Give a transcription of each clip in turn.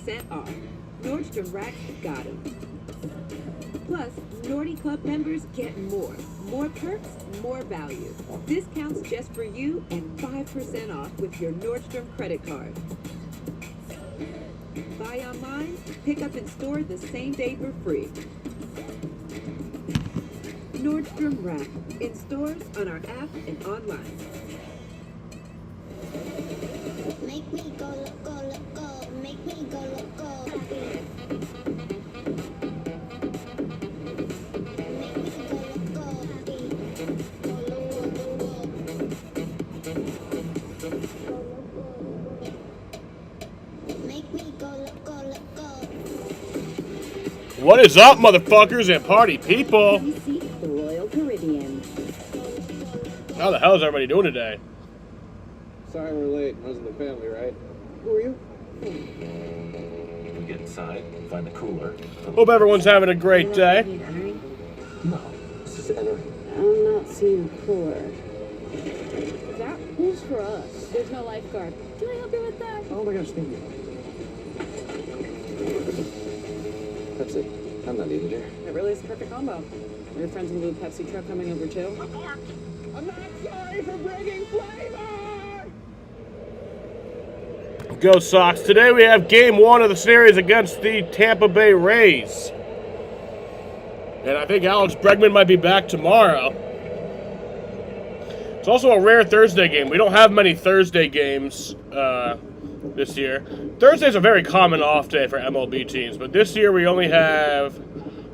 5% off. Nordstrom Rack's got 'em. Plus, Nordy Club members get more. More perks, more value. Discounts just for you and 5% off with your Nordstrom credit card. Buy online, pick up in store the same day for free. Nordstrom Rack. In stores, on our app, and online. Make me go, loco, loco. Make me go, loco. Make me go, loco. Make me go, loco, loco. What is up, motherfuckers and party people? The Royal Caribbean. How the hell is everybody doing today? Sorry we're late. I was in the family, right? Who are you? We get inside and find the cooler. Hope everyone's having a great day. No, this is entering. I'm not seeing cooler. That who's for us? There's no lifeguard. Can I help you with that? Oh my gosh, thank you. That's it. I'm not eating here. It really is a perfect combo. Your friends with the Pepsi truck coming over too? I'm not sorry for bringing flavor! Go Sox. Today we have game 1 of the series against the Tampa Bay Rays. And I think Alex Bregman might be back tomorrow. It's also a rare Thursday game. We don't have many Thursday games this year. Thursday's a very common off day for MLB teams, but this year we only have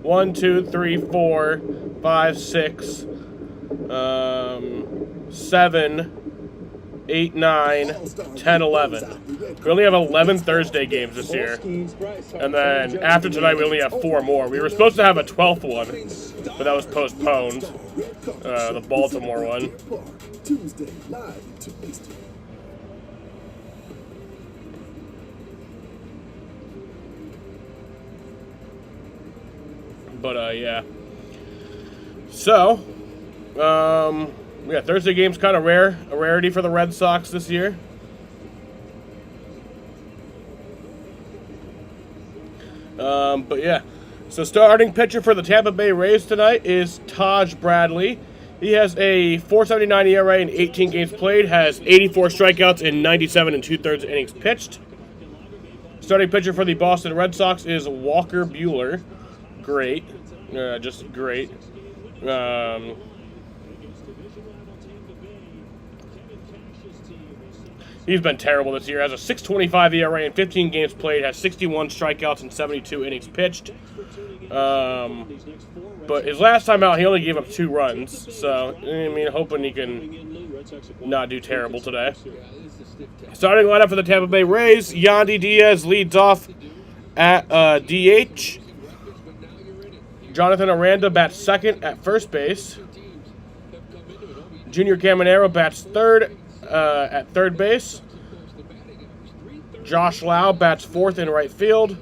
1, 2, 3, 4, 5, 6, 7, 8, 9, 10, 11. We only have 11 Thursday games this year. And then after tonight, we only have 4 more. We were supposed to have a 12th one, but that was postponed. The Baltimore one. Tuesday, live to East. But, yeah. So, yeah, Thursday game's kind of rare. A rarity for the Red Sox this year. But, yeah. So, starting pitcher for the Tampa Bay Rays tonight is Taj Bradley. He has a .479 ERA in 18 games played, has 84 strikeouts in 97 2/3 innings pitched. Starting pitcher for the Boston Red Sox is Walker Buehler. Great. Just great. He's been terrible this year. Has a .625 ERA in 15 games played, has 61 strikeouts and 72 innings pitched. But his last time out, he only gave up 2 runs. So, I mean, hoping he can not do terrible today. Starting lineup for the Tampa Bay Rays, Yandy Diaz leads off at DH. Jonathan Aranda bats second at first base. Junior Caminero bats third at third base. Josh Lau bats fourth in right field.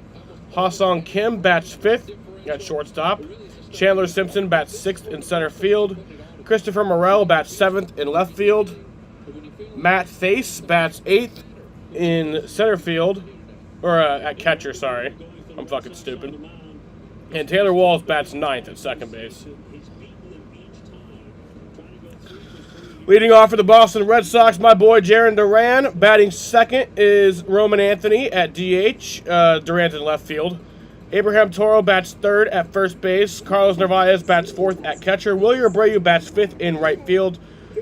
Ha-Sung Kim bats fifth at shortstop. Chandler Simpson bats sixth in center field. Christopher Morel bats seventh in left field. Matt Thaiss bats eighth in center field. Or at catcher, sorry. I'm fucking stupid. And Taylor Walls bats ninth at second base. Leading off for the Boston Red Sox, my boy Jarren Duran. Batting second is Roman Anthony at DH. Duran's in left field. Abraham Toro bats third at first base. Carlos Narvaez bats fourth at catcher. Wilyer Abreu bats fifth in right field.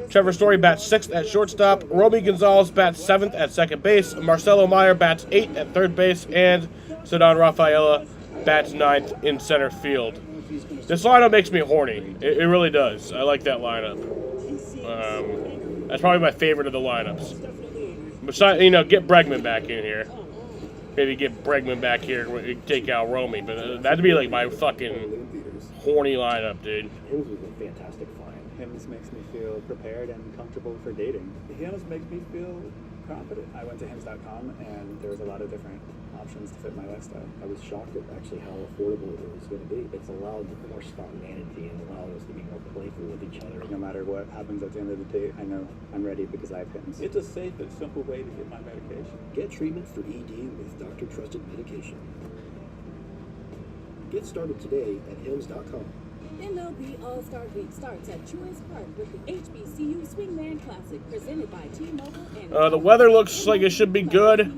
Trevor Story bats sixth at shortstop. Romy Gonzalez bats seventh at second base. Marcelo Meyer bats eighth at third base. And Ceddanne Rafaela bats ninth in center field. This lineup makes me horny. It really does. I like that lineup. That's probably my favorite of the lineups. Besides, get Bregman back in here. Maybe get Bregman back here and take out Romy. But that'd be like my fucking horny lineup, dude. Hims was a fantastic find. Hims makes me feel prepared and comfortable for dating. Hims makes me feel confident. I went to Hims.com and there was a lot of different options to fit my lifestyle. I was shocked at actually how affordable it was going to be. It's allowed more spontaneity and allowed us to be more playful with each other. No matter what happens at the end of the day, I know I'm ready because I have Hims. It's a safe and simple way to get my medication. Get treatment for ED with doctor-trusted medication. Get started today at Hims.com. MLB All-Star Week starts at Truist Park with the HBCU Swingman Classic presented by T-Mobile and The weather looks like it should be good.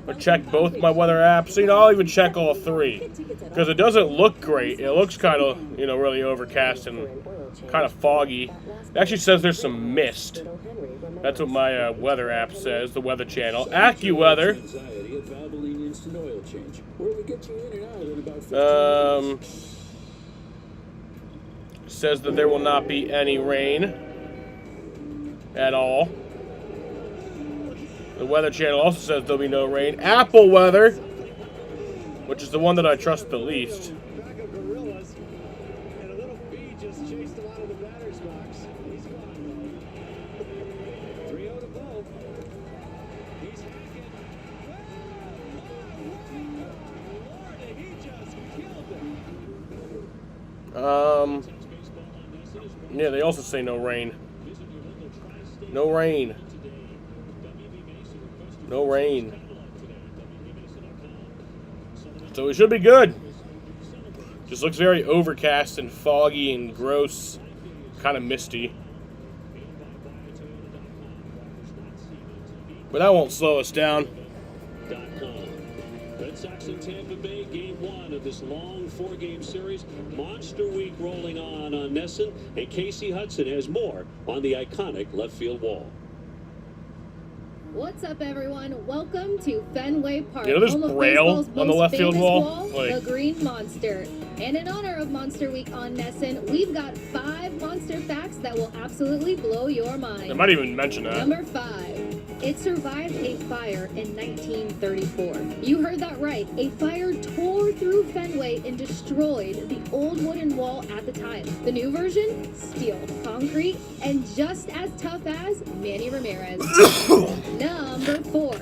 I checked both my weather apps. You know, I'll even check all three because it doesn't look great. It looks kind of, you know, really overcast and kind of foggy. It actually says there's some mist. That's what my weather app says, the Weather Channel. AccuWeather. Anxiety at Valvoline Instant Oil Change, where we get you in and out in about 15 minutes. Says that there will not be any rain at all. The Weather Channel also says there'll be no rain. Apple Weather, which is the one that I trust the least. Pack of gorillas, and a little bee just chased him out of the batter's box. He's gone, though. 3-0 to Bo. He's hacking. Lord, he just killed him. Yeah, they also say no rain. No rain. No rain. So it should be good. Just looks very overcast and foggy and gross. Kind of misty. But that won't slow us down. Red Sox in Tampa Bay, game 1 of this long 4-game series. Monster Week rolling on NESN, and Casey Hudson has more on the iconic left field wall. What's up, everyone? Welcome to Fenway Park. You know there's home of Braille baseball's on the most left field famous wall? Like- the Green Monster. And in honor of Monster Week on NESN, we've got 5 monster facts that will absolutely blow your mind. I might even mention that. Number 5. It survived a fire in 1934. You heard that right. A fire tore through Fenway and destroyed the old wooden wall at the time. The new version? Steel, concrete, and just as tough as Manny Ramirez. Number 4.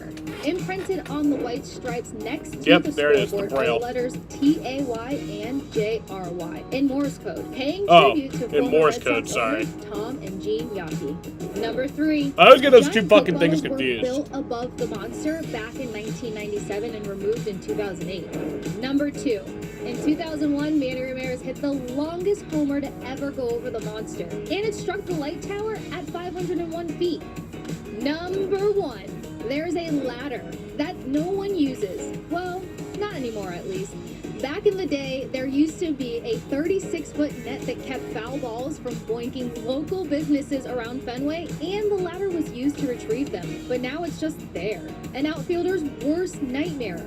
Imprinted on the white stripes next to the there it is, the scoreboard are Braille. the letters T-A-Y and J-R-Y in Morse code, paying Oh, tribute to in former Morse Red code, Sox sorry. owners Tom and Gene Yaki. Number 3. I always get those two Giant fucking things footballs confused. Were built above the monster back in 1997 and removed in 2008. Number 2. In 2001, Manny Ramirez hit the longest homer to ever go over the monster, and it struck the light tower at 501 feet. Number 1. There's a ladder that no one uses. Well, not anymore at least. Back in the day, there used to be a 36-foot net that kept foul balls from boinking local businesses around Fenway, and the ladder was used to retrieve them. But now it's just there. An outfielder's worst nightmare.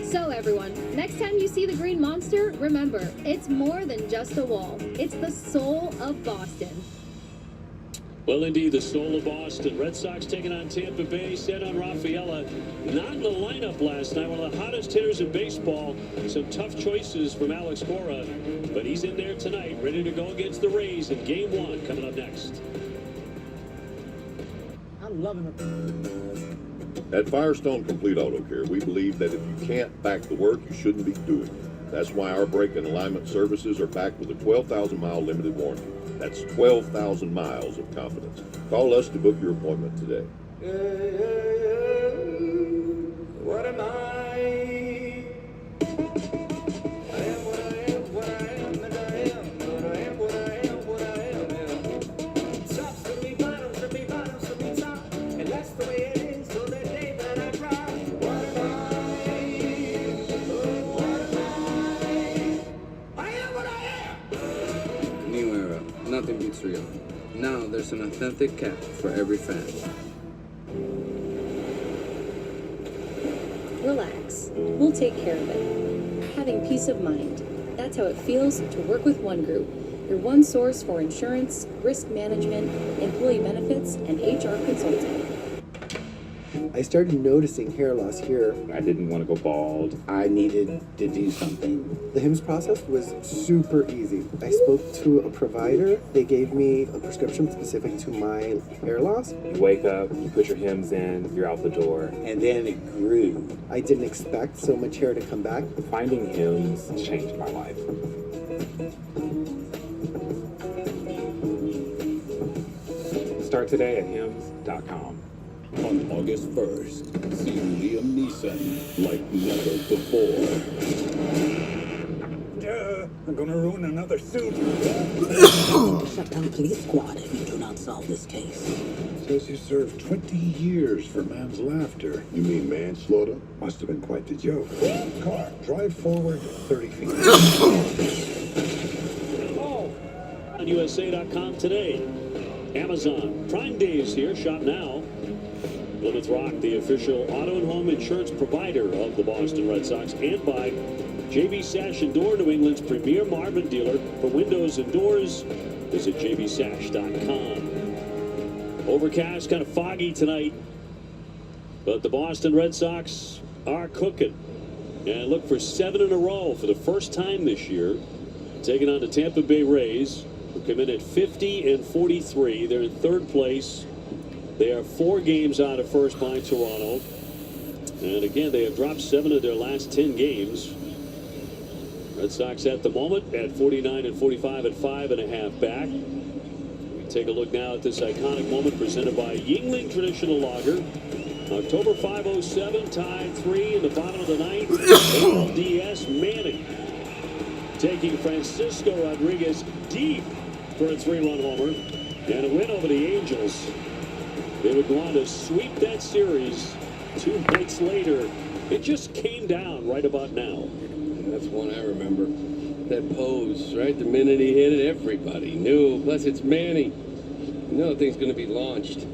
So everyone, next time you see the Green Monster, remember, it's more than just a wall. It's the soul of Boston. Well, indeed, the soul of Boston. Red Sox taking on Tampa Bay. Set on Rafaela. Not in the lineup last night. One of the hottest hitters in baseball. Some tough choices from Alex Cora. But he's in there tonight, ready to go against the Rays in game 1 coming up next. I'm loving it. At Firestone Complete Auto Care, we believe that if you can't back the work, you shouldn't be doing it. That's why our brake and alignment services are backed with a 12,000-mile limited warranty. That's 12,000 miles of confidence. Call us to book your appointment today. What am I? I am what I am, what I am, and I am. What I am, what I am, what I am, yeah. Tops to me, bottoms to me, bottoms to me, top. And that's the way it is till the day that I cry. What am I? Oh, what am I? I am what I am. New era. Nothing beats real. Now there's an authentic cap for every fan. Relax. We'll take care of it. Having peace of mind. That's how it feels to work with One Group, your one source for insurance, risk management, employee benefits, and HR consulting. I started noticing hair loss here. I didn't want to go bald. I needed to do something. The Hims process was super easy. I spoke to a provider. They gave me a prescription specific to my hair loss. You wake up, you put your Hims in, you're out the door. And then it grew. I didn't expect so much hair to come back. Finding Hims changed my life. Start today at Hims.com. On August 1st, see Liam Neeson like never before. I'm gonna ruin another suit. Shut down police squad if you do not solve this case. Says you served 20 years for man's laughter. You mean manslaughter? Must have been quite the joke. Car, drive forward 30 feet. On USA.com today. Amazon Prime Day is here. Shop now. Plymouth Rock, the official auto and home insurance provider of the Boston Red Sox, and by JB Sash and Door, New England's premier Marvin dealer for windows and doors. Visit jbsash.com. Overcast, kind of foggy tonight, but the Boston Red Sox are cooking. And look for 7 in a row for the first time this year, taking on the Tampa Bay Rays, who come in at 50-43. They're in third place. They are 4 games out of first by Toronto. And again, they have dropped 7 of their last 10 games. Red Sox at the moment at 49-45 at 5.5 back. We take a look now at this iconic moment presented by Yuengling Traditional Lager. October 5:07, tied 3 in the bottom of the ninth. LDS Manning taking Francisco Rodriguez deep for a 3-run homer and a win over the Angels. They would go on to sweep that series 2 nights later. It just came down right about now. That's one I remember. That pose, right? The minute he hit it, everybody knew. Plus, it's Manny. You know the thing's going to be launched.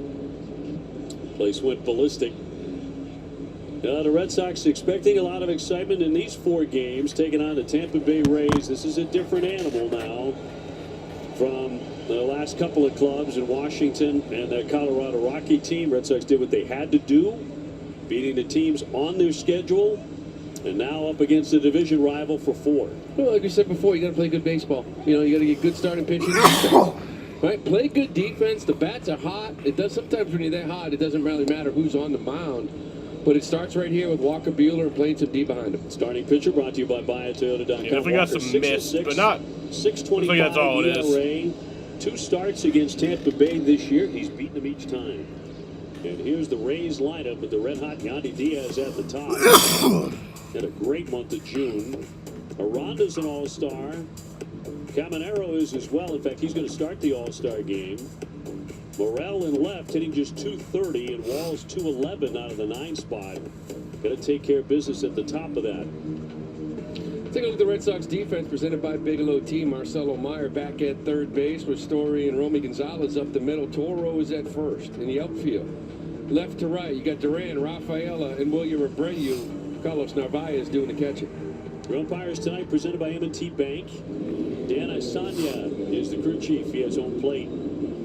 Place went ballistic. The Red Sox expecting a lot of excitement in these 4 games, taking on the Tampa Bay Rays. This is a different animal now from the last couple of clubs in Washington and the Colorado Rocky team. Red Sox did what they had to do, beating the teams on their schedule, and now up against a division rival for 4. Well, like we said before, you got to play good baseball. You know, you got to get good starting pitching. Right? Play good defense. The bats are hot. It does sometimes when you're that hot, it doesn't really matter who's on the mound. But it starts right here with Walker Buehler and playing some D behind him. Starting pitcher brought to you by BuyAToyota.com. Yeah, we got some missed, but not. 6.25 that's all it is. ERA. 2 starts against Tampa Bay this year. He's beaten them each time. And here's the Rays lineup with the red-hot Yandy Diaz at the top. Had a great month of June. Aranda's an all-star. Caminero is as well. In fact, he's going to start the all-star game. Morel in left, hitting just .230, and Walls .211 out of the 9 spot. Got to take care of business at the top of that. Take a look at the Red Sox defense presented by Bigelow Team. Marcelo Meyer back at third base with Story and Romy Gonzalez up the middle. Toro is at first in the outfield. Left to right, you got Duran, Rafaela, and William Abreu. Carlos Narvaez doing the catching. Your umpires tonight presented by M&T Bank. Dan Asanya is the crew chief. He has home plate.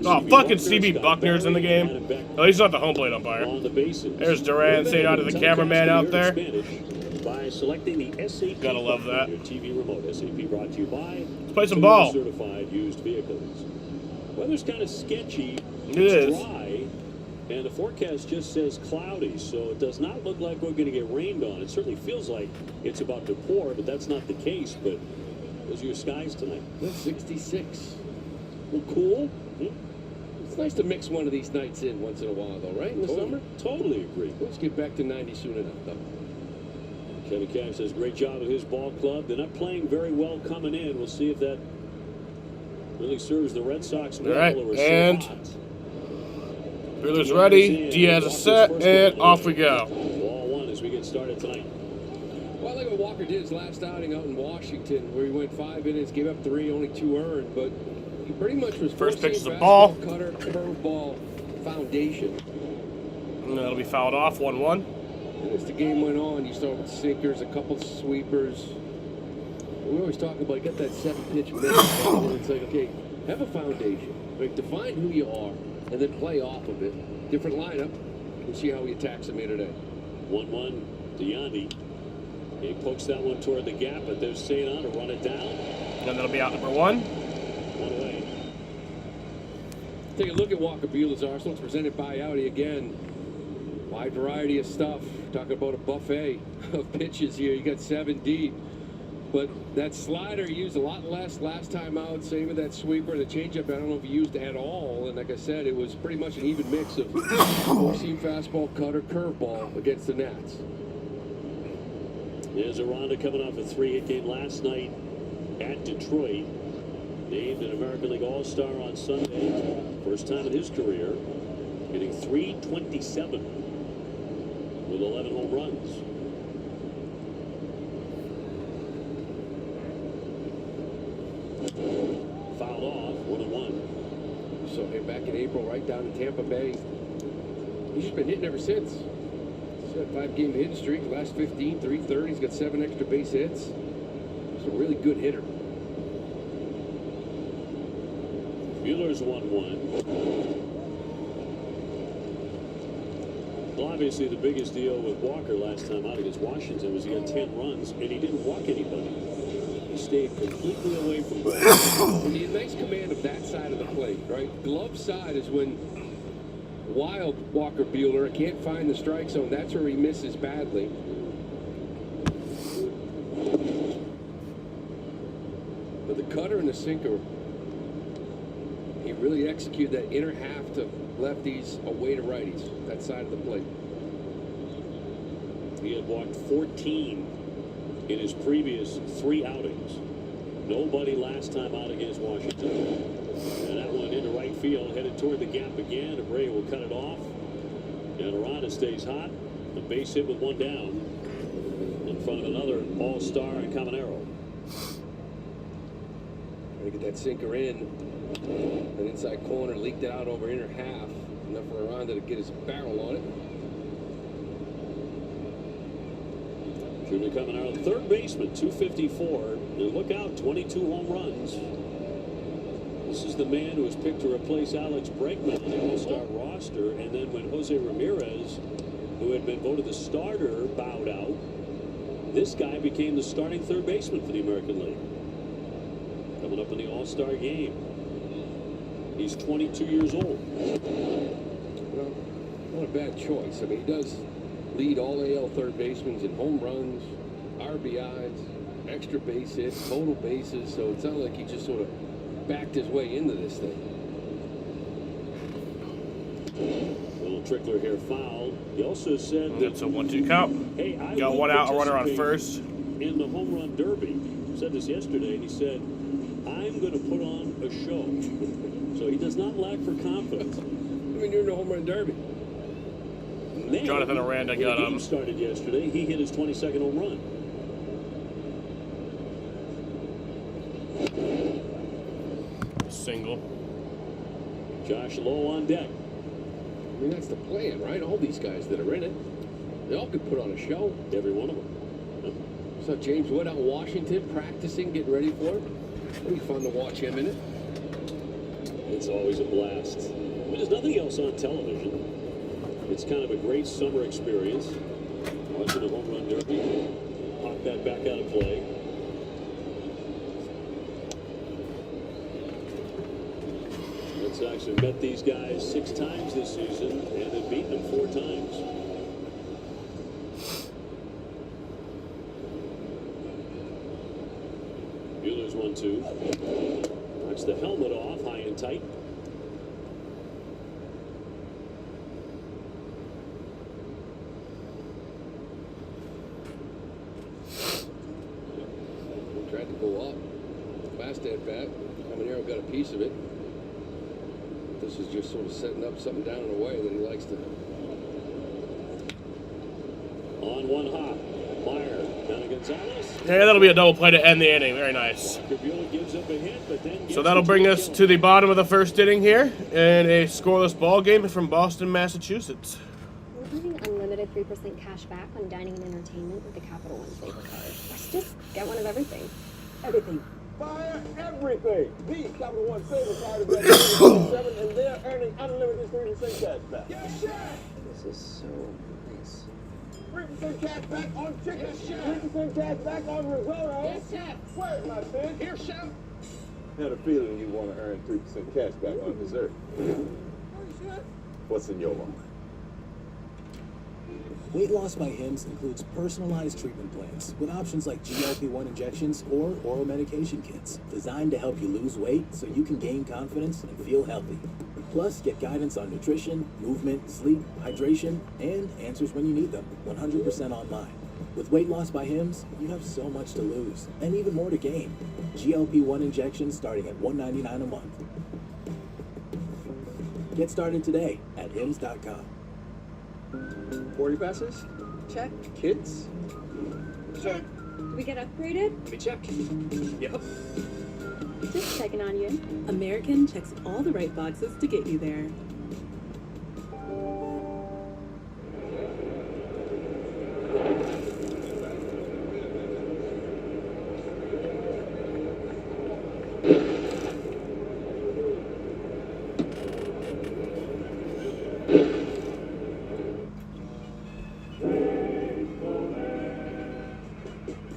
Oh, fucking CB Buckner's in the game. At least not the home plate umpire. There's Duran saying out to the cameraman out there. By selecting the SAP. Gotta love that. Your TV remote. SAP brought to you by. Let's play some ball. Certified used vehicles. Weather's kind of sketchy. It is. Dry, and the forecast just says cloudy, so it does not look like we're going to get rained on. It certainly feels like it's about to pour, but that's not the case. But those are your skies tonight. That's 66. Well, cool. It's nice to mix one of these nights in once in a while, though, right? In the summer? Totally agree. Let's get back to 90 soon enough, though. Kevin Cash does a great job at his ball club. They're not playing very well coming in. We'll see if that really serves the Red Sox well. All right, or and so hot. Buehler's ready. Diaz is set, and off we go. Ball 1 as we get started tonight. Well, I like what Walker did his last outing out in Washington, where he went 5 innings, gave up 3, only 2 earned, but he pretty much was first pitch is a ball, ball. Cutter, curveball foundation. And that'll be fouled off, 1-1. And as the game went on, you start with sinkers, a couple sweepers. We always talk about, you got that 7-pitch middle, and it's like, okay, have a foundation. Like, define who you are, and then play off of it. Different lineup, We'll see how he attacks him here today. 1-1 to Yandy. He pokes that one toward the gap, but they're staying on to run it down. And that'll be out number 1. One away. Take a look at Walker Buehler's Arsenal. It's presented by Audi again. Wide variety of stuff. Talking about a buffet of pitches here. You got 7 deep. But that slider he used a lot less last time out. Same with that sweeper. The changeup, I don't know if he used at all. And like I said, it was pretty much an even mix of four-seam fastball, cutter, curveball against the Nats. There's Aranda coming off a 3-hit game last night at Detroit. Named an American League All-Star on Sunday. First time in his career. Hitting .327 with 11 home runs. Fouled off, 1-1. So back in April, right down in Tampa Bay. He's just been hitting ever since. He's got a 5-game hitting streak. Last 15, .330. He's got 7 extra base hits. He's a really good hitter. Buehler's 1-1. Well, obviously the biggest deal with Walker last time out against Washington was he got 10 runs, and he didn't walk anybody. He stayed completely away from balls. And he had nice command of that side of the plate, right? Glove side is when wild Walker Buehler can't find the strike zone. That's where he misses badly. But the cutter and the sinker, he really executed that inner half to lefties away to righties, that side of the plate. He had walked 14 in his previous 3 outings. Nobody last time out against Washington. And that one into right field, headed toward the gap again. Abreu will cut it off. And Aranda stays hot. A base hit with 1 down in front of another all-star in Caminero. Trying to get that sinker in. An inside corner, leaked it out over inner half. Enough for Aranda to get his barrel on it. Junior Caminero, third baseman, 254. And look out, 22 home runs. This is the man who was picked to replace Alex Bregman on the All-Star roster. And then when Jose Ramirez, who had been voted the starter, bowed out, this guy became the starting third baseman for the American League. Coming up in the All-Star game. He's 22 years old. Well, not a bad choice. I mean, he does lead all AL third basemen in home runs, RBIs, extra base hits, total bases. So it's not like he just sort of backed his way into this thing. Little trickler here fouled. He also said that's a 1-2 count. Hey, I got one out, a runner on first. In the home run derby. He said this yesterday. He said, I'm going to put on a show. So he does not lack for confidence. I mean, you're in the home run derby. Then, Jonathan Aranda got him. Started yesterday. He hit his 22nd home run. Single. Josh Lowe on deck. I mean, that's the plan, right? All these guys that are in it, they all could put on a show. Every one of them. Saw James Wood out in Washington practicing, getting ready for it. It'll be fun to watch him in it. It's always a blast. I mean, there's nothing else on television. It's kind of a great summer experience. Watching a home run derby. Pop that back out of play. Red Sox have met these guys 6 times this season and have beaten them 4 times. Buehler's 1-2. Knocks the helmet off, high and tight. Tried to go up. Last at bat, Caminero got a piece of it. This is just sort of setting up something down in a way that he likes to. On one hop, Meyer down to Gonzalez. Yeah, that'll be a double play to end the inning. Very nice. Buehler gives up a hit, but then So that'll bring us to the bottom of the first inning here in a scoreless ball game from Boston, Massachusetts. We're giving unlimited 3% cash back on dining and entertainment with the Capital One Saver card. Let's just get one of everything. Everything. Fire everything. The Capital One Saver card is at 7, and they're earning unlimited 3% cash back. Yes, sir. This is so nice. 3% cash back on chicken. Yes, chef. 3% cash back on risotto. Yes, chef. Where's my fish? Here, chef. Had a feeling you want to earn 3% cash back on dessert. What's in your wallet? Weight Loss by Hims includes personalized treatment plans with options like GLP-1 injections or oral medication kits designed to help you lose weight so you can gain confidence and feel healthy. Plus, get guidance on nutrition, movement, sleep, hydration, and answers when you need them, 100% online. With Weight Loss by Hims, you have so much to lose and even more to gain. GLP-1 injections starting at $199 a month. Get started today at hims.com. 40 passes? Check. Kids? Check. Did we get upgraded? Let me check. Yep. Just checking on you. American checks all the right boxes to get you there.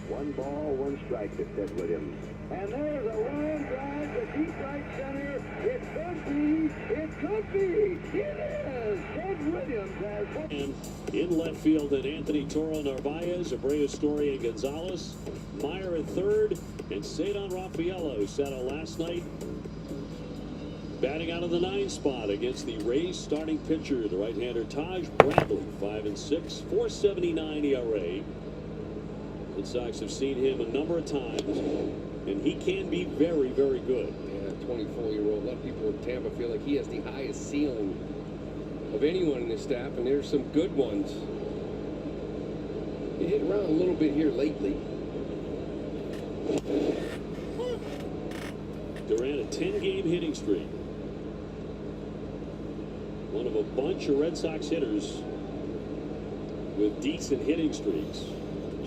One ball, one strike to Ted Williams. And there's a long drive to deep right center. It could be. It could be. It is. Ted Williams has one. And in left field, and Anthony Toro Narvaez, Abreu, Story, and Gonzalez. Meyer at third, and Cedar Rafaela, who sat out last night, batting out of the 9 spot against the Rays starting pitcher, the right-hander Taj Bradley, 5-6, 4.79 ERA. Red Sox have seen him a number of times, and he can be very, very good. Yeah, 24-year-old. A lot of people in Tampa feel like he has the highest ceiling of anyone in the staff, and there's some good ones. He hit around a little bit here lately. Duran, a 10-game hitting streak. One of a bunch of Red Sox hitters with decent hitting streaks.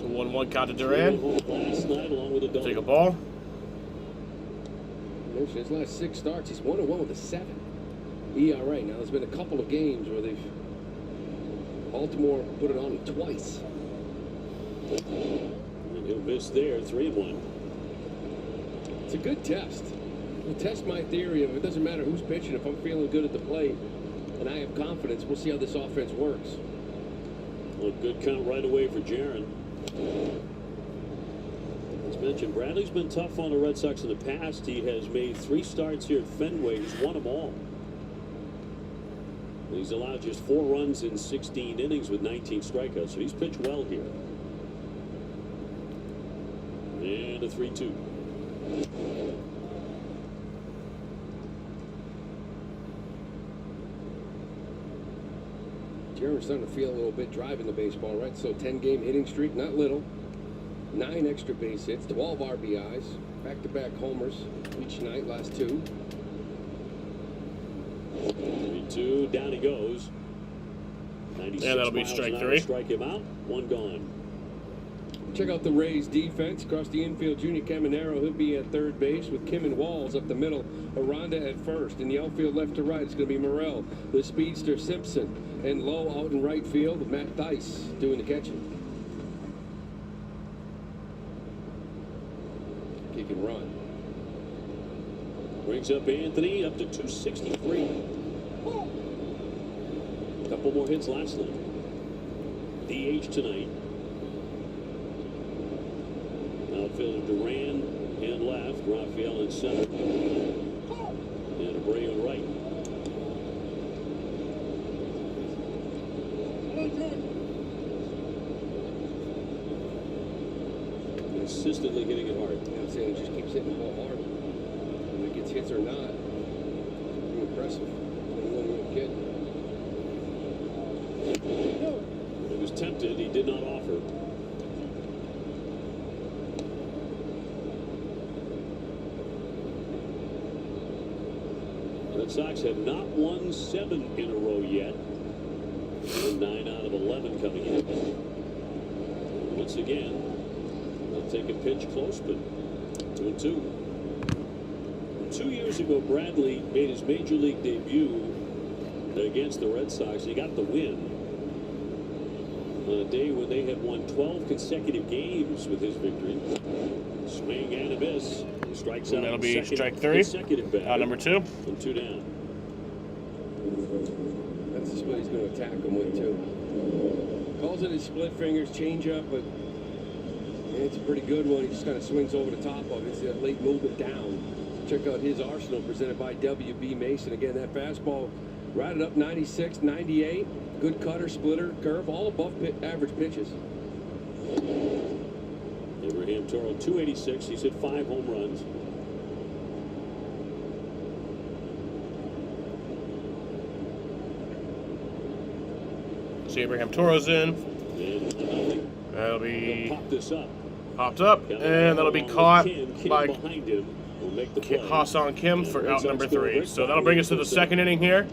1-1 count to Duran. Last night, along with a double. Take a ball. His last 6 starts, he's 1-1 with a 7 ERA. Now, there's been a couple of games where Baltimore put it on him twice. And he'll miss there, 3-1. It's a good test. It'll test my theory of it doesn't matter who's pitching. If I'm feeling good at the plate and I have confidence, we'll see how this offense works. Well, good count right away for Jaron. As mentioned, Bradley's been tough on the Red Sox in the past. He has made 3 starts here at Fenway. He's won them all. He's allowed just 4 runs in 16 innings with 19 strikeouts, so he's pitched well here. And a 3-2. Jaron's starting to feel a little bit driving the baseball, right? So 10-game hitting streak, not little. 9 extra base hits, 12 RBIs, back-to-back homers each night, last 2. 3-2, down he goes. 96 and that'll be miles strike an hour, 3. Strike him out, 1 gone. Check out the Rays defense. Across the infield, Junior Caminero, he'll be at third base with Kim and Walls up the middle. Aranda at first. In the outfield, left to right, it's going to be Morel, the speedster Simpson, and Lowe out in right field with Matt Dice doing the catching. Kick and run. Brings up Anthony up to 263. Couple more hits last night. DH tonight. Outfielder Duran and left, Rafael in center, and Abreu right. Consistently hitting it hard. I'm saying it just keeps hitting the ball hard. Whether it gets hits or not, pretty impressive. 21-year-old kid. He was tempted, he did not offer. Red Sox have not won 7 in a row yet. 9 out of 11 coming in. Once again, they'll take a pitch close, but 2-2. 2 years ago, Bradley made his major league debut against the Red Sox. He got the win. on a day when they had won 12 consecutive games with his victory. Swing and a miss. He strikes out. And that'll be second strike 3. consecutive batter. Number 2. And 2 down. That's the split he's going to attack him with, too. Calls it his split fingers changeup, but it's a pretty good one. He just kind of swings over the top of it. It's that late movement down. Check out his arsenal presented by W.B. Mason. Again, that fastball routed up 96, 98. Good cutter, splitter, curve, all above average pitches. Abraham Toro, 286. He's hit 5 home runs. See Abraham Toro's in. And That'll be pop this up. popped up, and that'll be caught by behind him will make the play. Ha-Seong Kim for out number 3. So that'll bring us to the second inning here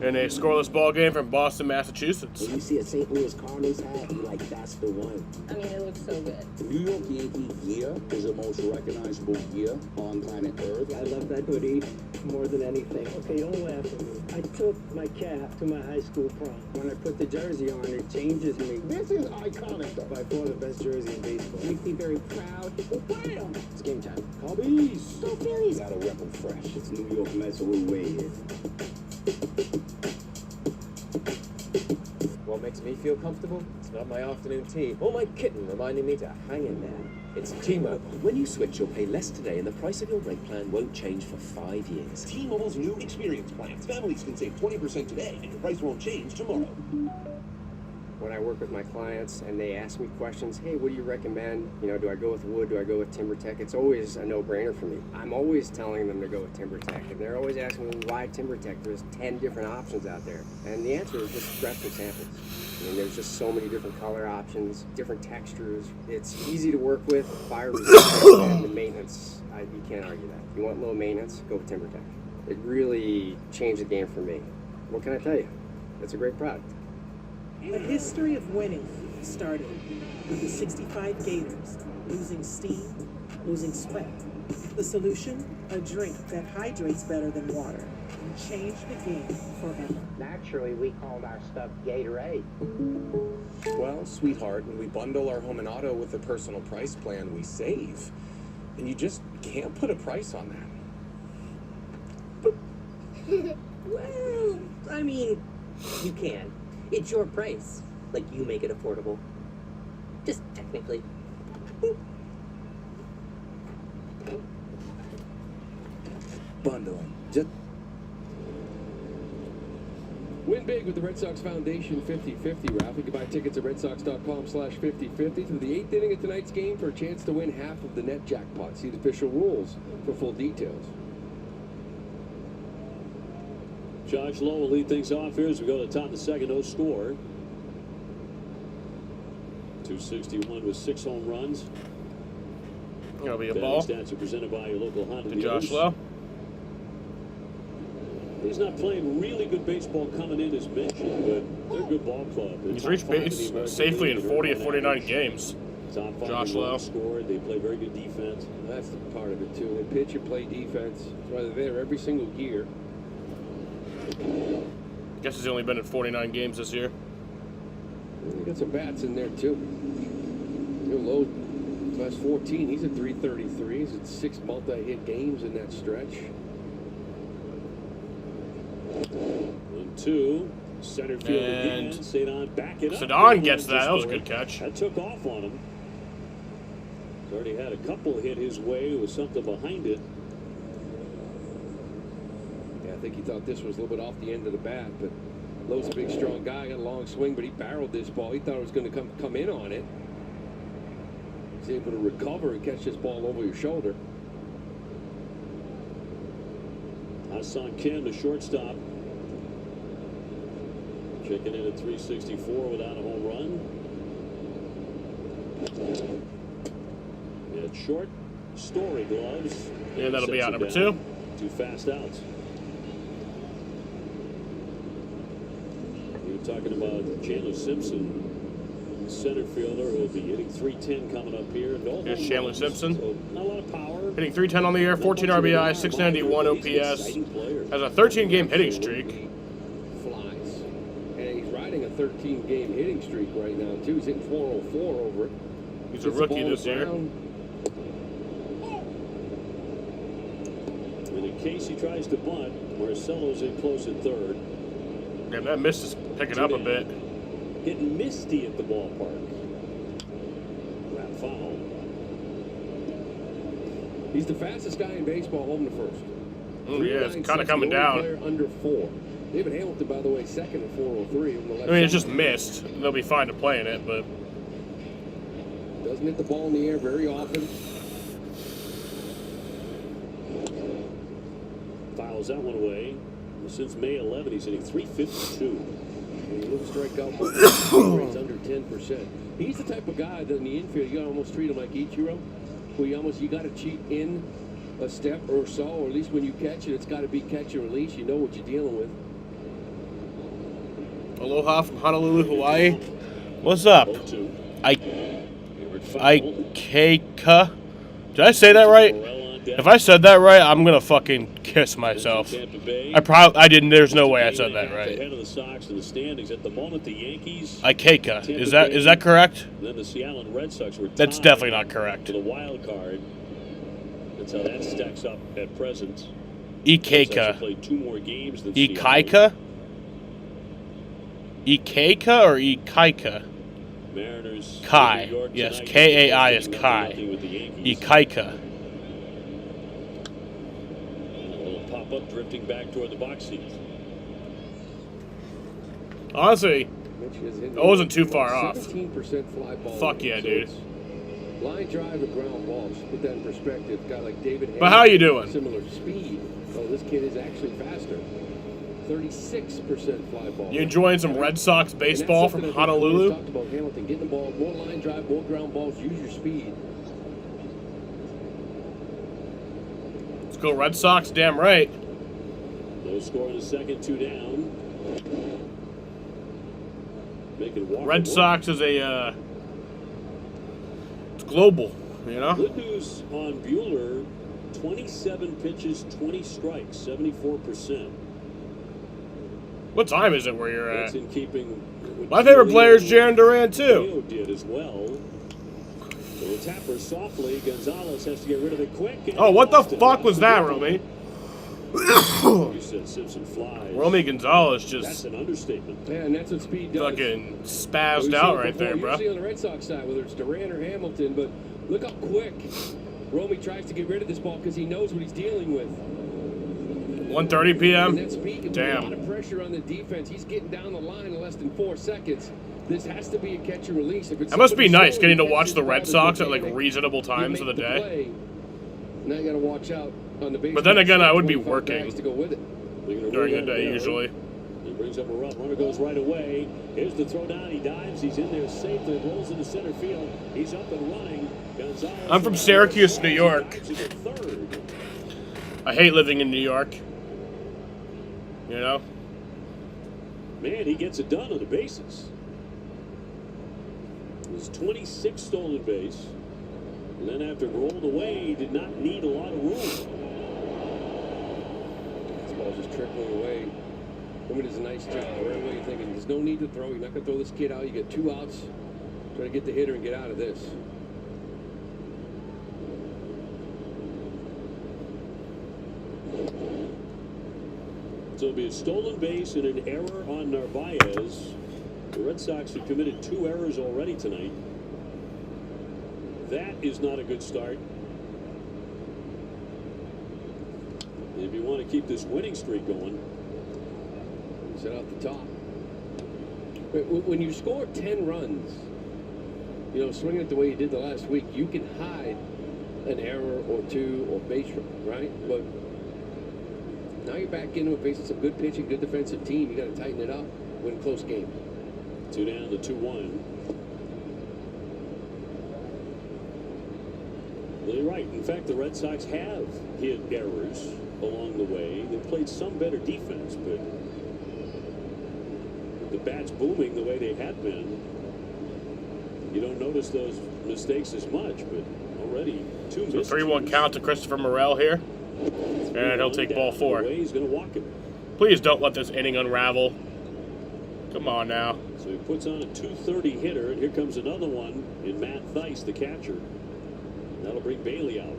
in a scoreless ball game from Boston, Massachusetts. When you see a St. Louis Cardinals hat, you're like, that's the one. I mean, it looks so good. The New York Yankee gear is the most recognizable gear on planet Earth. I love that hoodie more than anything. Okay, don't laugh at me. I took my cap to my high school prom. When I put the jersey on, it changes me. This is iconic, though. By far the best jersey in baseball. Makes me very proud. Oh, bam! It's game time. Cubbies! Go Phillies! Gotta rep them fresh. It's New York Mets all the way here. What makes me feel comfortable? It's not my afternoon tea or my kitten reminding me to hang in there. It's T-Mobile. When you switch, you'll pay less today and the price of your rate plan won't change for 5 years. T-Mobile's new experience plans. Families can save 20% today and your price won't change tomorrow. When I work with my clients and they ask me questions, hey, what do you recommend? You know, do I go with wood? Do I go with TimberTech? It's always a no-brainer for me. I'm always telling them to go with TimberTech. And they're always asking me, why TimberTech? There's 10 different options out there. And the answer is just grab some samples. I mean, there's just so many different color options, different textures. It's easy to work with, fire resistant, and the maintenance, you can't argue that. If you want low maintenance, go with TimberTech. It really changed the game for me. What can I tell you? It's a great product. A history of winning started with the 65 Gators, losing steam, losing sweat. The solution? A drink that hydrates better than water and changed the game forever. Naturally, we called our stuff Gatorade. Well, sweetheart, when we bundle our home and auto with a personal price plan, we save. And you just can't put a price on that. Well, I mean, you can. It's your price. Like, you make it affordable. Just technically. Bundling. Just Win big with the Red Sox Foundation 50-50, Ralph. You can buy tickets at redsox.com/5050 through the 8th inning of tonight's game for a chance to win half of the net jackpot. See the official rules for full details. Josh Lowe will lead things off here as we go to the top of the second. No score. 261 with 6 home runs. That'll be a ball. Stats are presented by your local Honda To dealers. Josh Lowe. He's not playing really good baseball coming in as mentioned, but they're a good ball club. They're He's top reached 5 in the base American safely in League. 40 of They're 49 average. games. Top 5 Josh in Lowe. runs scored. They play very good defense. That's the part of it, too. They pitch and play defense. That's why they're there every single year. Guess he's only been in 49 games this year. They got some bats in there, too. Lowe, last 14, he's at 333. He's at 6 multi-hit games in that stretch. 1-2. Center field again. Cedon back it up. Cedon gets that. That was a good catch. That took off on him. He's already had a couple hit his way with something behind it. Yeah, I think he thought this was a little bit off the end of the bat, but Lowe's a big, strong guy, got a long swing, but he barreled this ball. He thought it was going to come in on it. He's able to recover and catch this ball over your shoulder. Ha-Seong Kim, the shortstop. Checking in at 364 without a home run. Yeah, short, Story gloves. Yeah, that'll be Sets out it number down. 2. 2 fast outs. We were talking about Chandler Simpson, center fielder, who will be hitting 310 coming up here. Here's Chandler Simpson. So not a lot of power. Hitting 310 on the year, 14 RBI, 691 OPS. Has a 13-game hitting streak. Flies. And he's riding a 13-game hitting streak right now, too. He's hitting 404 over it. He's a rookie this year. And in case he tries to bunt, Marcelo's in close at third. Damn, that mist is picking up a bit. Getting misty at the ballpark. That foul. He's the fastest guy in baseball home to first. Oh, yeah, it's kind of 3.96, coming the only down. player under 4. David Hamilton, by the way, second at 403. On the left I mean, it's side. just missed. They'll be fine to play in it, but Doesn't hit the ball in the air very often. Fouls that one away. Since May 11, he's hitting 352. When you look strikeout, rate's under 10%. He's the type of guy that in the infield, you gotta almost treat him like Ichiro, where you gotta cheat in a step or so, or at least when you catch it, it's gotta be catch and release. You know what you're dealing with. Aloha from Honolulu, Hawaii. What's up? Ikeka. Did I say that right? If I said that right, I'm gonna fucking kiss myself. I didn't. There's no way I said that right. Ahead of the Sox in the standings at the moment. The Yankees. Ikeka. Is that correct? Then the Seattle Red Sox were. That's definitely not correct. For the wild card. That's how that stacks up at present. Ikeka. Played 2 more games than Ikaika? Ikeka or Ikaika? Mariners. Kai. Yes, Kai is Kai. Ikaika. Pop up, drifting back toward the box seat. Honestly, I wasn't too far off. 17% fly ball. Fuck yeah, dude. Line drive and ground balls. Put that in perspective. A guy like David. But how you doing? Similar speed. Oh, this kid is actually faster. 36% fly ball. You enjoying some Red Sox baseball from Honolulu? We talked about Hamilton getting the ball, more line drive, more ground balls. Use your speed. Let's go Red Sox, damn right. No score in the second, 2 down. Making Walker Red work. Sox is a, it's global, you know? Good news on Buehler, 27 pitches, 20 strikes, 74%. What time is it where you're at? That's in keeping with My favorite player is Jaron Duran, too. Leo did as well. So the tapper softly. Gonzalez has to get rid of it quick. Oh, what the fuck was that, Romy? You said Simpson flies. Romy Gonzalez That's just an understatement. Yeah, and that's what speed does. fucking spazzed We've out seen it right there, before, bro. Usually on the Red Sox side, whether it's Duran or Hamilton, but look how quick Romy tries to get rid of this ball because he knows what he's dealing with. 1:30 And p.m. that speed can put a lot Damn. of pressure on the defense. He's getting down the line in less than 4 seconds. This has to be a catch and release. If it's That must be somebody nice slow, getting to he watch catches the ball, Red there's Sox no at like panic. reasonable You times of make the day. play. Now you got to watch out on the base. But then again, I would be 25 working bags to go with it. during the day usually. He brings up a run. Runner goes right away. Here's the throw down. He dives. He's in there safely. Rolls into center field. He's up and running. Gonzalez. I'm from Syracuse, New York. Dives into third. I hate living in New York. You know? Man, he gets it done on the bases. His 26th stolen base. And then after it rolled away, he did not need a lot of room. This ball's just trickling away. Roman does a nice job. Right away, you're thinking there's no need to throw. You're not going to throw this kid out. You get 2 outs. Try to get the hitter and get out of this. So it'll be a stolen base and an error on Narvaez. The Red Sox have committed 2 errors already tonight. That is not a good start. If you want to keep this winning streak going. Set out the top. When you score 10 runs, you know, swinging it the way you did the last week, you can hide an error or 2 or base run, right? But now you're back into it, facing some good pitching, good defensive team. You got to tighten it up, win close games. 2 down to 2-1. Well, you're right. In fact, the Red Sox have hit errors along the way. They've played some better defense, but the bats booming the way they have been, you don't notice those mistakes as much, but already 2 So misses. 3-1 count to Christopher Morel here. And he'll take ball 4. He's going to walk it. Please don't let this inning unravel. Come on now. So he puts on a 230 hitter, and here comes another one in Matt Theis, the catcher. That'll bring Bailey out.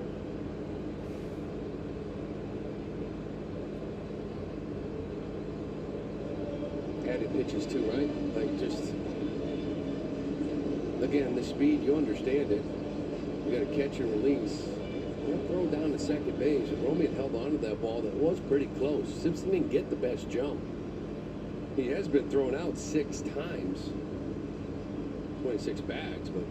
Added pitches too, right? Like just, again, the speed, you understand it. You got to catch and release. Throw down to second base. If Romy had held on to that ball, that was pretty close. Simpson didn't get the best jump. He has been thrown out 6 times. 26 bags, but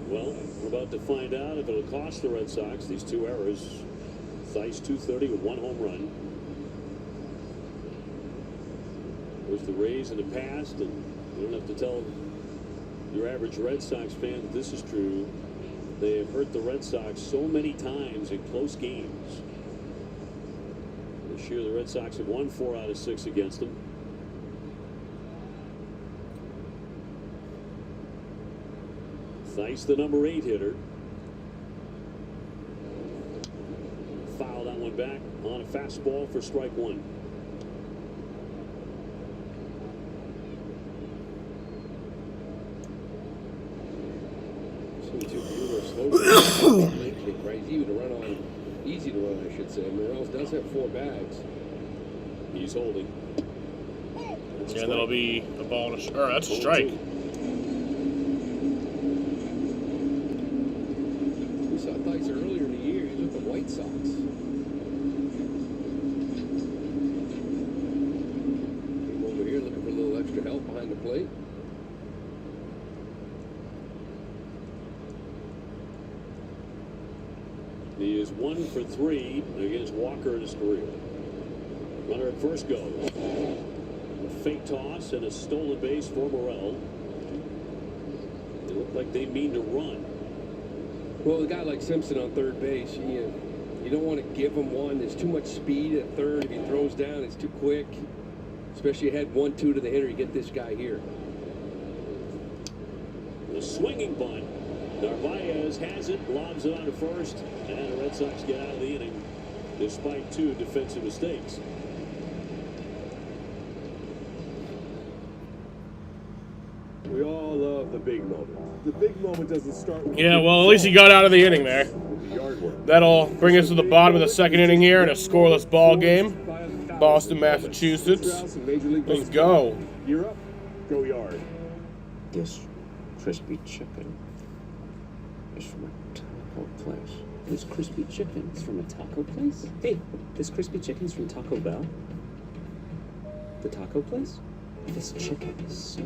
Well, we're about to find out if it'll cost the Red Sox these 2 errors. Theis 230 with 1 home run. There's the Rays in the past, and you don't have to tell your average Red Sox fan that this is true. They have hurt the Red Sox so many times in close games. This year, the Red Sox have won 4 out of 6 against them. Theis, the number 8 hitter. Foul that one back on a fastball for strike 1. right? Easy to run, I should say. Morales does have 4 bags. He's holding. Yeah, that'll be a ball and a that's a strike. We saw Theis earlier in the year. He was with the White Sox. Came over here looking for a little extra help behind the plate. He is 1 for 3 against Walker in his career. Runner at first goes. A fake toss and a stolen base for Morel. They look like they mean to run. Well, a guy like Simpson on third base, you don't want to give him one. There's too much speed at third. If he throws down, it's too quick. Especially head 1-2 to the hitter. You get this guy here. The swinging bunt. Narvaez has it, lobs it on to first, and the Red Sox get out of the inning despite 2 defensive mistakes. We all love the big moment. The big moment doesn't start with Yeah, well, at least he got out of the inning there. That'll bring us to the bottom of the 2nd inning here in a scoreless ball game. Boston, Massachusetts. Let's go. You're up. Go Yard. This crispy chicken is from a taco place. This crispy chicken is from a taco place? Hey, this crispy chicken is from Taco Bell? The taco place? This chicken is so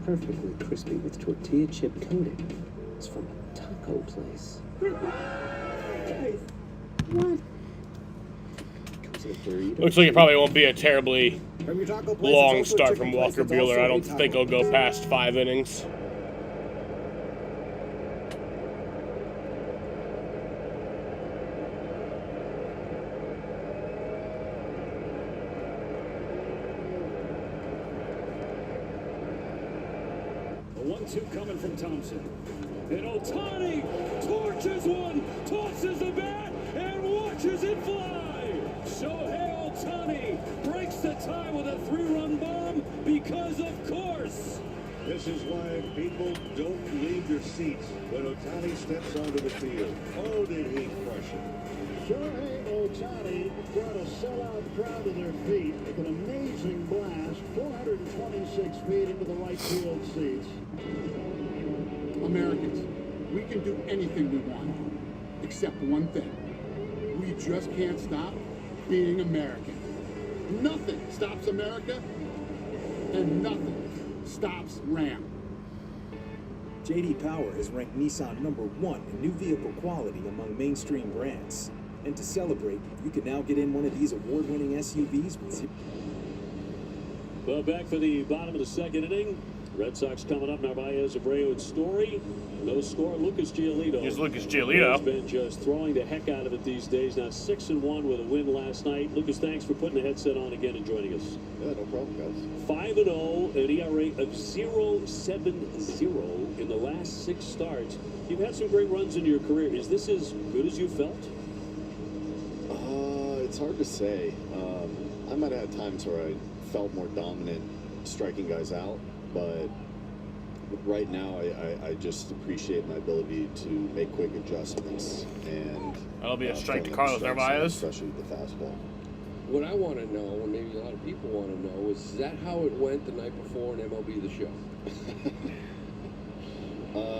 perfectly crispy with tortilla chip coating. It's from a taco place. What? Looks like it probably won't be a terribly long start from Walker Buehler. I don't think he'll go past 5 innings. A 1-2 coming from Thompson. And Ohtani torches one, tosses the bat, and watches it fly. Shohei Ohtani breaks the tie with a 3-run bomb because, of course. This is why people don't leave their seats when Ohtani steps onto the field. Oh, did he crush it. Shohei Ohtani brought a sellout crowd to their feet with an amazing blast, 426 feet into the right field seats. Americans, we can do anything we want, except one thing. We just can't stop being American. Nothing stops America, and nothing stops Ram. J.D. Power has ranked Nissan #1 in new vehicle quality among mainstream brands. And to celebrate, you can now get in one of these award-winning SUVs with Well, back for the bottom of the 2nd inning. Red Sox coming up. Narvaez, Abreu, and Story. No score. Lucas Giolito. Here's Lucas Giolito. Has been just throwing the heck out of it these days. Now 6-1 with a win last night. Lucas, thanks for putting the headset on again and joining us. Yeah, no problem, guys. 5-0, an ERA of 0.70 in the last 6 starts. You've had some great runs in your career. Is this as good as you felt? It's hard to say. I might have had times where I felt more dominant striking guys out, but right now I just appreciate my ability to make quick adjustments and That'll be a strike to from Carlos strikes, Narvaez. especially with the fastball. What I want to know, and maybe a lot of people want to know, is that how it went the night before in MLB The Show?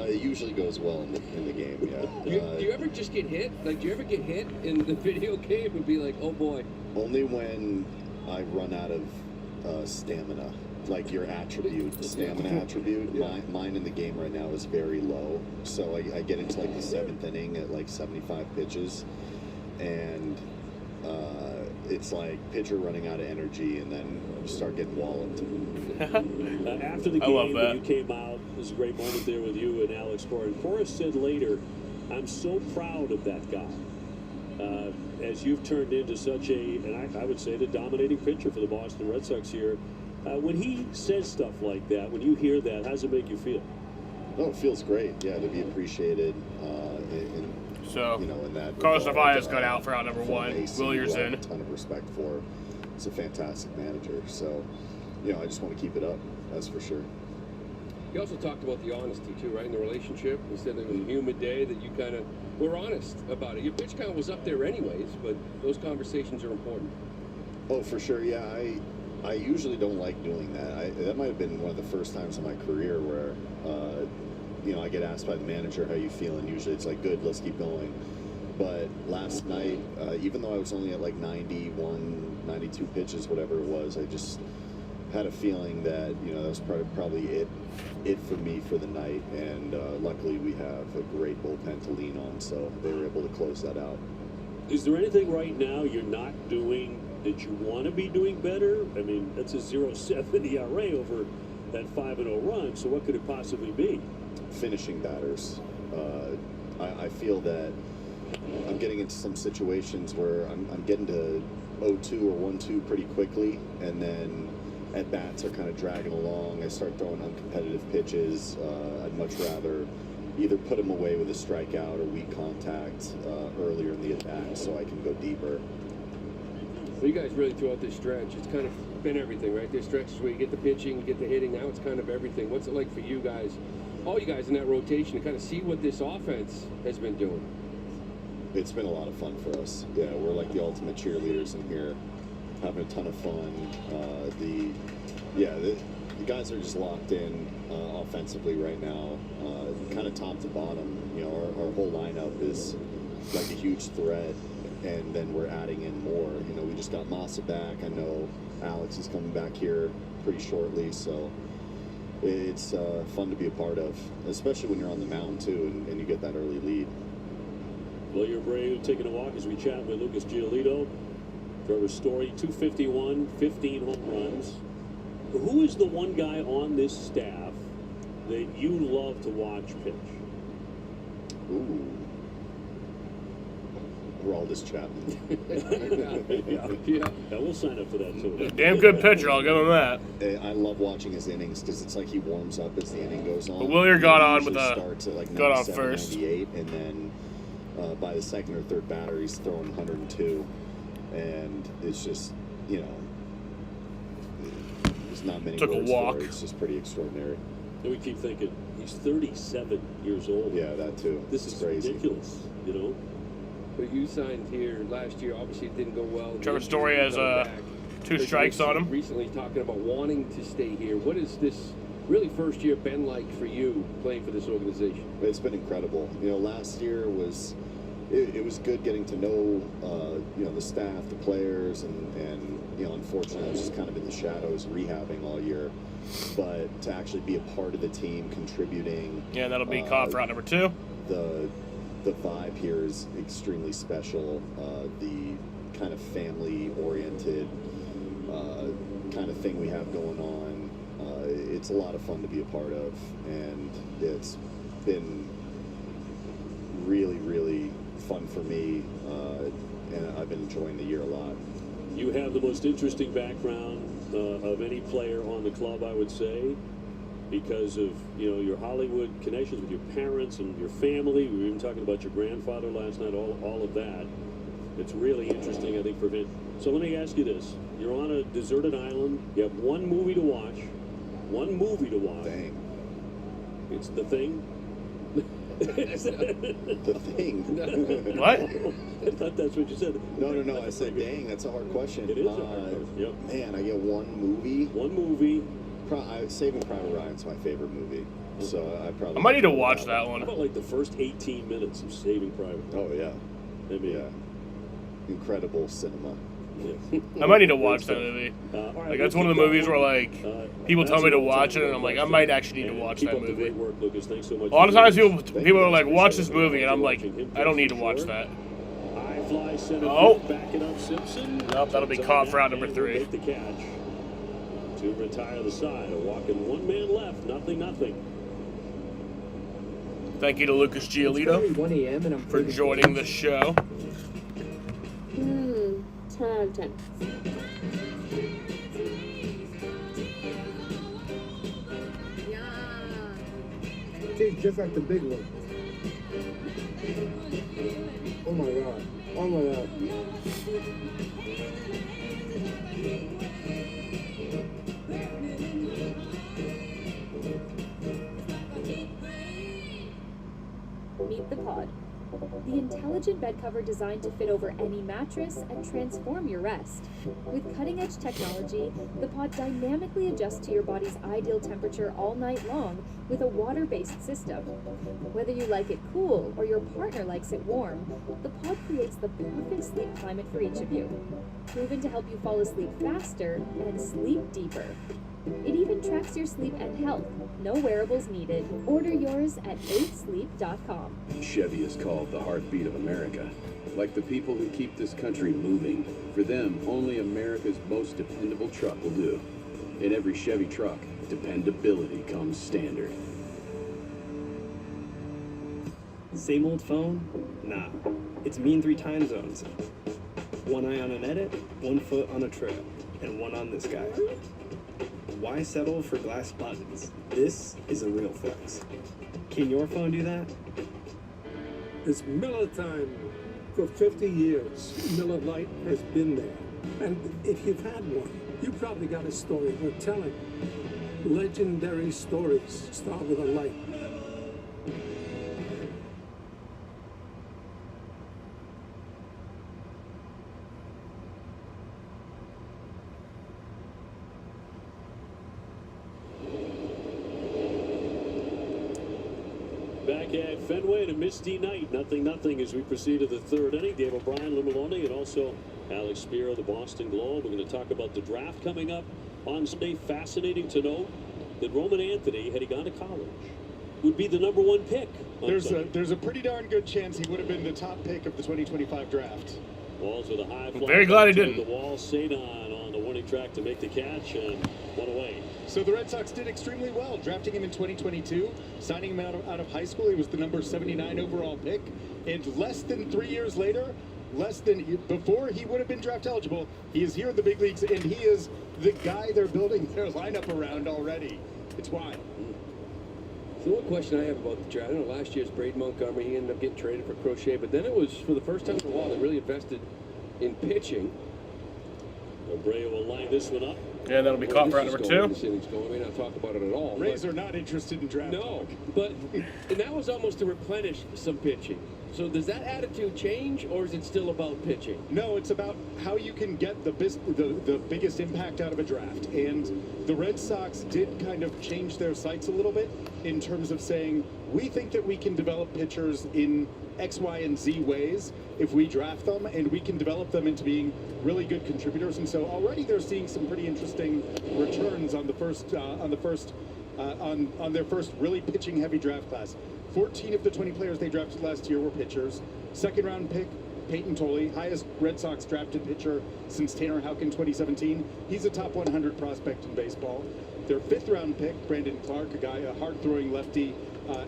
It usually goes well in the game, yeah. Do you ever just get hit? Like, do you ever get hit in the video game and be like, oh boy? Only when I run out of stamina, like your attribute, stamina attribute. Mine in the game right now is very low, so I get into like the 7th inning at like 75 pitches, and it's like pitcher running out of energy, and then you start getting walloped. After the game, when you came out, it was a great moment there with you and Alex Cora. And Cora said later, I'm so proud of that guy. As you've turned into such and I would say the dominating pitcher for the Boston Red Sox here. When he says stuff like that, when you hear that, how does it make you feel? Oh, it feels great, yeah, to be appreciated. So, you know, in that Carlos regard, Narvaez got out for out number from 1. AC, Willier's who I have in. a ton of respect for. He's a fantastic manager. So, you know, I just want to keep it up. That's for sure. You also talked about the honesty too, right, in the relationship. You said it was a humid day, that you kind of were honest about it. Your pitch count was up there anyways, but those conversations are important. Oh, for sure. Yeah, I usually don't like doing that. That might have been one of the first times in my career where, you know, I get asked by the manager, how you feeling? Usually it's like, good, let's keep going. But last night, even though I was only at like 91, 92 pitches, whatever it was, I just had a feeling that, you know, that was probably it for me for the night. And luckily we have a great bullpen to lean on, so they were able to close that out. Is there anything right now you're not doing that you want to be doing better? I mean, that's a 0.7 ERA over that 5-0 run, so what could it possibly be? Finishing batters. I feel that I'm getting into some situations where I'm getting to 0-2 or 1-2 pretty quickly, and then at bats are kind of dragging along. I start throwing uncompetitive pitches. I'd much rather either put them away with a strikeout or weak contact earlier in the at-bat so I can go deeper. Well, you guys really throughout this stretch, it's kind of been everything, right? There's stretches where you get the pitching, you get the hitting. Now it's kind of everything. What's it like for you guys, all you guys in that rotation, to kind of see what this offense has been doing? It's been a lot of fun for us. Yeah, we're like the ultimate cheerleaders in here, having a ton of fun. The guys are just locked in offensively right now, kind of top to bottom. You know, our whole lineup is like a huge threat, and then we're adding in more. You know, we just got Massa back. I know Alex is coming back here pretty shortly, so it's fun to be a part of, especially when you're on the mound too, and you get that early lead. Well, you're brave taking a walk as we chat with Lucas Giolito. Trevor Story, 251, 15 home runs. Who is the one guy on this staff that you love to watch pitch? Ooh. Aroldis Chapman. Yeah, we'll sign up for that too. Damn good pitcher, I'll give him that. I love watching his innings because it's like he warms up as the inning goes on. But Willier got on He with usually a starts at like got on 97, first. 98, and then by the second or third batter, he's throwing 102, and it's just, you know, there's not many Took a words walk. for it. It's just pretty extraordinary. And we keep thinking, he's 37 years old. Yeah, that too. This It's is crazy. ridiculous, you know? But you signed here last year. Obviously, it didn't go well. Trevor Story has Coming back. 2 strikes on him. Recently talking about wanting to stay here. What has this really first year been like for you playing for this organization? It's been incredible. You know, last year was it was good getting to know you know, the staff, the players, and you know, unfortunately I was just kind of in the shadows rehabbing all year. But to actually be a part of the team, contributing. Yeah, that'll be caught for out number 2. The vibe here is extremely special. The kind of family-oriented kind of thing we have going on. It's a lot of fun to be a part of, and it's been really, really fun for me, and I've been enjoying the year a lot. You have the most interesting background of any player on the club, I would say, because of, you know, your Hollywood connections with your parents and your family. We were even talking about your grandfather last night, all of that. It's really interesting, I think, for Vince. So let me ask you this. You're on a deserted island. You have one movie to watch. One movie to watch. Dang. It's The Thing. The Thing. What? I thought that's what you said. No. I said, dang, that's a hard question. It is a hard question. Yep. Man, I get one movie. One movie. Saving Private Ryan's my favorite movie. So I probably. I might need to watch that one. How about like the first 18 minutes of Saving Private Ryan? Oh, yeah. I mean, Yeah. Incredible cinema. Yeah. I might need to watch that movie. All right, Like, that's one of the movies where, like, people tell me to watch it, and I'm like, I might actually need to watch Keep that up the movie. great work, Lucas. Thanks so much. A lot of times people are like, watch this movie, and I'm like, I don't need to watch that. High fly center Oh. field, backing up Simpson. Nope, that'll be caught for out number 3. Make the catch to retire the side. A walking one man left. Nothing. Thank you to Lucas Giolito 1 a.m. and I'm for joining the show. 10 out of 10. Tastes just like the big one. Oh my god. Oh my god. Meet the Pod. The intelligent bed cover designed to fit over any mattress and transform your rest. With cutting-edge technology, the Pod dynamically adjusts to your body's ideal temperature all night long with a water-based system. Whether you like it cool or your partner likes it warm, the Pod creates the perfect sleep climate for each of you. Proven to help you fall asleep faster and sleep deeper. It even tracks your sleep and health. No wearables needed. Order yours at 8sleep.com. Chevy is called the heartbeat of America. Like the people who keep this country moving. For them, only America's most dependable truck will do. In every Chevy truck, dependability comes standard. Same old phone? Nah. It's me in 3 time zones. One eye on an edit, 1 foot on a trail, and 1 on this guy. Why settle for glass buttons? This is a real flex. Can your phone do that? It's Miller time. For 50 years, Miller Lite has been there. And if you've had one, you probably got a story worth telling. Legendary stories start with a light. Back at Fenway and a misty night. Nothing as we proceed to the 3rd inning. Dave O'Brien, Lou Maloney, and also Alex Spiro, the Boston Globe. We're going to talk about the draft coming up on Sunday. Fascinating to note that Roman Anthony, had he gone to college, would be the #1 pick. There's a pretty darn good chance he would have been the top pick of the 2025 draft. Walls with a high fly. Very glad he to didn't. The wall, Sadon on the warning track to make the catch and one away. So the Red Sox did extremely well, drafting him in 2022, signing him out of high school. He was the number 79 overall pick, and less than 3 years later, before he would have been draft eligible, he is here in the big leagues, and he is the guy they're building their lineup around already. It's wild. So one question I have about the draft, I know last year's Braden Montgomery, he ended up getting traded for Crochet, but then it was for the first time in a while they really invested in pitching. Abreu will line this one up. Yeah, that'll be caught for out number 2. This inning's going. We may not talk about it at all. Rays are not interested in draft. No, but and that was almost to replenish some pitching. So does that attitude change, or is it still about pitching? No, it's about how you can get the biggest impact out of a draft. And the Red Sox did kind of change their sights a little bit in terms of saying, we think that we can develop pitchers in X, Y, and Z ways if we draft them, and we can develop them into being really good contributors. And so already they're seeing some pretty interesting returns on their first really pitching heavy draft class. 14 of the 20 players they drafted last year were pitchers. 2nd round pick, Peyton Tolley, highest Red Sox drafted pitcher since Tanner Houck in 2017. He's a top 100 prospect in baseball. Their 5th round pick, Brandon Clark, a hard-throwing lefty,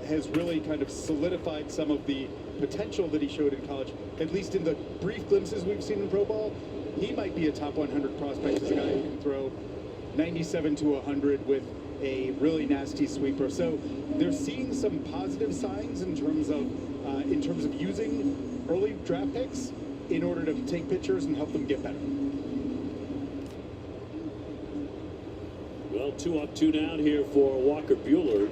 has really kind of solidified some of the potential that he showed in college, at least in the brief glimpses we've seen in pro ball. He might be a top 100 prospect as a guy who can throw 97 to 100 with a really nasty sweeper. So they're seeing some positive signs in terms of using early draft picks. in order to take pitchers and help them get better. Well, 2 up, 2 down here for Walker Buehler.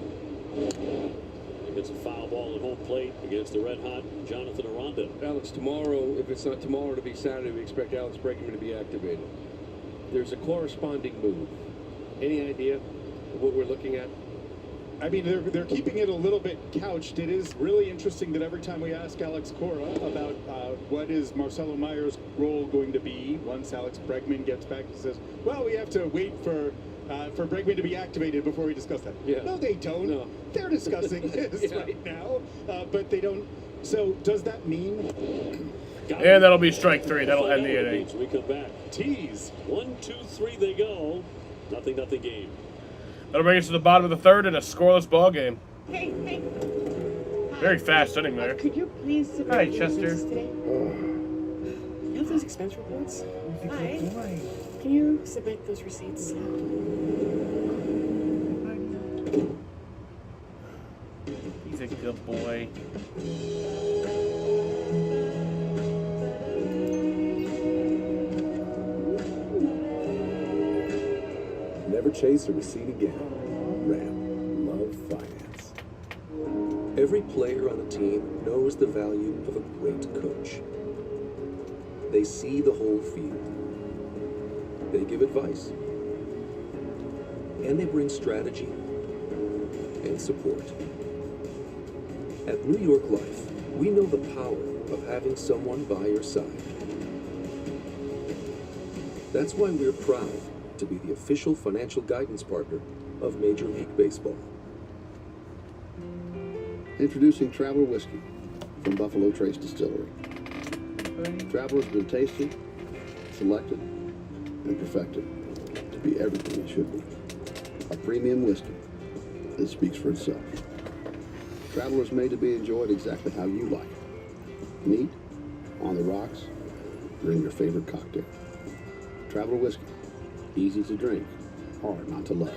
He gets a foul ball at home plate against the red-hot Jonathan Aranda. Alex, tomorrow, if it's not tomorrow, it'll be Saturday, we expect Alex Bregman to be activated. There's a corresponding move. Any idea of what we're looking at? I mean, they're keeping it a little bit couched. It is really interesting that every time we ask Alex Cora about what is Marcelo Meyer's role going to be once Alex Bregman gets back, he says, well, we have to wait for Bregman to be activated before we discuss that. Yeah. No, they don't. No. They're discussing this right now, but they don't. So does that mean? And that'll be strike 3. That'll end the inning. We come back. Tease. 1, 2, 3, they go. Nothing game. That'll bring us to the bottom of the 3rd in a scoreless ball game. Hey. Very fast inning there. Could you please submit Hi, those Chester. receipts today? You have those expense reports? Hi. Boy. Can you submit those receipts? He's a good boy. Never chase a receipt again. Ram, love finance. Every player on a team knows the value of a great coach. They see the whole field. They give advice. And they bring strategy and support. At New York Life, we know the power of having someone by your side. That's why we're proud to be the official financial guidance partner of Major League Baseball. Introducing Traveler Whiskey from Buffalo Trace Distillery. Traveler's been tasted, selected, and perfected to be everything it should be. A premium whiskey that speaks for itself. Traveler is made to be enjoyed exactly how you like it. Neat, on the rocks, during your favorite cocktail. Traveler Whiskey. Easy to drink, hard not to love.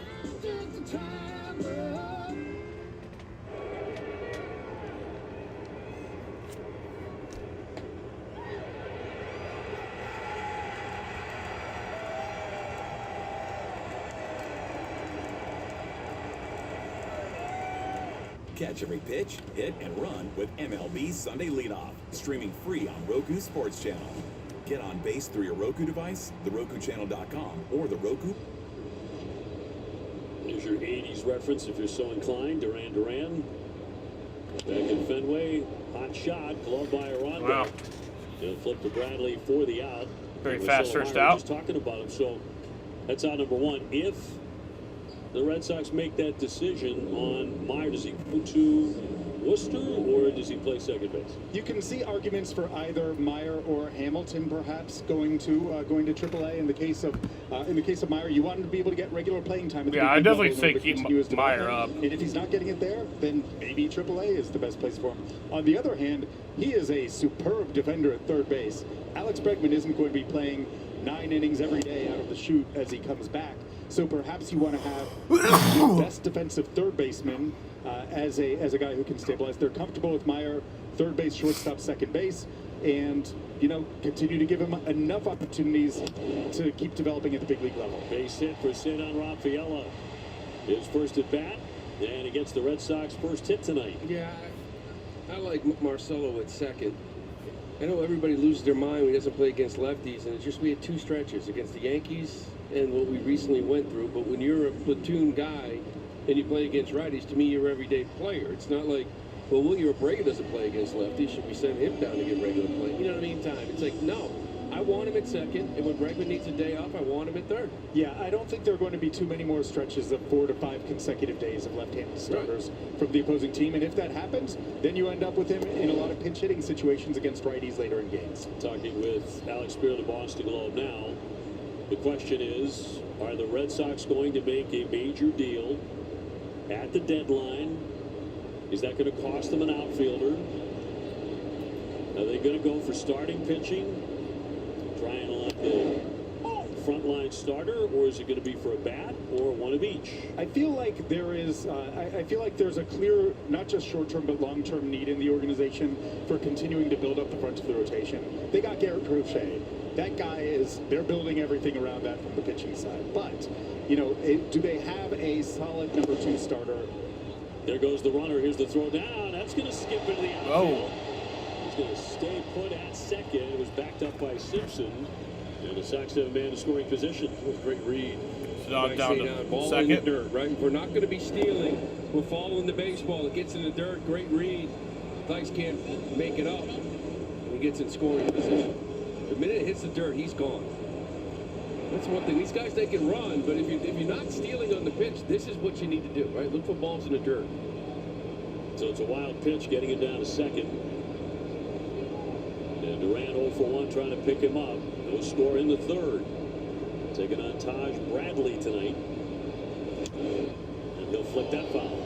Catch every pitch, hit, and run with MLB Sunday Leadoff, streaming free on Roku Sports Channel. Get on base through your Roku device, therokuchannel.com, or the Roku. Here's your 80s reference if you're so inclined. Duran. Back in Fenway. Hot shot. Glove by Aranda. Wow. He'll flip to Bradley for the out. Very And fast Marcelo first Meyer out. Just talking about him. So that's out number 1. If the Red Sox make that decision on Meyer, does he go to Worcester or does he play second base? You can see arguments for either Meyer or Hamilton, perhaps going to AAA. In the case of Meyer, you want him to be able to get regular playing time. At the Yeah, big I definitely level say in order to keep continue his Meyer development. up. And if he's not getting it there, then maybe AAA is the best place for him. On the other hand, he is a superb defender at third base. Alex Bregman isn't going to be playing 9 innings every day out of the chute as he comes back. So perhaps you want to have your best defensive third baseman as a guy who can stabilize. They're comfortable with Meyer, third base, shortstop, second base, and continue to give him enough opportunities to keep developing at the big league level. Base hit for Cesar Rafaela. His first at bat, and he gets the Red Sox first hit tonight. Yeah, I like Marcelo at second. I know everybody loses their mind when he doesn't play against lefties, and it's just we had 2 stretches against the Yankees and what we recently went through. But when you're a platoon guy and you play against righties, to me, you're an everyday player. It's not like, well, Willie Abreu doesn't play against lefties. Should we send him down to get regular play? You know what I mean? It's like, no. I want him at second, and when Bregman needs a day off, I want him at third. Yeah, I don't think there are going to be too many more stretches of 4 to 5 consecutive days of left-handed starters from the opposing team. And if that happens, then you end up with him in a lot of pinch-hitting situations against righties later in games. Talking with Alex Spear of the Boston Globe now. The question is, are the Red Sox going to make a major deal at the deadline? Is that going to cost them an outfielder? Are they going to go for starting pitching? Try and let the frontline starter, or is it going to be for a bat, or one of each? I feel like there is. I feel like there's a clear, not just short-term but long-term need in the organization for continuing to build up the front of the rotation. They got Garrett Crochet. That guy is. They're building everything around that from the pitching side. But do they have a solid number 2 starter? There goes the runner. Here's the throw down. That's going to skip into the outfield. He's going to stay put at second. It was backed up by Simpson. And the Sox have a man in scoring position. Great read. Down to ball second. in the dirt, right? We're not going to be stealing. We're following the baseball. It gets in the dirt. Great read. Thikes can't make it up. He gets in scoring position. The minute it hits the dirt, he's gone. That's one thing. These guys, they can run, but if you're not stealing on the pitch, this is what you need to do, right? Look for balls in the dirt. So it's a wild pitch, getting it down to second. And Duran 0 for 1 trying to pick him up. No score in the third. Taking on Taj Bradley tonight. And he'll flip that foul.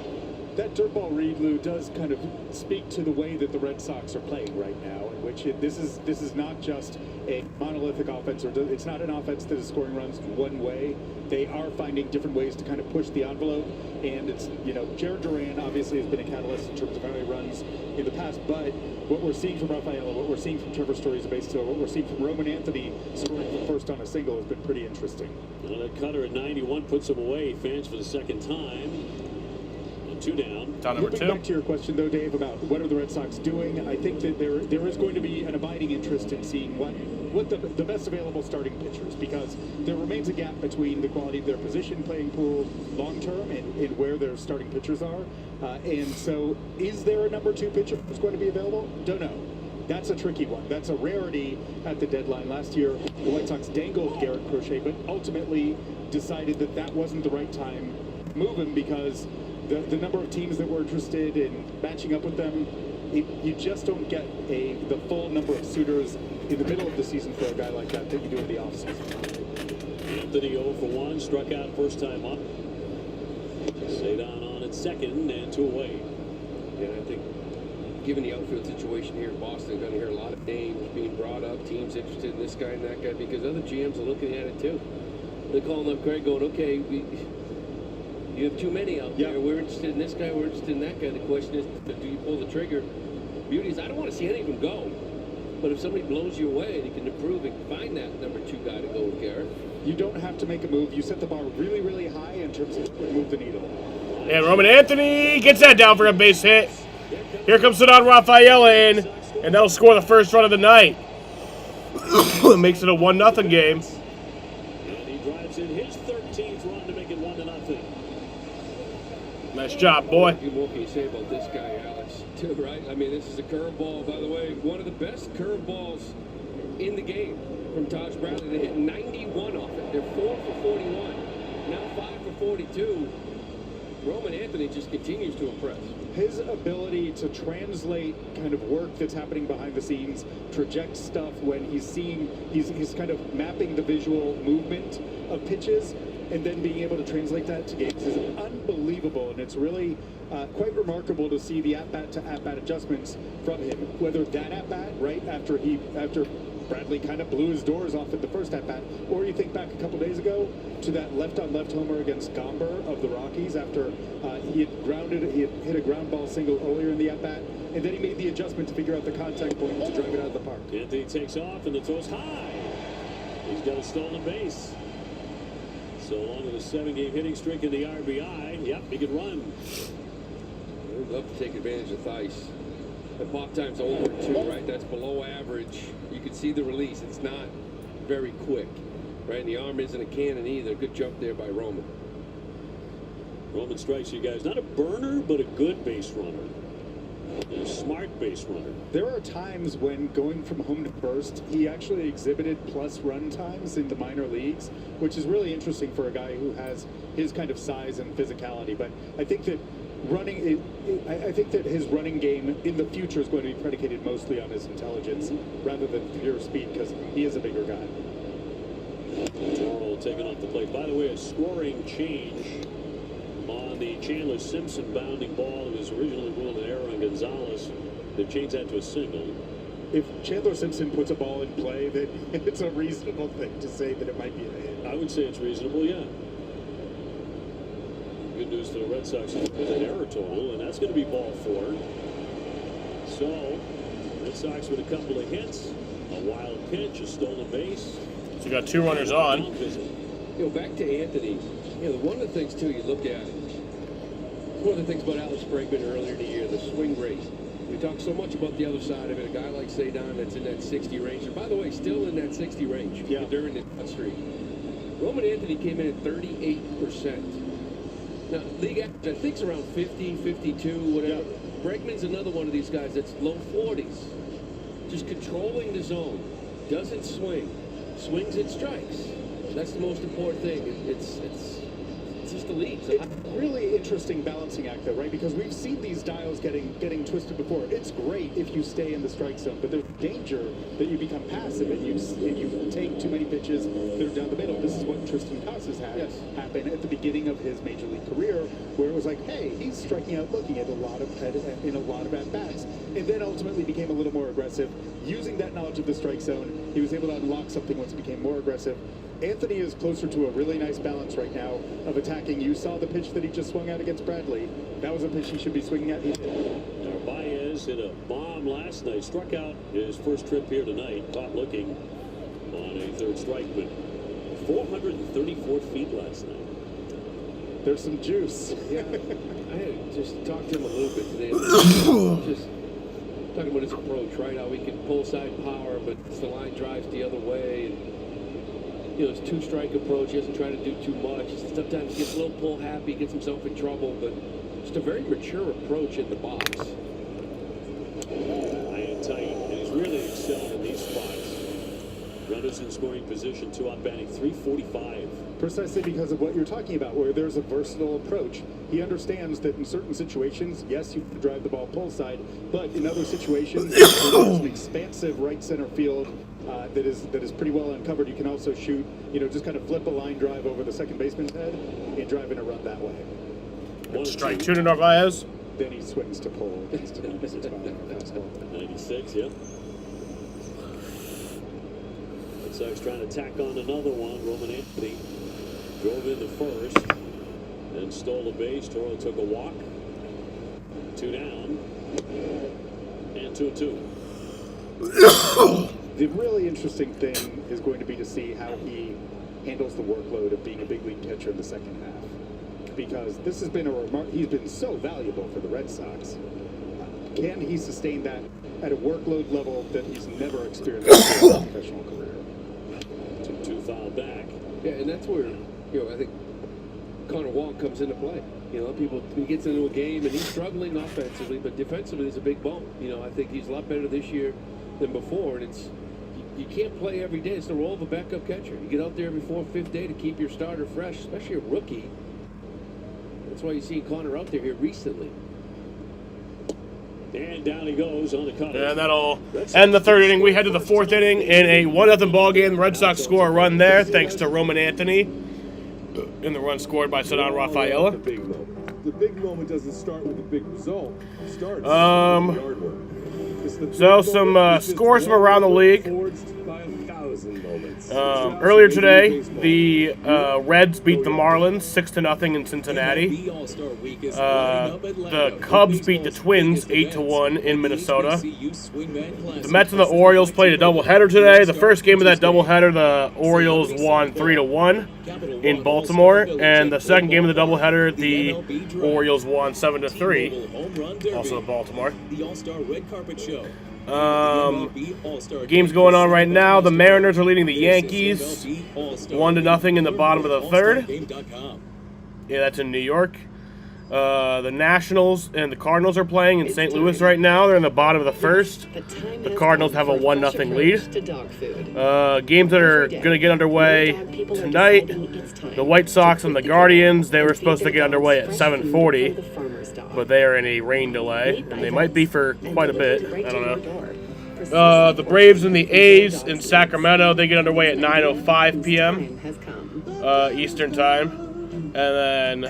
That dirt ball read, Lou, does kind of speak to the way that the Red Sox are playing right now, in which this is not just a monolithic offense, or it's not an offense that is scoring runs one way. They are finding different ways to kind of push the envelope, and it's, Jared Duran obviously has been a catalyst in terms of how he runs in the past, but what we're seeing from Rafaela, what we're seeing from Trevor Story's a base stealer, what we're seeing from Roman Anthony scoring for first on a single has been pretty interesting. Well, that cutter at 91 puts him away. Fans for the second time. And 2 down. Moving back to your question, though, Dave, about what are the Red Sox doing, I think that there is going to be an abiding interest in seeing what the best available starting pitchers, because there remains a gap between the quality of their position playing pool long term and where their starting pitchers are. And so, is there a number 2 pitcher that's going to be available? Don't know. That's a tricky one. That's a rarity at the deadline. Last year, the White Sox dangled Garrett Crochet, but ultimately decided that wasn't the right time to move him, because the number of teams that were interested in matching up with them, you just don't get the full number of suitors in the middle of the season for a guy like that you do in the offseason. Anthony 0 for 1, struck out first time up. Cedon on at second, and 2 away. And I think, given the outfield situation here in Boston, you're going to hear a lot of names being brought up, teams interested in this guy and that guy, because other GMs are looking at it too. They're calling up Craig going, okay, you have too many out there. We're interested in this guy, we're interested in that guy. The question is, do you pull the trigger? Beauty is, I don't want to see any of them go. But if somebody blows you away and you can improve and find that number 2 guy to go with Garrett. You don't have to make a move. You set the bar really, really high in terms of move the needle. And Roman Anthony gets that down for a base hit. Here comes Cedon Rafaela in, and that'll score the first run of the night. It makes it a 1-0 game. And he drives in his 13th run to make it 1-0. Nice job, boy. What can you say about this guy, Alex? Too, right? I mean, this is a curveball, by the way. One of the best curveballs in the game from Taj Bradley. They hit 91 off it. They're 4 for 41. Now 5 for 42. Roman Anthony just continues to impress. His ability to translate kind of work that's happening behind the scenes, project stuff when he's kind of mapping the visual movement of pitches, and then being able to translate that to games is unbelievable, and it's really quite remarkable to see the at-bat to at-bat adjustments from him. Whether that at-bat, right after Bradley kind of blew his doors off at the first at-bat, or you think back a couple days ago to that left-on-left homer against Gomber of the Rockies after he had hit a ground ball single earlier in the at-bat, and then he made the adjustment to figure out the contact point to drive it out of the park. Anthony takes off, and the throw's high. He's got a stolen base. So long with a 7-game hitting streak in the RBI. Yep, he can run. We'd love to take advantage of Thaiss. The pop time's over 2, right? That's below average. You can see the release. It's not very quick, right? And the arm isn't a cannon either. Good jump there by Roman. Roman strikes you guys. Not a burner, but a good base runner. A smart base runner. There are times when going from home to first, he actually exhibited plus run times in the minor leagues, which is really interesting for a guy who has his kind of size and physicality. But I think that I think that his running game in the future is going to be predicated mostly on his intelligence rather than pure speed, because he is a bigger guy. Toro taken off the plate. By the way, a scoring change on the Chandler Simpson bounding ball that was originally ruled an error on Gonzalez. They've changed that to a single. if Chandler Simpson puts a ball in play, then it's a reasonable thing to say that it might be a hit. I would say it's reasonable, yeah. Good news for the Red Sox with an error total, and that's going to be ball 4. So, Red Sox with a couple of hits, a wild pitch, a stolen base. So you got 2 runners on. Back to Anthony. One of the things, too, you look at, one of the things about Alex Bregman earlier in the year, the swing rate. We talk so much about the other side of it. A guy like Cedon that's in that 60 range. And by the way, still in that 60 range during the hot streak. Roman Anthony came in at 38%. Now, league average, I think, is around 50, 52, whatever. Bregman's another one of these guys that's low 40s. Just controlling the zone. Doesn't swing. Swings and strikes. That's the most important thing. It's just the lead. It's a really interesting balancing act, though, right? Because we've seen these dials getting twisted before. It's great if you stay in the strike zone, but there's danger that you become passive and you take too many pitches that are down the middle. This is what Tristan Casas had happen at the beginning of his major league career, where it was like, hey, he's striking out, looking at a lot of at bats, and then ultimately became a little more aggressive. Using that knowledge of the strike zone, he was able to unlock something once he became more aggressive. Anthony is closer to a really nice balance right now of attacking. You saw the pitch that he just swung out against Bradley. That was a pitch he should be swinging at. Narvaez hit a bomb last night. Struck out his first trip here tonight. Caught looking on a third strike, but 434 feet last night. There's some juice. Yeah, I had just talked to him a little bit today. Just talking about his approach, right? How he can pull side power, but the line drives the other way. And, his 2-strike approach, he doesn't try to do too much. He sometimes gets a little pull happy, gets himself in trouble, but just a very mature approach in the box. High and tight, and he's really excelled in these spots. Runners in scoring position, 2 out batting, 345. Precisely because of what you're talking about, where there's a versatile approach. He understands that in certain situations, yes, you can drive the ball pull side, but in other situations, there's an expansive right center field that is pretty well uncovered. You can also shoot, just kind of flip a line drive over the second baseman's head and drive in a run that way. Strike 2 to Narvaez. Then he swings to pull against an opposite spot on the fastball. 96, yeah. Red Sox trying to tack on another one. Roman Anthony drove in the first and stole a base. Toro took a walk. 2 down. And 2-2. The really interesting thing is going to be to see how he handles the workload of being a big league pitcher in the second half. Because this has been he's been so valuable for the Red Sox. Can he sustain that at a workload level that he's never experienced in his professional career? 2-2 foul back. Yeah, and that's where, I think Connor Wong comes into play. He gets into a game and he's struggling offensively, but defensively is a big bump. I think he's a lot better this year than before, and you can't play every day. It's the role of a backup catcher. You get out there every 4th, 5th day to keep your starter fresh, especially a rookie. That's why you've seen Connor out there here recently. And down he goes on the cutter. And that'll end the 3rd inning. We head to the 4th inning in a 1-0 ball game. The Red Sox score a run there, thanks to Roman Anthony. In the run scored by Cedon Rafaela. The big moment doesn't start with a big result. It starts with the hard work. So some scores from around the league. Earlier today, the Reds beat the Marlins 6-0 in Cincinnati. The Cubs beat the Twins 8-1 in Minnesota. The Mets and the Orioles played a doubleheader today. The first game of that doubleheader, the Orioles won 3-1 in Baltimore, and the second game of the doubleheader, the Orioles won 7-3, also in Baltimore. Games going on right now. The Mariners are leading the Yankees 1-0 in the bottom of the 3rd. Yeah, that's in New York. The Nationals and the Cardinals are playing in St. Louis right now. They're in the bottom of the 1st. The Cardinals have a 1-0 lead. Games that are going to get underway tonight. The White Sox and the Guardians, they were supposed to get underway at 7:40, but they are in a rain delay, and they might be for quite a bit. I don't know. The Braves and the A's in Sacramento, they get underway at 9:05 p.m. Eastern Time. And then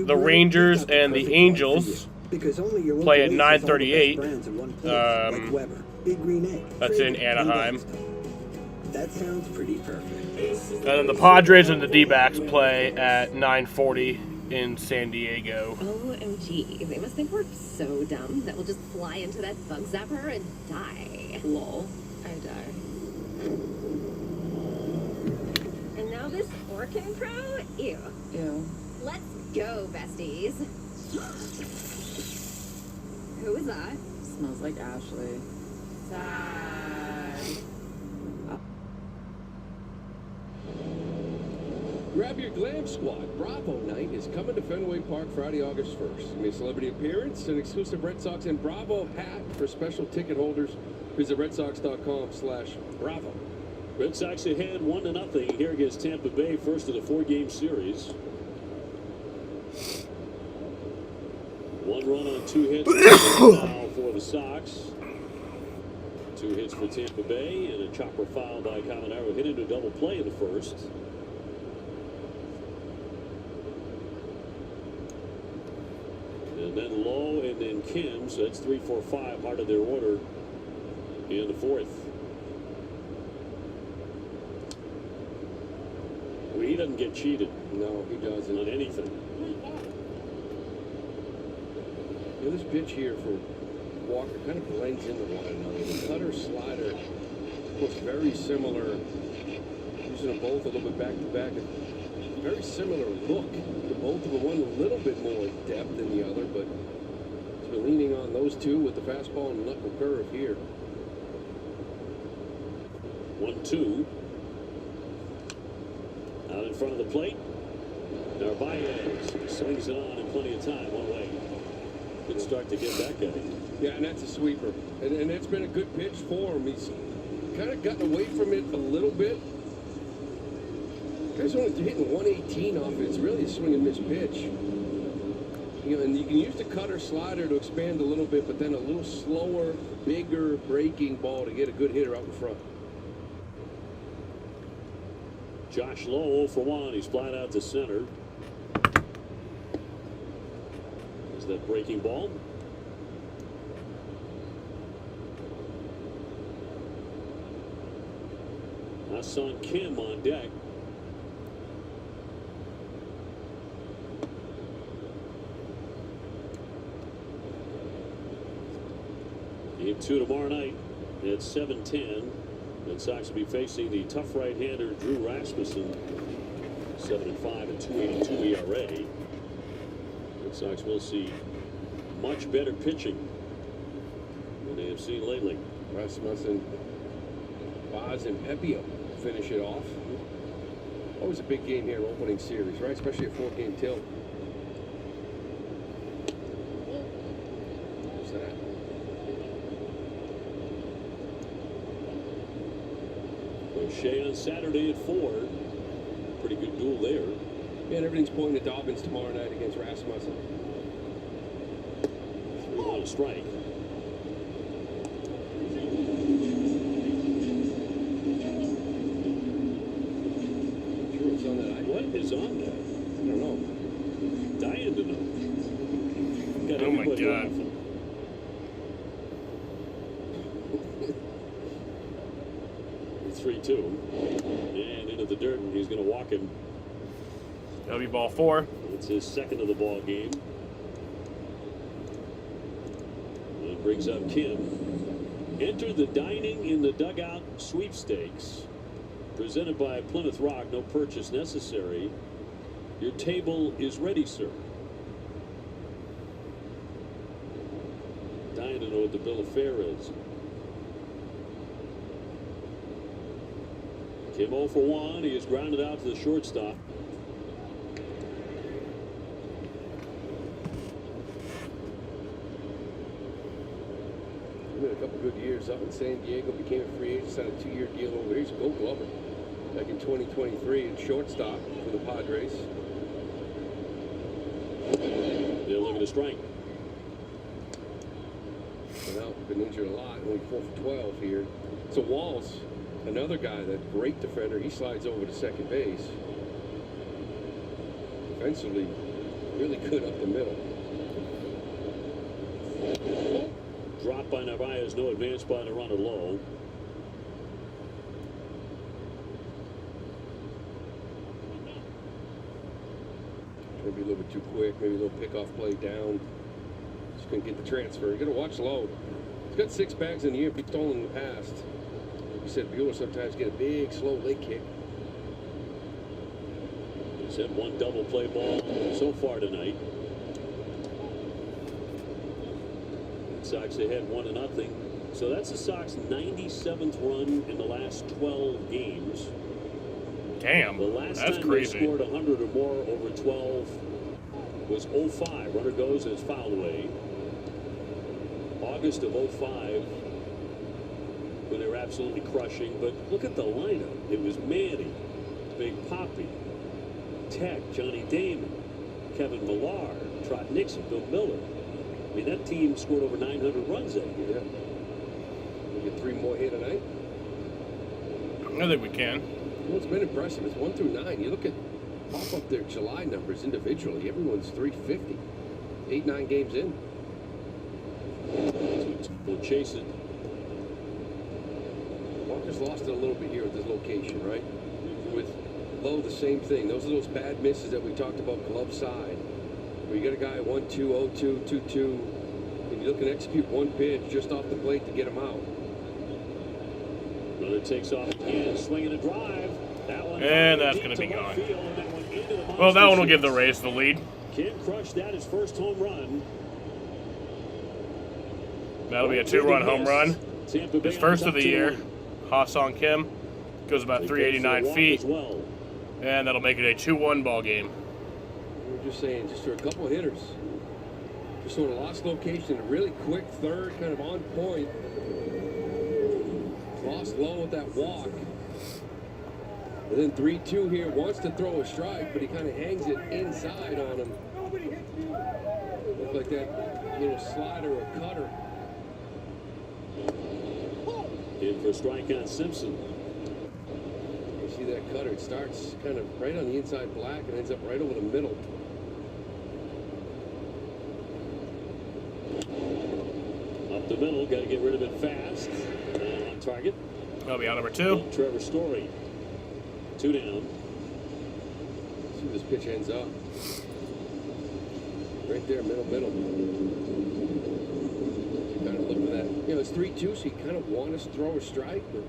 the Rangers and the Angels play at 9:38 Big Green Egg. That's in Anaheim. That sounds pretty perfect. And then the Padres and the D-backs play at 9:40 in San Diego. OMG, they must think we're so dumb that we'll just fly into that bug zapper and die. Lol, I die. And now this Orkin Pro? Ew. Ew. Let's go, besties. Who is that? Smells like Ashley. Sad. Grab your glam squad. Bravo Night is coming to Fenway Park Friday, August 1st. Make a celebrity appearance, an exclusive Red Sox and Bravo hat for special ticket holders. Visit redsox.com/Bravo. Red Sox ahead 1-0 here against Tampa Bay, first of the 4-game series. 1 run on 2 hits now for the Sox. 2 hits for Tampa Bay and a chopper foul by Caminero. Hit into double play in the first. And then Lowe and then Kim, so that's 3, 4, 5, heart of their order in the fourth. Well, he doesn't get cheated. No, he doesn't. On anything. Yeah, this pitch here for Walker kind of blends into one another. The cutter slider looks very similar. Using them both a little bit back to back. Very similar look to both of them. One a little bit more depth than the other, but we're leaning on those two with the fastball and knuckle curve here. 1-2. Out in front of the plate. Narvaez swings it on in plenty of time. One way. Good start to get that guy. Yeah, and that's a sweeper. And that's been a good pitch for him. He's kind of gotten away from it a little bit. Guy's only hitting 118 off it. It's really a swing and miss pitch. You know, and you can use the cutter slider to expand a little bit, but then a little slower, bigger breaking ball to get a good hitter out in front. Josh Lowe 0 for 1. He's flat out to center. There's that breaking ball. Ha-Seong Kim on deck. Game 2 tomorrow night at 7:10. Red Sox will be facing the tough right-hander Drew Rasmussen. 7-5 and 2.82 ERA. Red Sox will see much better pitching than they have seen lately. Rasmussen, Baz, and Pepio finish it off. Always a big game here, opening series, right? Especially a 4-game tilt. What's that? O'Shea on Saturday at 4. Pretty good duel there. Yeah, and everything's pointing to Dobbins tomorrow night against Rasmussen. 3-1 strike. What is on that? I don't know. Dying to know. Got Oh my everybody God. laughing. It's 3-2. And into the dirt, and he's going to walk him. That'll be ball 4. It's his second of the ball game. And brings up Kim. Enter the Dining in the Dugout sweepstakes. Presented by Plymouth Rock. No purchase necessary. Your table is ready, sir. Dying to know what the bill of fare is. Kim 0 for 1. He is grounded out to the shortstop. He had a couple good years up in San Diego, became a free agent, signed a 2-year deal over here. He's a Gold Glover back in 2023 and shortstop for the Padres. They're looking to strike. Well, been injured a lot, only 4 for 12 here. So Walls, another guy, that great defender, he slides over to second base. Defensively, really good up the middle. drop by Narvaez, no advance by the runner low. Maybe a little bit too quick, maybe a little pickoff play down. Just couldn't get the transfer. You gotta watch low. He's got 6 bags in the year, he's stolen in the past. Like we said, Buehler sometimes get a big, slow leg kick. He's had one double play ball so far tonight. Red Sox ahead 1-0. So that's the Sox 97th run in the last 12 games. Damn, the last that's time crazy. They scored 100 or more over 12 was 05. Runner goes and it's fouled away. August of 05 when they were absolutely crushing. But look at the lineup. It was Manny, Big Papi, Tech, Johnny Damon, Kevin Millar, Trot Nixon, Bill Miller. I mean, that team scored over 900 runs that year. We get 3 more here tonight. I think we can. Well, it's been impressive. It's 1 through 9. You look at pop up their July numbers individually. Everyone's 350. 8-9 games in. We'll chase it. Walker's lost it a little bit here at this location, right? With Lowe, the same thing. Those are those bad misses that we talked about glove side. Where you got a guy 1-2, 0-2, 2-2, and you look and execute one pitch just off the plate to get him out. Runner takes off again, swinging a drive. That one And that's going to be gone. Well, that one will give the Rays the lead. Kim crushed that, his first home run. That'll be a 2-run home run. His first of the year. Ha-Seong Kim goes about 389 feet. And that'll make it a 2-1 ball game. We were just saying, just for a couple of hitters. Just sort of lost location, a really quick third, kind of on point. Lost low with that walk. And then 3-2 here, wants to throw a strike, but he kind of hangs it inside on him. Looked like that little slider or cutter. In for a strike on Simpson. You see that cutter, it starts kind of right on the inside black and ends up right over the middle. Up the middle, got to get rid of it fast. On target. That'll be on number 2. Trevor Story. 2 down. See where this pitch ends up. Right there, middle. You kind of look for that. You know, it's 3-2, so you kind of want to throw a strike, but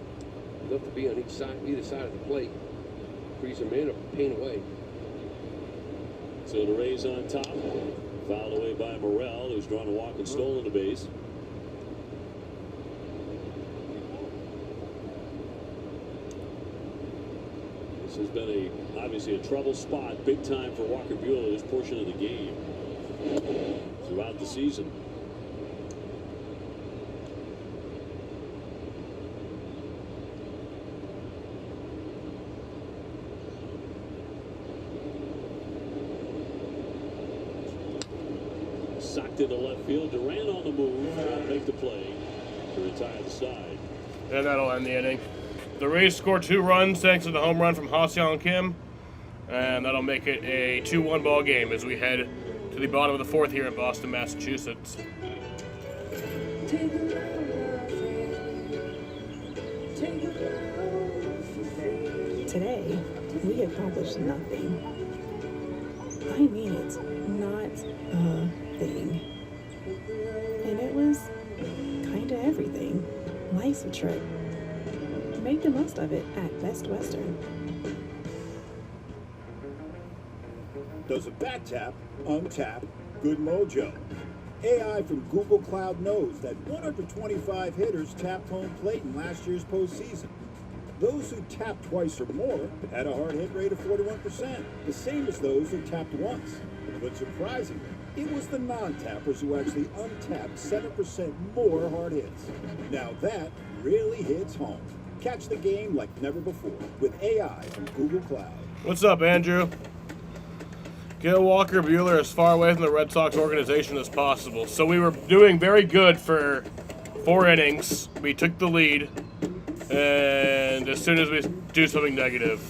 you have to be on either side of the plate. Freeze them in or paint away. So the Rays on top. Fouled away by Morel, who's drawn a walk and stolen the base. This has been obviously a trouble spot, big time for Walker Buehler this portion of the game throughout the season. Socked into left field. Duran on the move. Make the play to retire the side. And that'll end the inning. The Rays score 2 runs thanks to the home run from Ha-Seong Kim. And that'll make it a 2-1 ball game as we head to the bottom of the 4th here in Boston, Massachusetts. Today, we accomplished nothing. I mean it, not a thing. And it was kinda everything. Life's a trip. Make the most of it at Best Western. Does a bat tap untap Good Mojo? AI from Google Cloud knows that 125 hitters tapped home plate in last year's postseason. Those who tapped twice or more had a hard hit rate of 41%, the same as those who tapped once. But surprisingly, it was the non-tappers who actually untapped 7% more hard hits. Now that really hits home. Catch the game like never before with AI from Google Cloud. What's up, Andrew? Get Walker Buehler as far away from the Red Sox organization as possible. So we were doing very good for 4 innings. We took the lead. And as soon as we do something negative,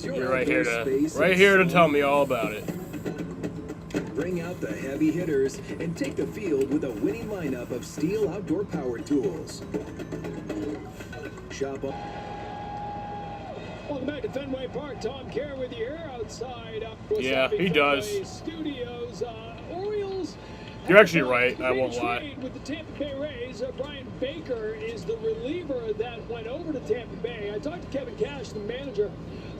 you're right here to tell me all about it. Bring out the heavy hitters and take the field with a winning lineup of Steel outdoor power tools. Shop up. Welcome back to Fenway Park. Tom Kerr with you here outside. Yeah, he does. Studios. Orioles. You're actually right. I won't lie. With the Tampa Bay Rays, Brian Baker is the reliever that went over to Tampa Bay. I talked to Kevin Cash, the manager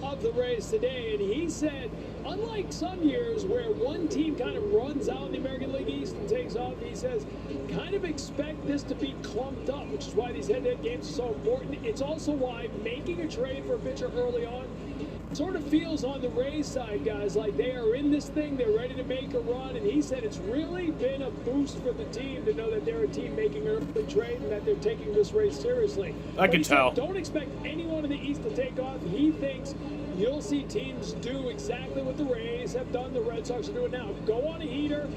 of the Rays today, and he said, unlike some years where one team kind of runs out in the American League East and takes off, he says, kind of expect this to be clumped up, which is why these head-to-head games are so important. It's also why making a trade for a pitcher early on sort of feels on the Rays side, guys, like they are in this thing, they're ready to make a run, and he said it's really been a boost for the team to know that they're a team making an early trade and that they're taking this race seriously. I can tell. Don't expect anyone in the East to take off. He thinks you'll see teams do exactly what the Rays have done, the Red Sox are doing now. Go on a heater.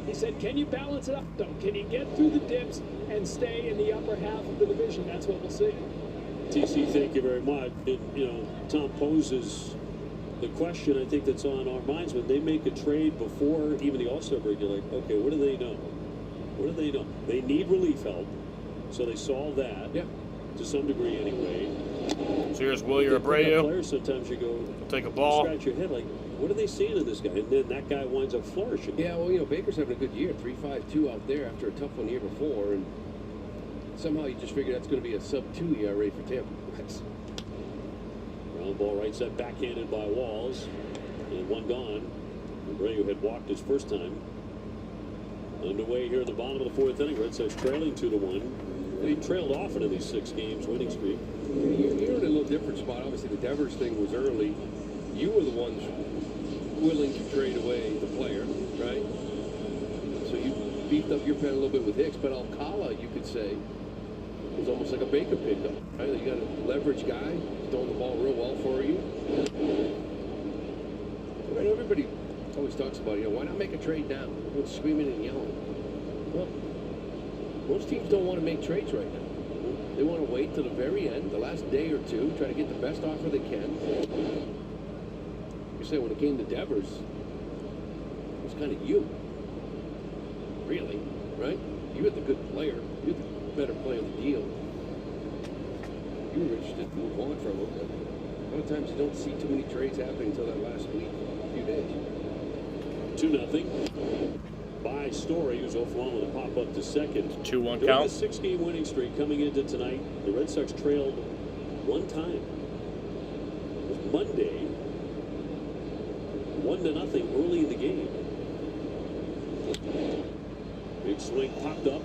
He said, can you balance it up, though? Can you get through the dips and stay in the upper half of the division? That's what we'll see. TC, thank you very much. Tom poses the question I think that's on our minds when they make a trade before even the All-Star break. You're like, okay, what do they know? What do they know? They need relief help, so they solve that. Yeah. To some degree, anyway. So here's Wilyer Abreu. Players, sometimes you go take a ball. Scratch your head like, what are they seeing in this guy? And then that guy winds up flourishing. Yeah, well, Baker's having a good year, 3.52 out there after a tough one the year before, and somehow you just figure that's going to be a sub-2 ERA for Tampa. Ground ball right set, backhanded by Walls, and one gone. Abreu had walked his first time. Underway here in the bottom of the fourth inning. Red Sox trailing 2-1. They trailed off into these 6 games winning streak. You're in a little different spot. Obviously, the Devers thing was early. You were the ones willing to trade away the player, right? So you beefed up your pen a little bit with Hicks, but Alcala, you could say, was almost like a Baker pickup, right? You got a leverage guy, throwing the ball real well for you. Right, everybody always talks about, why not make a trade now? Everyone's screaming and yelling. Well, most teams don't want to make trades right now. They want to wait till the very end, the last day or two, try to get the best offer they can. You say when it came to Devers, it was kind of you. Really, right? You had the good player. You had the better player of the deal. You were interested to move on from him. A lot of times you don't see too many trades happening until that last week, a few days. 2-0. By Story, who's 0-1 with a pop-up to second. 2-1 count. During the 6-game winning streak coming into tonight, the Red Sox trailed one time. It was Monday. 1-0 early in the game. Big swing popped up.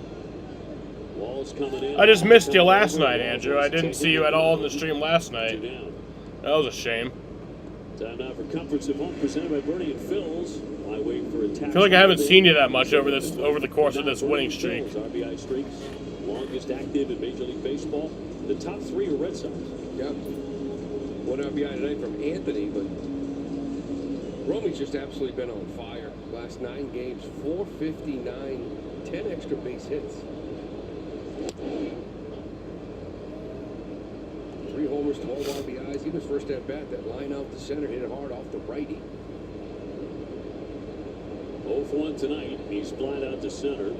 Walls coming in. I just missed you last night, Andrew. I didn't see you at all in the stream last night. That was a shame. Time now for Comforts at Home, presented by Bernie and Phil's. I wait for a I feel like I haven't seen you that much over the course of this winning streak. RBI streaks, longest active in Major League Baseball. The top 3 are Red Sox. Yep. One RBI tonight from Anthony, but Romy's just absolutely been on fire. Last 9 games, 459, 10 extra base hits. 3 homers, 12 RBIs. Even his first at bat, that line out the center, hit it hard off the righty. 0-1 tonight. He's flat out to center.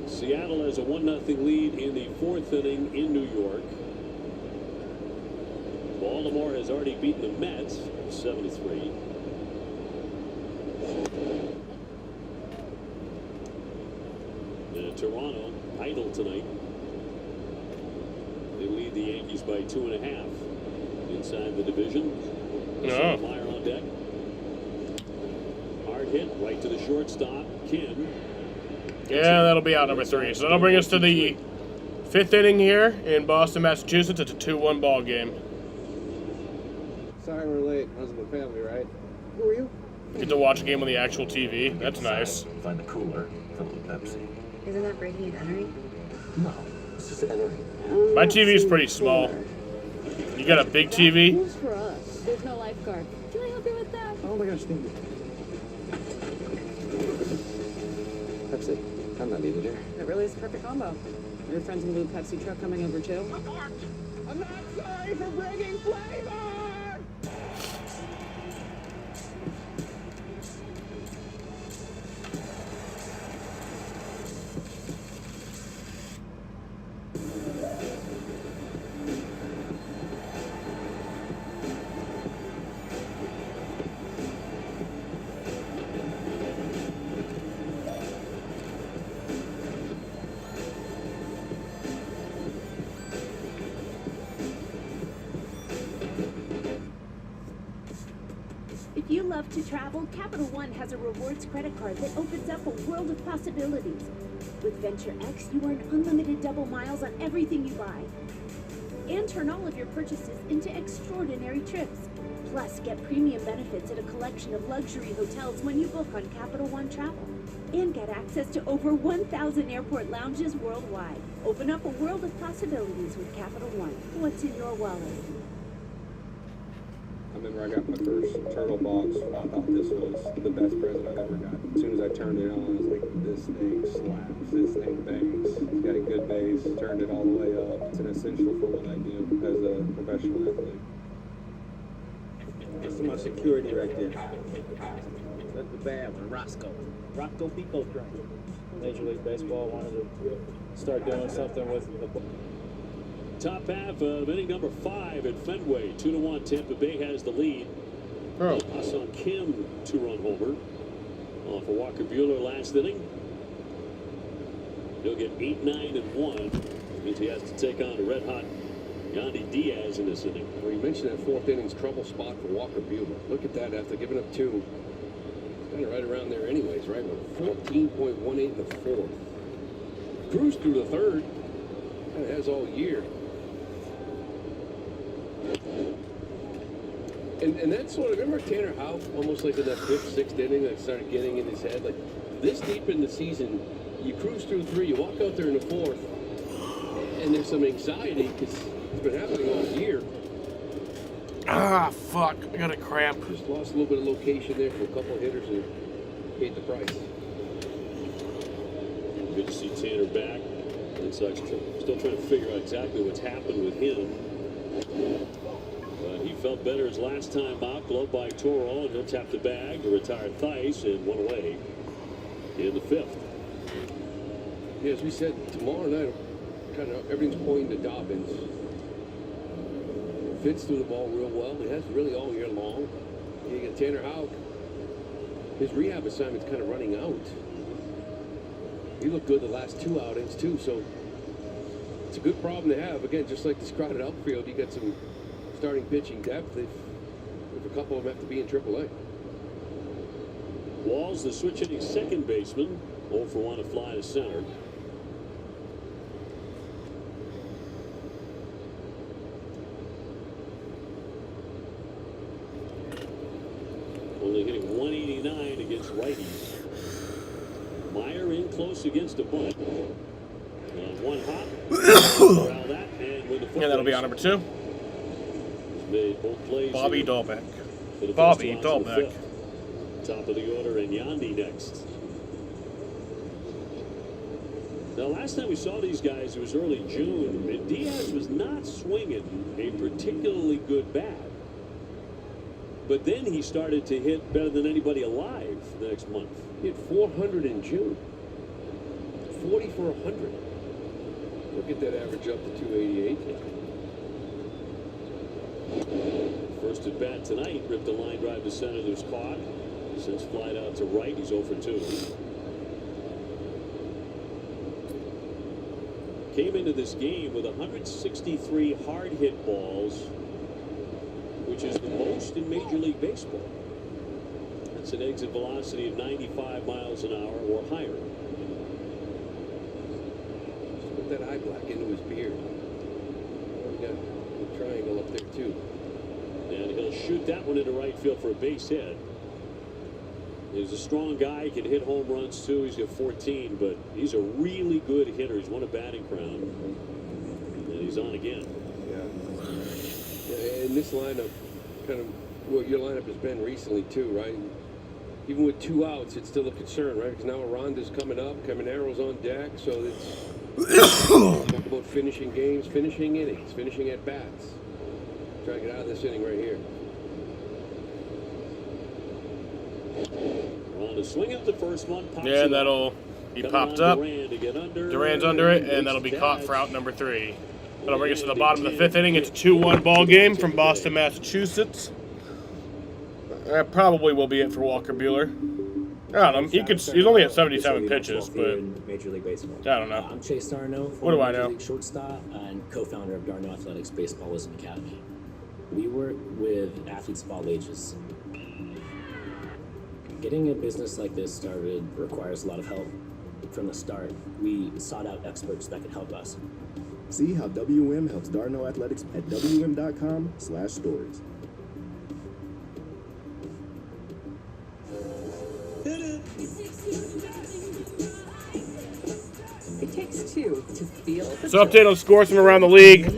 Seattle has a 1-0 lead in the 4th inning in New York. Baltimore has already beaten the Mets 7-3. Toronto idle tonight. They lead the Yankees by 2.5 inside the division. No. Meyer on deck. Hard hit right to the shortstop. Kim. Yeah, that'll be out number 3. So that'll bring us to the 5th inning here in Boston, Massachusetts. It's a 2-1 ball game. Sorry we're late. I was with the family, right? Who are you? Get to watch a game on the actual TV. That's nice. Find the cooler, fill it with Pepsi. Isn't that breaking and entering? No, it's just entering. My TV is pretty small. You got a big TV? Who's for us? There's no lifeguard. Can I help you with that? Oh my gosh, thank you. Pepsi. I'm not needed here. It really is a perfect combo. Your friends in the blue Pepsi truck coming over too? I'm not sorry for bringing flavor! If you love to travel, Capital One has a rewards credit card that opens up a world of possibilities. With Venture X, you earn unlimited double miles on everything you buy. And turn all of your purchases into extraordinary trips. Plus, get premium benefits at a collection of luxury hotels when you book on Capital One Travel. And get access to over 1,000 airport lounges worldwide. Open up a world of possibilities with Capital One. What's in your wallet? I remember I got my first turtle box. I thought this was the best present I've ever got. As soon as I turned it on, I was like, this thing slaps, this thing bangs. It's got a good bass, turned it all the way up. It's an essential for what I do as a professional athlete. This is my security right there. That's the bad one, Roscoe Pico train. Major League Baseball wanted to start doing something with the Top half of inning number 5 at Fenway. 2-1. Tampa Bay has the lead. Ha-Seong Kim 2-run homer. For Walker Buehler last inning. He'll get 8, 9, and 1. Means he has to take on a red-hot Yandy Diaz in this inning. Well, you mentioned that fourth inning's trouble spot for Walker Buehler. Look at that after giving up 2. It's kind of right around there anyways, right? 14.18 in the fourth. Cruised through the third. Kind of has all year. And that's sort of, remember Tanner Houck, almost like in that 5th, 6th inning that started getting in his head? Like, this deep in the season, you cruise through 3, you walk out there in the 4th, and there's some anxiety because it's been happening all year. Ah, fuck. I got a cramp. Just lost a little bit of location there for a couple of hitters and paid the price. Good to see Tanner back. Red Sox still trying to figure out exactly what's happened with him. He felt better his last time out. Glove by Toro, and he'll tap the bag to retire Theis and 1 away in the 5th. Yeah, as we said, tomorrow night, kind of everything's pointing to Dobbins. Fits through the ball real well. He has really all year long. You get Tanner Houck. His rehab assignment's kind of running out. He looked good the last 2 outings, too, so it's a good problem to have. Again, just like this crowded outfield, you got some starting pitching depth if a couple of them have to be in AAA. Walls, the switch hitting second baseman, 0 for 1 to fly to center. Only hitting 189 against righties. Meyer in close against a bunt. One hop. That, and with the that'll be on number 2. Made both plays. Bobby Dahlbeck. Bobby Dahlbeck. Top of the order, and Yandy next. Now, last time we saw these guys, it was early June, and Diaz was not swinging a particularly good bat. But then he started to hit better than anybody alive the next month. He hit 400 in June. 40 for 100. Look at that average up to 288. First at bat tonight, ripped a line drive to center that was caught. Since flied out to right, he's 0 for 2. Came into this game with 163 hard hit balls, which is the most in Major League Baseball. That's an exit velocity of 95 miles an hour or higher. Just put that eye black into his beard. We got a triangle up there too. And he'll shoot that one into right field for a base hit. He's a strong guy, he can hit home runs too. He's got 14, but he's a really good hitter. He's won a batting crown. And he's on again. Yeah, in this lineup, kind of what your lineup has been recently too, right? Even with 2 outs, it's still a concern, right? Because now Aranda's coming up, Camanero's on deck, so it's talk about finishing games, finishing innings, finishing at bats. Try to get out of this inning right here. On a swing up the first one. Yeah, that'll be popped up. Duran's under it, and that'll be caught for out number 3. That'll bring us to the bottom of the 5th inning. It's a 2-1 ball game from Boston, Massachusetts. That probably will be it for Walker Buehler. I don't know. He's only at 77 pitches, but Major League Baseball. I don't know. I'm Chase Darno, What do I Major know? League shortstop and co-founder of Darno Athletics Baseballism Academy. We work with athletes of all ages. Getting a business like this started requires a lot of help. From the start, we sought out experts that could help us. See how WM helps Darno Athletics at wm.com/stories. It takes two to feel the So update on scores from around the league.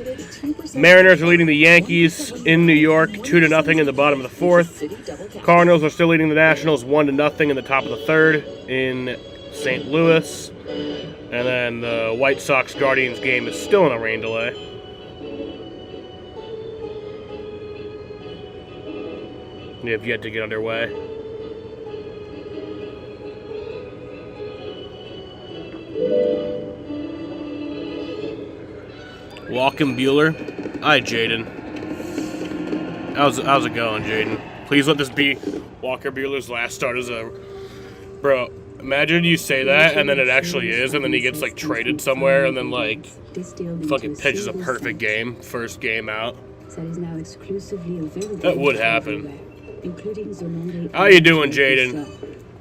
Mariners are leading the Yankees in New York 2-0 in the bottom of the fourth. Cardinals are still leading the Nationals 1-0 in the top of the third in St. Louis. And then the White Sox-Guardians game is still in a rain delay. They have yet to get underway. Walken Bueller. Hi, Jaden. How's it going, Jaden? Please let this be Walker Bueller's last start as a... Bro, imagine you say that, and then it actually is, and then he gets, like, traded somewhere, and then, like, fucking pitches a perfect game, first game out. That would happen. How you doing, Jaden?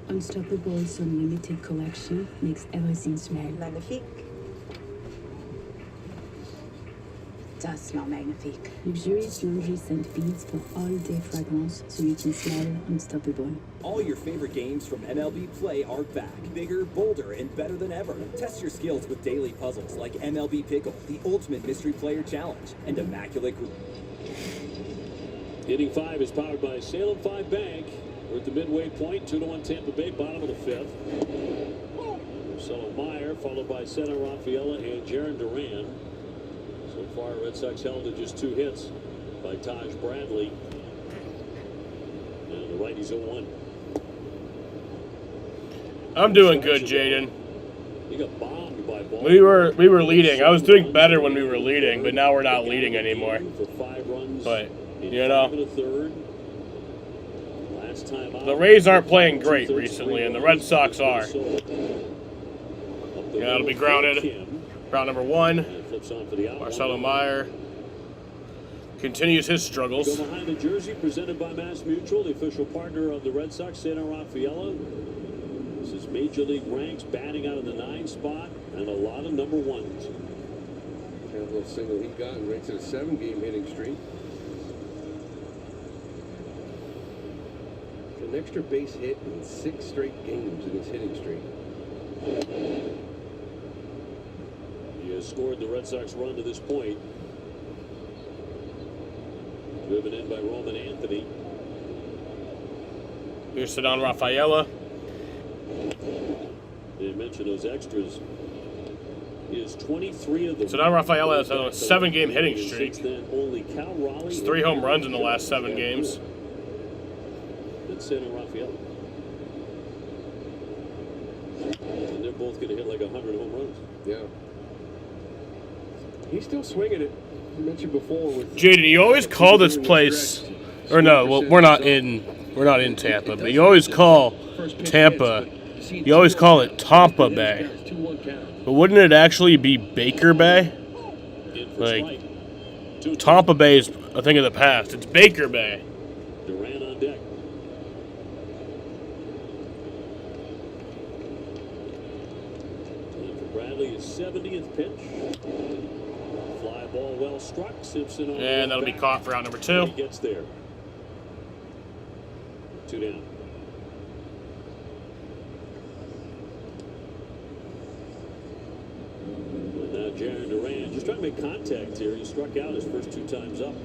Unstoppable's unlimited collection makes everything smell magnifique. Does smell magnifique. Luxurious laundry scent beads for all-day fragrance, so you can smell unstoppable. All your favorite games from MLB Play are back. Bigger, bolder, and better than ever. Test your skills with daily puzzles like MLB Pickle, the ultimate mystery player challenge, and Immaculate Group. Inning 5 is powered by Salem 5 Bank. We're at the midway point, 2-1 Tampa Bay, bottom of the fifth. Marcelo Meyer, followed by Center Rafaela and Jarren Duran. So far, Red Sox held to just 2 hits by Taj Bradley. And the righty's 0-1. I'm doing good, Jaden. He got bombed by ball. We were leading. I was doing better when we were leading, but now we're not leading anymore. For 5 runs. But, you know, the Rays aren't playing great recently, and the Red Sox are. Yeah, it'll be grounded. Ground number 1. Marcelo Meyer continues his struggles. Go behind the jersey presented by Mass Mutual, the official partner of the Red Sox, Center Rafaela. This is Major League ranks, batting out of the 9 spot, and a lot of number 1s. A little single he got and right to the 7-game hitting streak. An extra base hit in 6 straight games in his hitting streak. He has scored the Red Sox run to this point. Driven in by Roman Anthony. Here's Ceddanne Rafaela. They mentioned those extras. He has 23 of them. Ceddanne Rafaela has a 7-game hitting streak. Only Cal Raleigh. It's 3 home runs in the last 7 games. Then Center Rafaela. And they're both going to hit like 100 home runs. Yeah. He's still swinging it. You mentioned before with Jaden, you always call this place, or no? Well, we're not in Tampa, but you always call Tampa. You always call it Tampa Bay. But wouldn't it actually be Baker Bay? Like Tampa Bay is a thing of the past. It's Baker Bay. Duran on deck. And for Bradley, his 70th pitch. Fly ball well struck. Simpson on And that'll be caught for out number 2. He gets there. 2 down. And now Jarren Duran just trying to make contact here. He struck out his first 2 times up.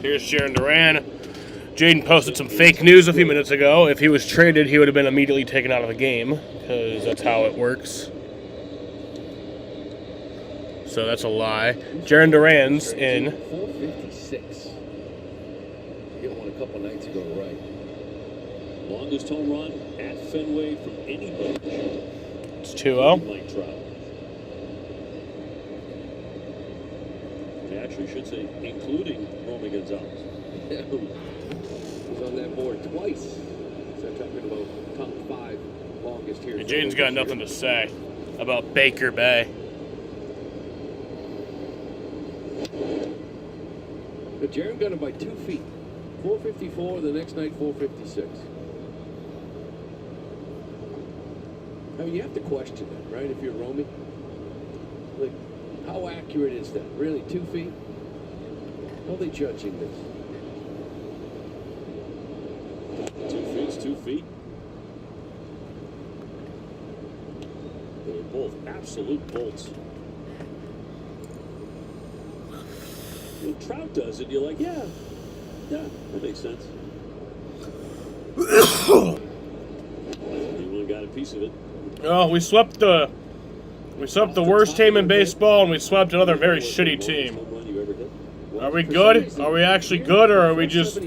Here's Jarren Duran. Jaden posted some fake news a few minutes ago. If he was traded, he would have been immediately taken out of the game, because that's how it works. So that's a lie. Jarren Duran's in. 456. Hit one a couple nights ago, right? Longest home run at Fenway from anybody. It's 2-0. Mike Trout. They actually should say, including Romy Gonzalez. Yeah. He's on that board twice. So I'm talking about top 5 longest here. And Jaden's got nothing to say about Baker Bay. But Jaron got him by 2 feet. 454, the next night 456. I mean, you have to question that, right, if you're Romy? Like, how accurate is that? Really, 2 feet? How are they judging this? 2 feet's 2 feet. They're both absolute bolts. When Trout does it, you're like, yeah, that makes sense. Anyone got a piece of it? Oh, we swept the worst team in baseball, and we swept another very shitty team. Are we good? Are we actually good, or are we just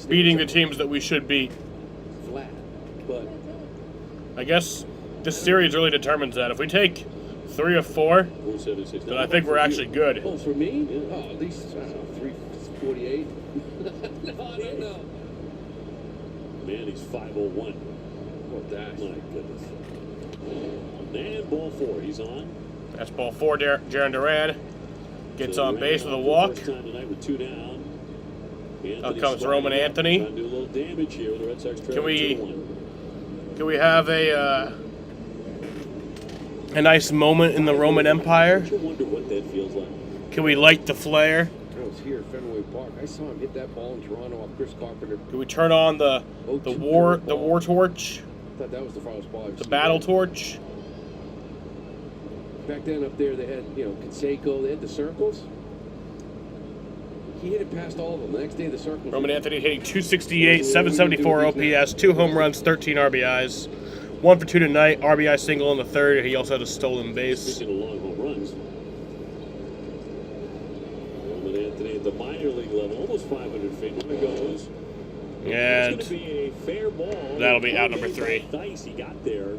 beating the teams that we should beat? Flat, but I guess this series really determines that. If we take 3 of 4, then I think we're actually good. Oh, for me? Yeah. Oh, at least, I don't know, 348? No, I don't know. Man, he's 501. What that? My goodness. And ball 4, he's on. That's ball 4, Jaron Duran. Gets on base with a walk. First time tonight with 2 down. Out comes Roman Anthony. Trying to do a little damage here with the Red Sox Can we have a nice moment in the Roman Empire? I wonder what that feels like. Can we light the flare? I was here at Fenway Park. I saw him hit that ball in Toronto off Chris Carpenter. Can we turn on the war torch? I thought that was the farthest ball I've The seen. battle torch? Back then up there, they had, Canseco, they had the circles. He hit it past all of them. The next day, the circles. Roman Anthony hitting 268, 774 OPS, 2 home runs, 13 RBIs. 1 for 2 tonight, RBI single in the third. He also had a stolen base. Speaking of long home runs, Roman Anthony at the minor league level, almost 500 feet. When it goes, and it's going to be a fair ball. That'll be out number 3. Nice, he got there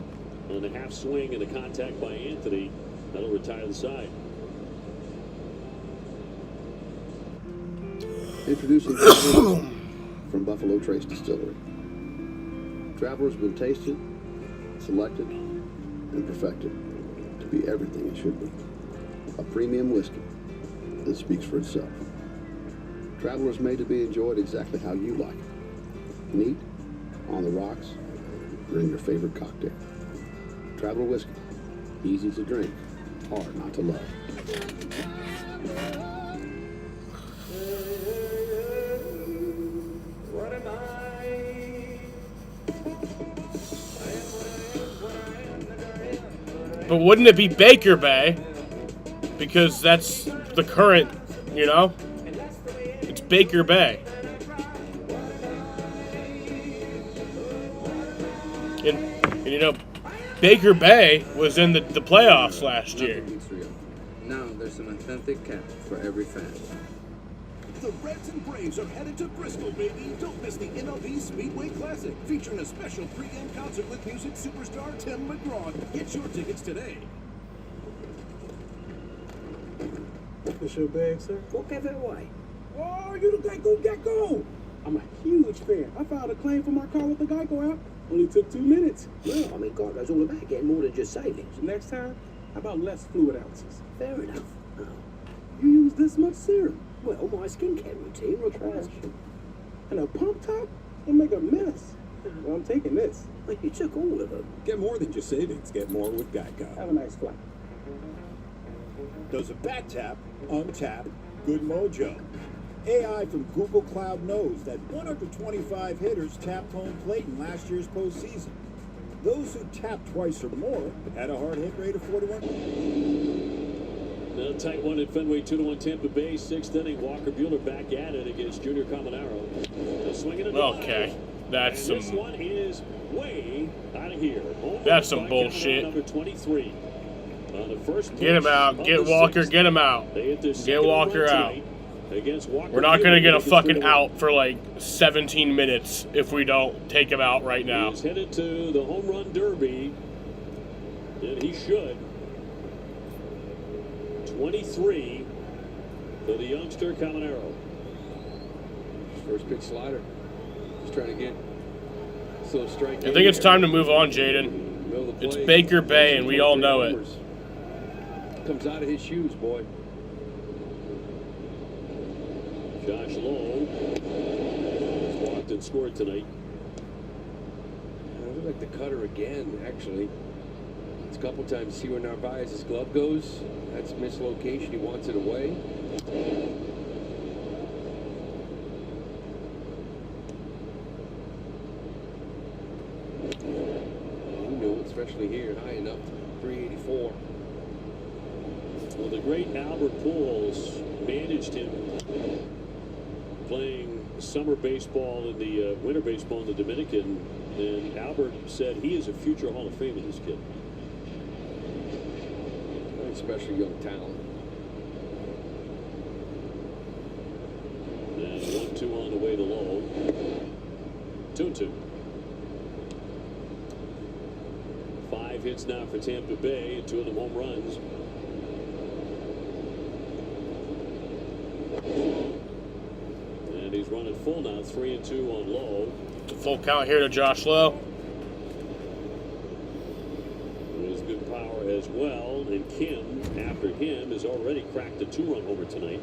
on the half swing and the contact by Anthony. That'll retire the side. Introducing Travelers from Buffalo Trace Distillery. Traveler's been tasted, selected, and perfected to be everything it should be. A premium whiskey that speaks for itself. Traveler's made to be enjoyed exactly how you like it. Neat, on the rocks, or in your favorite cocktail. Traveler whiskey. Easy to drink, hard not to love. But wouldn't it be Baker Bay? Because that's the current, It's Baker Bay. And Baker Bay was in the playoffs last year. Now there's an authentic cap for every fan. The Reds and Braves are headed to Bristol, baby. Don't miss the MLB Speedway Classic, featuring a special pre-game concert with music superstar Tim McGraw. Get your tickets today. What's your bag, sir? Go get that way. Oh, you the Geico Gecko! I'm a huge fan. I filed a claim for my car with the Geico app. Only took 2 minutes. Well, Geico's all about getting more than just savings. Next time, how about less fluid ounces? Fair enough. Oh. You use this much serum? Well, my skincare routine requires... And a pump top? It'll make a mess. Well, I'm taking this. Like you took all of them. Get more than just savings. Get more with Geico. Have a nice flight. Does a bat tap, untap, good mojo. AI from Google Cloud knows that 125 hitters tapped home plate in last year's postseason. Those who tapped twice or more had a hard hit rate of 41. Now tight one at Fenway, 2-1 Tampa Bay, 6th inning. Walker Buehler back at it against Junior Caminero. Swinging it. Okay, that's some. This one is way out of here. That's some bullshit. Number 23. On the first Get him out. Get Walker. Get him out. Get Walker out. We're not going to get a fucking out for like 17 minutes if we don't take him out right now. He's headed to the home run derby, and he should. 23 for the youngster Caminero. First pitch slider. Just trying to get so strike. I think it's time to move on, Jaden. It's Baker Bay, and we all know it. Comes out of his shoes, boy. Josh Lowe has walked and scored tonight. I would like the cutter again, actually. It's a couple times. See where Narvaez's glove goes? That's mislocation. He wants it away. You know, especially here, high enough. 384. Well, the great Albert Pujols managed him playing summer baseball in the winter baseball in the Dominican, and Albert said he is a future Hall of Famer, this kid. Very special young talent. And 1-2 on the way to Lowe. 2-2. 5 hits now for Tampa Bay, and 2 of them home runs. And he's running full now, 3-2 on Lowe. Full count here to Josh Lowe. With good power as well, and Kim, after him, has already cracked a 2-run homer tonight.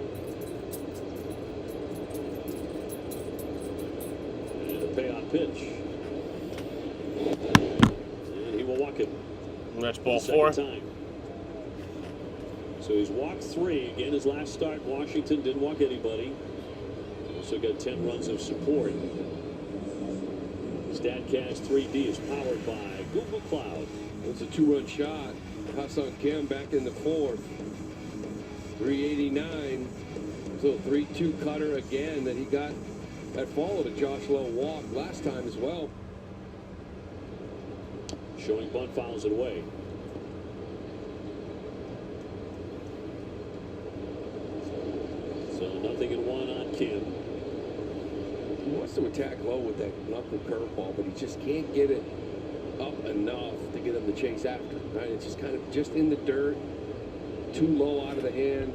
And a payoff pitch. And he will walk it. That's ball 4. Time. So he's walked 3. Again, his last start, Washington didn't walk anybody. Also got 10 runs of support. StatCast 3D is powered by Google Cloud. It's a 2-run shot. Ha-Seong Kim back in the 4th. 389. So 3-2 cutter again that he got. That followed a Josh Lowe walk last time as well. Showing bunt fouls it away. So 0-1 on Kim. He wants to attack Lowe with that knuckle curveball, but he just can't get it up enough to get him to chase after. Right? It's just kind of just in the dirt, too low out of the hand.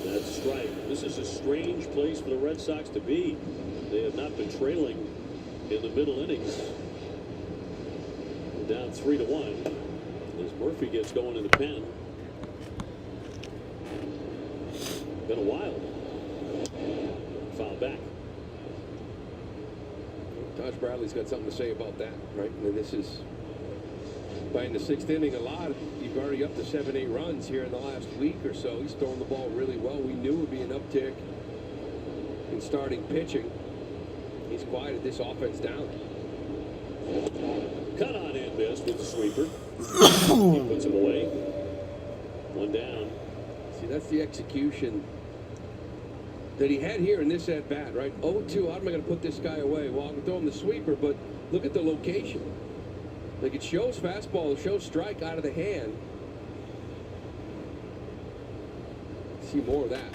That's a strike. This is a strange place for the Red Sox to be. They have not been trailing in the middle innings. We're down 3-1 as Murphy gets going in the pen. Been a while. Foul back. Josh Bradley's got something to say about that, right? I mean, this is by in the 6th inning a lot. You've already up to 7-8 runs here in the last week or so. He's throwing the ball really well. We knew it would be an uptick in starting pitching. He's quieted this offense down. Cut on and miss with the sweeper. He puts him away. 1 down. See, that's the execution that he had here in this at-bat, right? 0-2, how am I going to put this guy away? Well, I'm going to throw him the sweeper, but look at the location. Like, it shows fastball, it shows strike out of the hand. See more of that.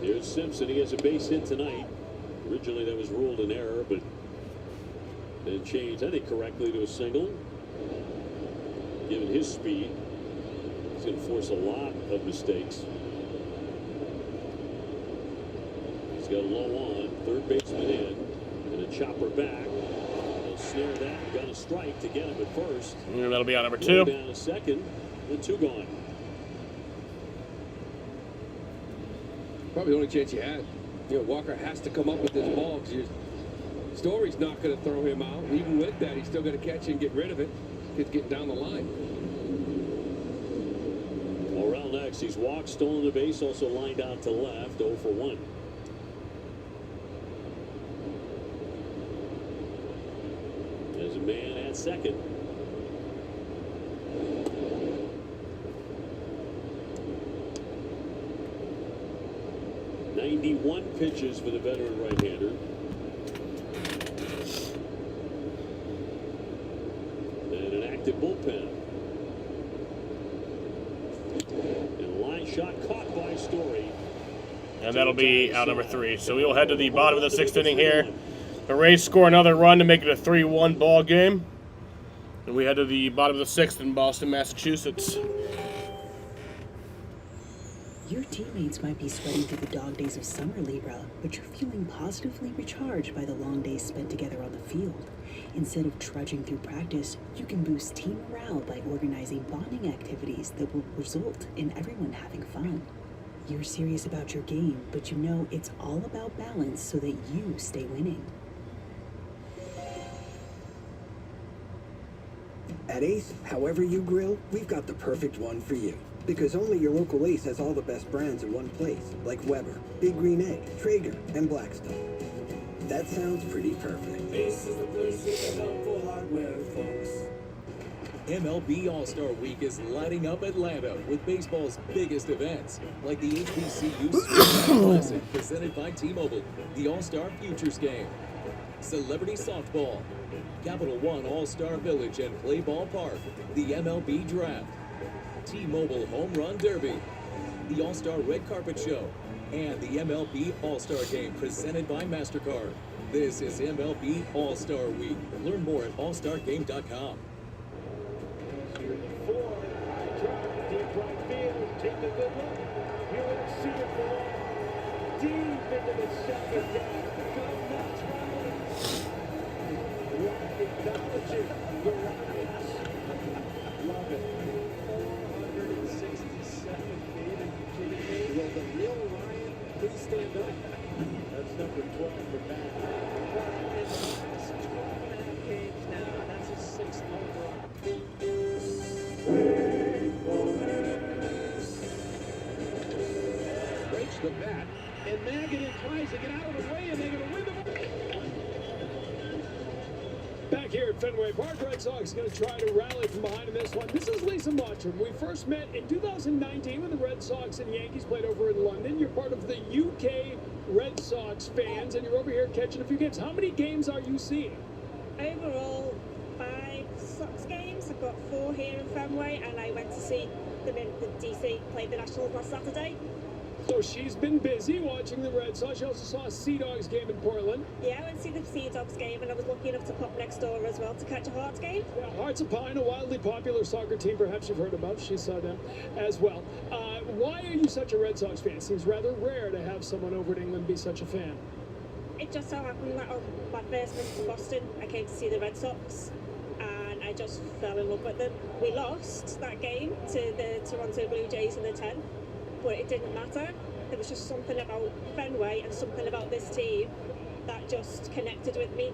Here's Simpson. He has a base hit tonight. Originally, that was ruled an error, but then changed, I think, correctly to a single. Given his speed, he's going to force a lot of mistakes. He's got a low on, third baseman in, and a chopper back. He'll snare that, got a strike to get him at first. And that'll be on number 2. Down a second, and 2 gone. Probably the only chance you had. You know, Walker has to come up with this ball because Story's not going to throw him out. Even with that, he's still going to catch it and get rid of it. Kid's getting down the line. Morel next. He's walked, stolen the base, also lined out to left, 0 for 1. There's a man at second. "91 pitches for the veteran right-hander. And an active bullpen. And a line shot caught by Story. And that'll be out number 3. So we will head to the bottom of the 6th inning here. The Rays score another run to make it a 3-1 ball game. And we head to the bottom of the 6th in Boston, Massachusetts. Your teammates might be sweating through the dog days of summer, Libra, but you're feeling positively recharged by the long days spent together on the field. Instead of trudging through practice, you can boost team morale by organizing bonding activities that will result in everyone having fun. You're serious about your game, but you know it's all about balance so that you stay winning. At Ace, however you grill, we've got the perfect one for you. Because only your local Ace has all the best brands in one place, like Weber, Big Green Egg, Traeger, and Blackstone. That sounds pretty perfect. Ace is the place with the helpful hardware, folks. MLB All-Star Week is lighting up Atlanta with baseball's biggest events, like the HBCU Sweet Classic presented by T-Mobile, the All-Star Futures Game, Celebrity Softball, Capital One All-Star Village and Play Ball Park, the MLB Draft, T-Mobile Home Run Derby, the All-Star Red Carpet Show, and the MLB All-Star Game presented by MasterCard. This is MLB All-Star Week. Learn more at allstargame.com. Deep right field, take a good look. You will see it for deep into the second deck. Good nuts, Rollins. Acknowledging the Rockets. Love it. 467 feet. Are you kidding me? Will the real Ryan please stand up? That's number 12 for Matt. Well, in the last 12.5 games now, that's his 6th home run. Breaks the bat, and Magadan tries to get out of the way, and they're going to win the ball. Back here at Fenway Park, Red Sox going to try to rally from behind in this one. This is Lisa Mottram. We first met in 2019 when the Red Sox and Yankees played over in London. You're part of the UK Red Sox fans, and you're over here catching a few games. How many games are you seeing? Overall, 5 Sox games. I've got 4 here in Fenway, and I went to see them in the DC play the Nationals last Saturday. So she's been busy watching the Red Sox. She also saw a Sea Dogs game in Portland. Yeah, I went to see the Sea Dogs game, and I was lucky enough to pop next door as well to catch a Hearts game. Yeah, Hearts of Pine, a wildly popular soccer team, perhaps you've heard about. She saw them as well. Why are you such a Red Sox fan? It seems rather rare to have someone over in England be such a fan. It just so happened that on my first visit to Boston, I came to see the Red Sox, and I just fell in love with them. We lost that game to the Toronto Blue Jays in the 10th, but it didn't matter. There was just something about Fenway and something about this team that just connected with me,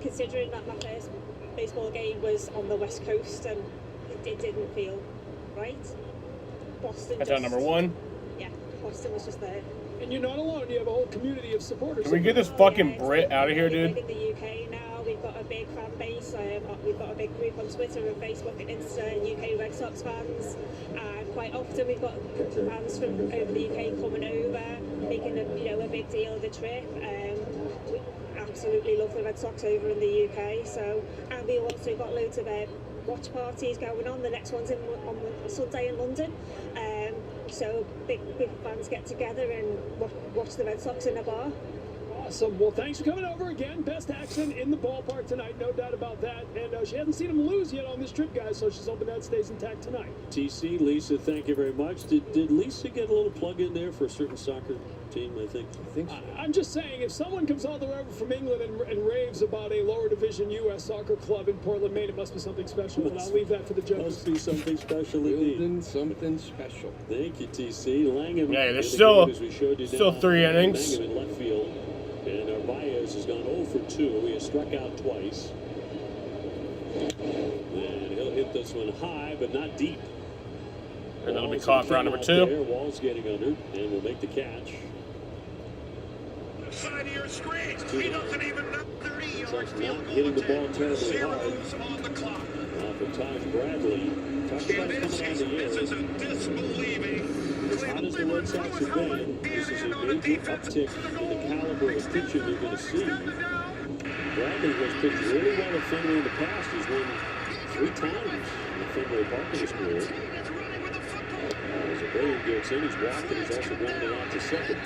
considering that my first baseball game was on the West Coast and it didn't feel right. Boston. That's number 1. Yeah, Boston was just there. And you're not alone. You have a whole community of supporters. Can we get this fucking Brit out of here, dude? In the UK now, we've got a big fan base. We've got a big group on Twitter and Facebook and Insta, UK Red Sox fans. Quite often we've got fans from over the UK coming over, making a big deal of the trip. We absolutely love the Red Sox over in the UK. So, and we also got loads of watch parties going on. The next one's on Sunday in London. So big fans get together and watch the Red Sox in a bar. Awesome. Well, thanks for coming over again. Best accent in the ballpark tonight, no doubt about that. And she hasn't seen him lose yet on this trip, guys, so she's hoping that stays intact tonight. TC, Lisa, thank you very much. Did Lisa get a little plug in there for a certain soccer team, I think? I think so. I'm just saying, if someone comes all the way over from England and raves about a lower division U.S. soccer club in Portland, Maine, it must be something special, and I'll leave that for the judges. Must be something special indeed. Something special. Thank you, TC. Langham. Yeah, there's still 3 innings. Langham in left field. And Narvaez has gone 0 for 2. He has struck out twice. And he'll hit this one high, but not deep. And that'll be caught for round number 2. There. Wall's getting under, and will make the catch. Side of your screen. He doesn't even know 30-yard field goal. Hitting the ball terribly hard. On the clock. For Taj Bradley. Tough shot coming on the air. This is a disbelieving. As hot as the Red Sox have been, this is a major uptick in the caliber of pitching they're going to see. Bradley has pitched really well at Fenway in the past. He's won 3 times in the Fenway Park in his career. As Abreu gets in, he's walked and he's also grounded out to second.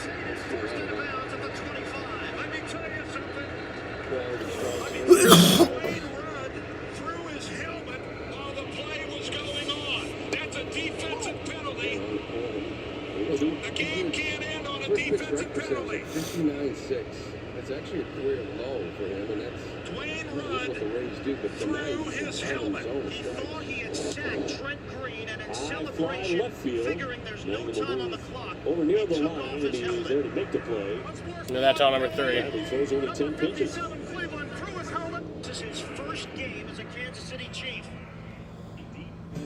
Through his helmet while the play was going on. That's a defensive penalty. The Penalty. percentage, 59.6. That's actually a career low for him, and that's what the Rays do. But tonight, His helmet. He thought he had sacked Trent Green, and in celebration, left field, figuring there's no time on the clock, over near the line, and he's there to make the play. No, that's all number 3. He throws only 10 pitches. Cleveland threw his helmet. This is his first game as a Kansas City Chief.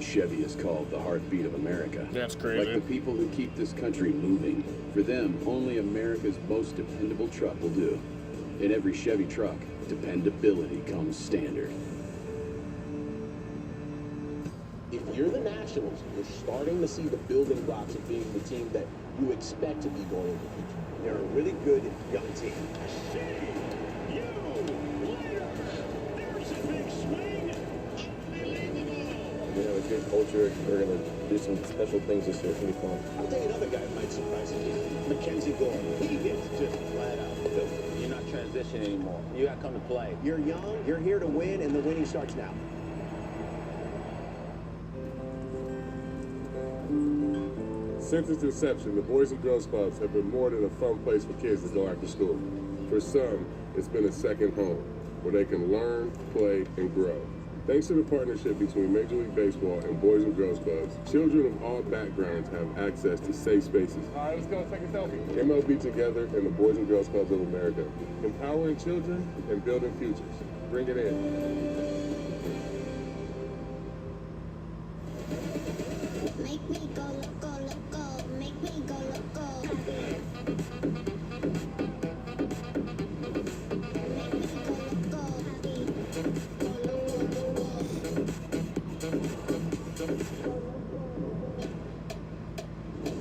Chevy is called the heartbeat of America. That's crazy. Like the people who keep this country moving. For them, only America's most dependable truck will do. In every Chevy truck, dependability comes standard. If you're the Nationals, you're starting to see the building blocks of being the team that you expect to be going into the future. They're a really good young team. You know, it's good culture. We're going to do some special things this year. It's going to be fun. I'll tell you another guy who might surprise you. Mackenzie Gore. He hits just flat out. You're not transitioning anymore. You got to come to play. You're young, you're here to win, and the winning starts now. Since its inception, the Boys and Girls Clubs have been more than a fun place for kids to go after school. For some, it's been a second home, where they can learn, play, and grow. Thanks to the partnership between Major League Baseball and Boys and Girls Clubs, children of all backgrounds have access to safe spaces. All right, let's go take a selfie. MLB Together and the Boys and Girls Clubs of America, empowering children and building futures. Bring it in. Make me go loco, loco. Make me go loco.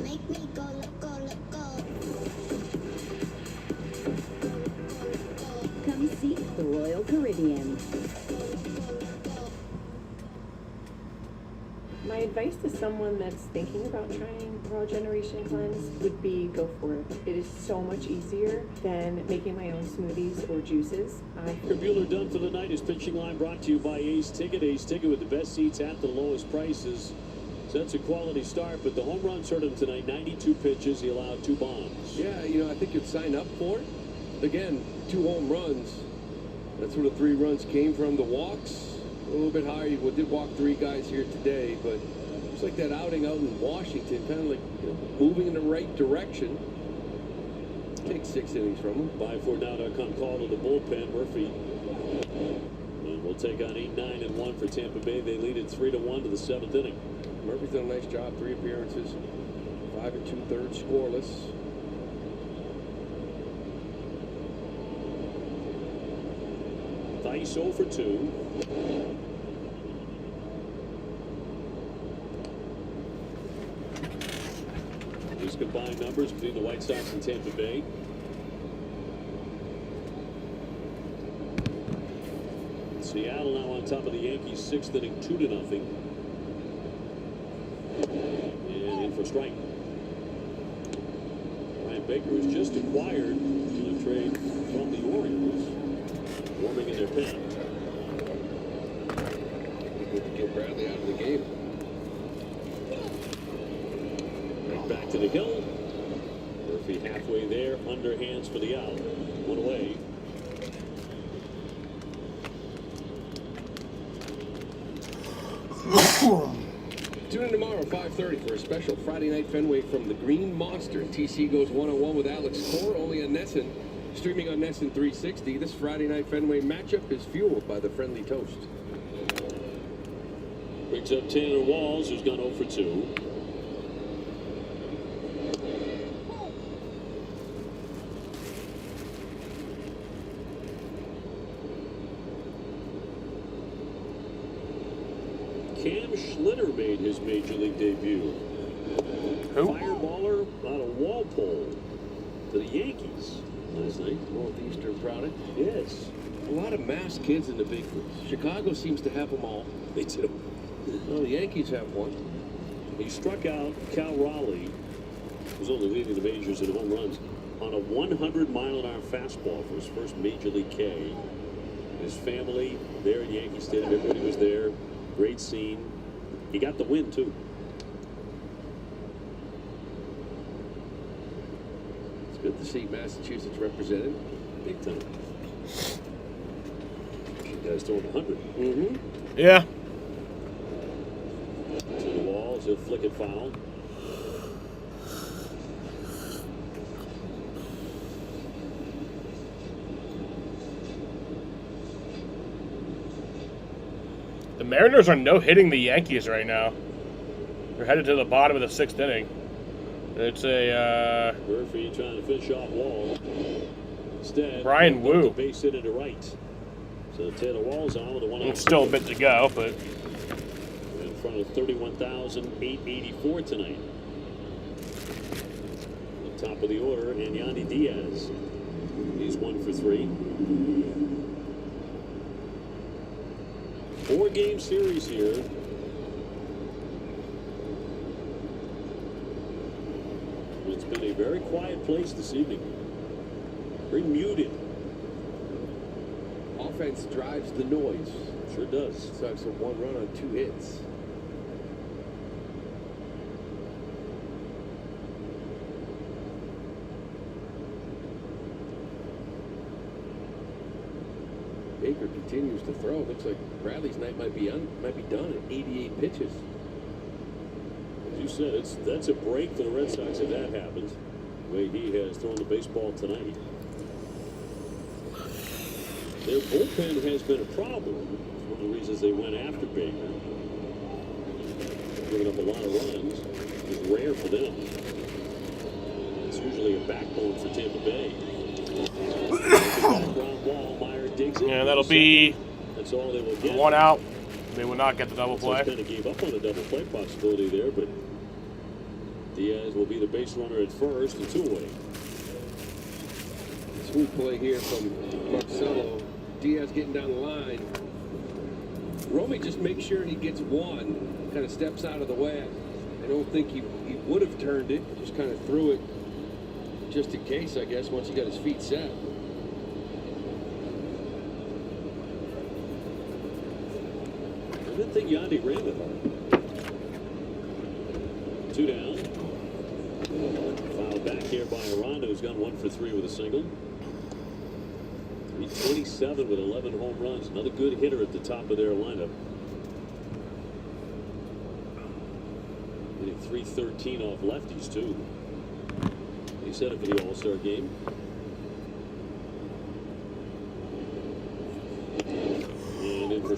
Make me go loco, loco. Come see the Royal Caribbean. My advice to someone that's thinking about trying Raw Generation Cleanse would be go for it. It is so much easier than making my own smoothies or juices. Bueller done for the night. His pitching line brought to you by Ace Ticket. Ace Ticket with the best seats at the lowest prices. So that's a quality start, but the home runs hurt him tonight. 92 pitches. He allowed 2 bombs. Yeah, you know, I think you'd sign up for it. Again, 2 home runs. That's where the 3 runs came from. The walks, a little bit higher. You did walk 3 guys here today, but it's like that outing out in Washington, kind of like, you know, moving in the right direction. Take 6 innings from him. Buy4Now.com call to the bullpen. Murphy. And we'll take on 8, 9, and 1 for Tampa Bay. They lead it 3-1 to the 7th inning. Murphy's done a nice job. 3 appearances, 5 2/3 scoreless. Thaiss 0 for 2. These combined numbers between the White Sox and Tampa Bay. Seattle now on top of the Yankees, 6th inning, 2-0. And in for strike. Ryan Baker was just acquired in a trade from the Orioles, warming in their pen. Good to get Bradley out of the game. Right back to the hill. Murphy halfway there, underhands for the out. 1 away. Tune in tomorrow at 5:30 for a special Friday Night Fenway from the Green Monster. TC goes one-on-one with Alex Cora, only on NESN. Streaming on NESN 360. This Friday Night Fenway matchup is fueled by the Friendly Toast. Brings up Tanner Walls, who's gone 0 for 2. Cam Schlitter made his major league debut. Who? Fireballer out of Walpole to the Yankees last night. Northeastern product. Yes. A lot of masked kids in the big leagues. Chicago seems to have them all. They do. Well, the Yankees have one. He struck out Cal Raleigh, who's only leading the majors in home runs, on a 100-mile-an-hour fastball for his first major league K. His family there at Yankee Stadium, everybody was there. Great scene. He got the win, too. It's Good to see Massachusetts represented. Big time. You guys throwing 100. Mm-hmm. Yeah. To the wall, he'll flick it foul. The Mariners are no-hitting the Yankees right now. They're headed to the bottom of the 6th inning. It's a Murphy trying to finish off Wall. Instead, Brian Wu. Base hit to right. So Taylor Wall's on with a 1-out. It's still a bit to go, but in front of 31,884 tonight. At the top of the order, and Yandy Diaz. He's 1 for 3. 4-game series here. It's been a very quiet place this evening. Very muted. Offense drives the noise. Sure does. So it's a 1 run on 2 hits. Baker continues to throw. Looks like Bradley's night might be done at 88 pitches. As you said, that's a break for the Red Sox if that happens. The way he has thrown the baseball tonight. Their bullpen has been a problem. One of the reasons they went after Baker. Giving up a lot of runs is rare for them. It's usually a backbone for Tampa Bay. yeah, that'll be That's all they will get. 1 out. They will not get the double play. Kind of gave up on the double play possibility there, but Diaz will be the base runner at first and 2 away. Sweet play here from Marcelo. Diaz getting down the line. Romy just makes sure he gets 1, kind of steps out of the way. I don't think he would have turned it, just kind of threw it just in case, I guess, once he got his feet set. I didn't think Yandy ran it hard. 2 down. Foul back here by Aranda, who's gone 1 for 3 with a single. 327 with 11 home runs. Another good hitter at the top of their lineup. Hitting 313 off lefties, too. He set it for the All-Star game. And in for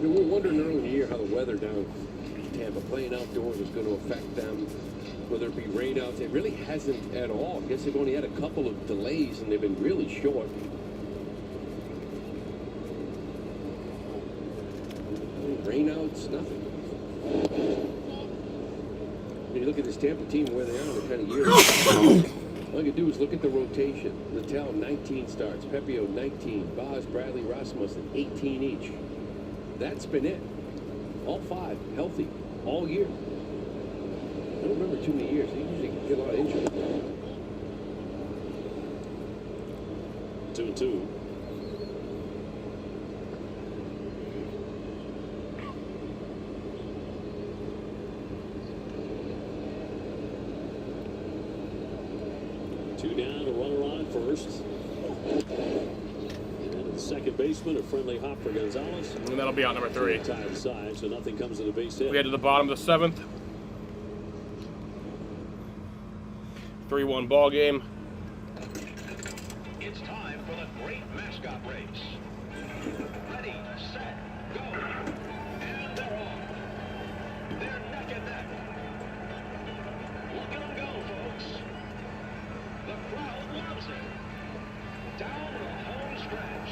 We were wondering early in the year how the weather down in Tampa, playing outdoors, was going to affect them, whether it be rainouts. It really hasn't at all. I guess they've only had a couple of delays, and they've been really short. Rainouts, nothing. When you look at this Tampa team, where they are, the kind of year. All you do is look at the rotation. Littell, 19 starts. Pepio, 19. Boz, Bradley, Rasmussen, 18 each. That's been it. All 5 healthy all year. I don't remember too many years. They usually get a lot of injuries. 2-2. Two down, a runner on first. And the second baseman, a friendly hop for Gonzalez. And that'll be out number 3. Tie side, so nothing comes to the base hit. We head to the bottom of the 7th. 3-1 ball game. It's time for the great mascot race. Ready, set, go. And they're off. They're neck and neck. Look at them go, folks. The crowd loves it. Down the home stretch.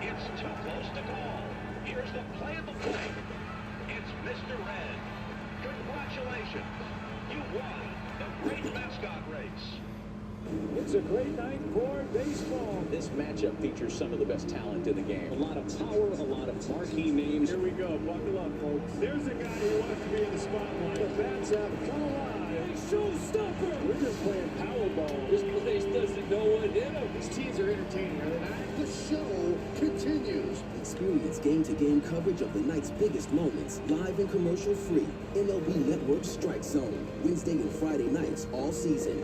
It's too close to call. Here's the play of the play. It's Mr. Red. Congratulations. You won the great mascot race. It's a great night for baseball. This matchup features some of the best talent in the game. A lot of power, a lot of marquee names. Here we go. Buckle up, folks. There's a guy who wants to be in the spotlight. The bats have come alive. Showstopper. We're just playing Powerball. This place doesn't know what hit him. These teams are entertaining, are they not? The show continues. Experience game-to-game coverage of the night's biggest moments, live and commercial-free. MLB Network Strike Zone, Wednesday and Friday nights all season.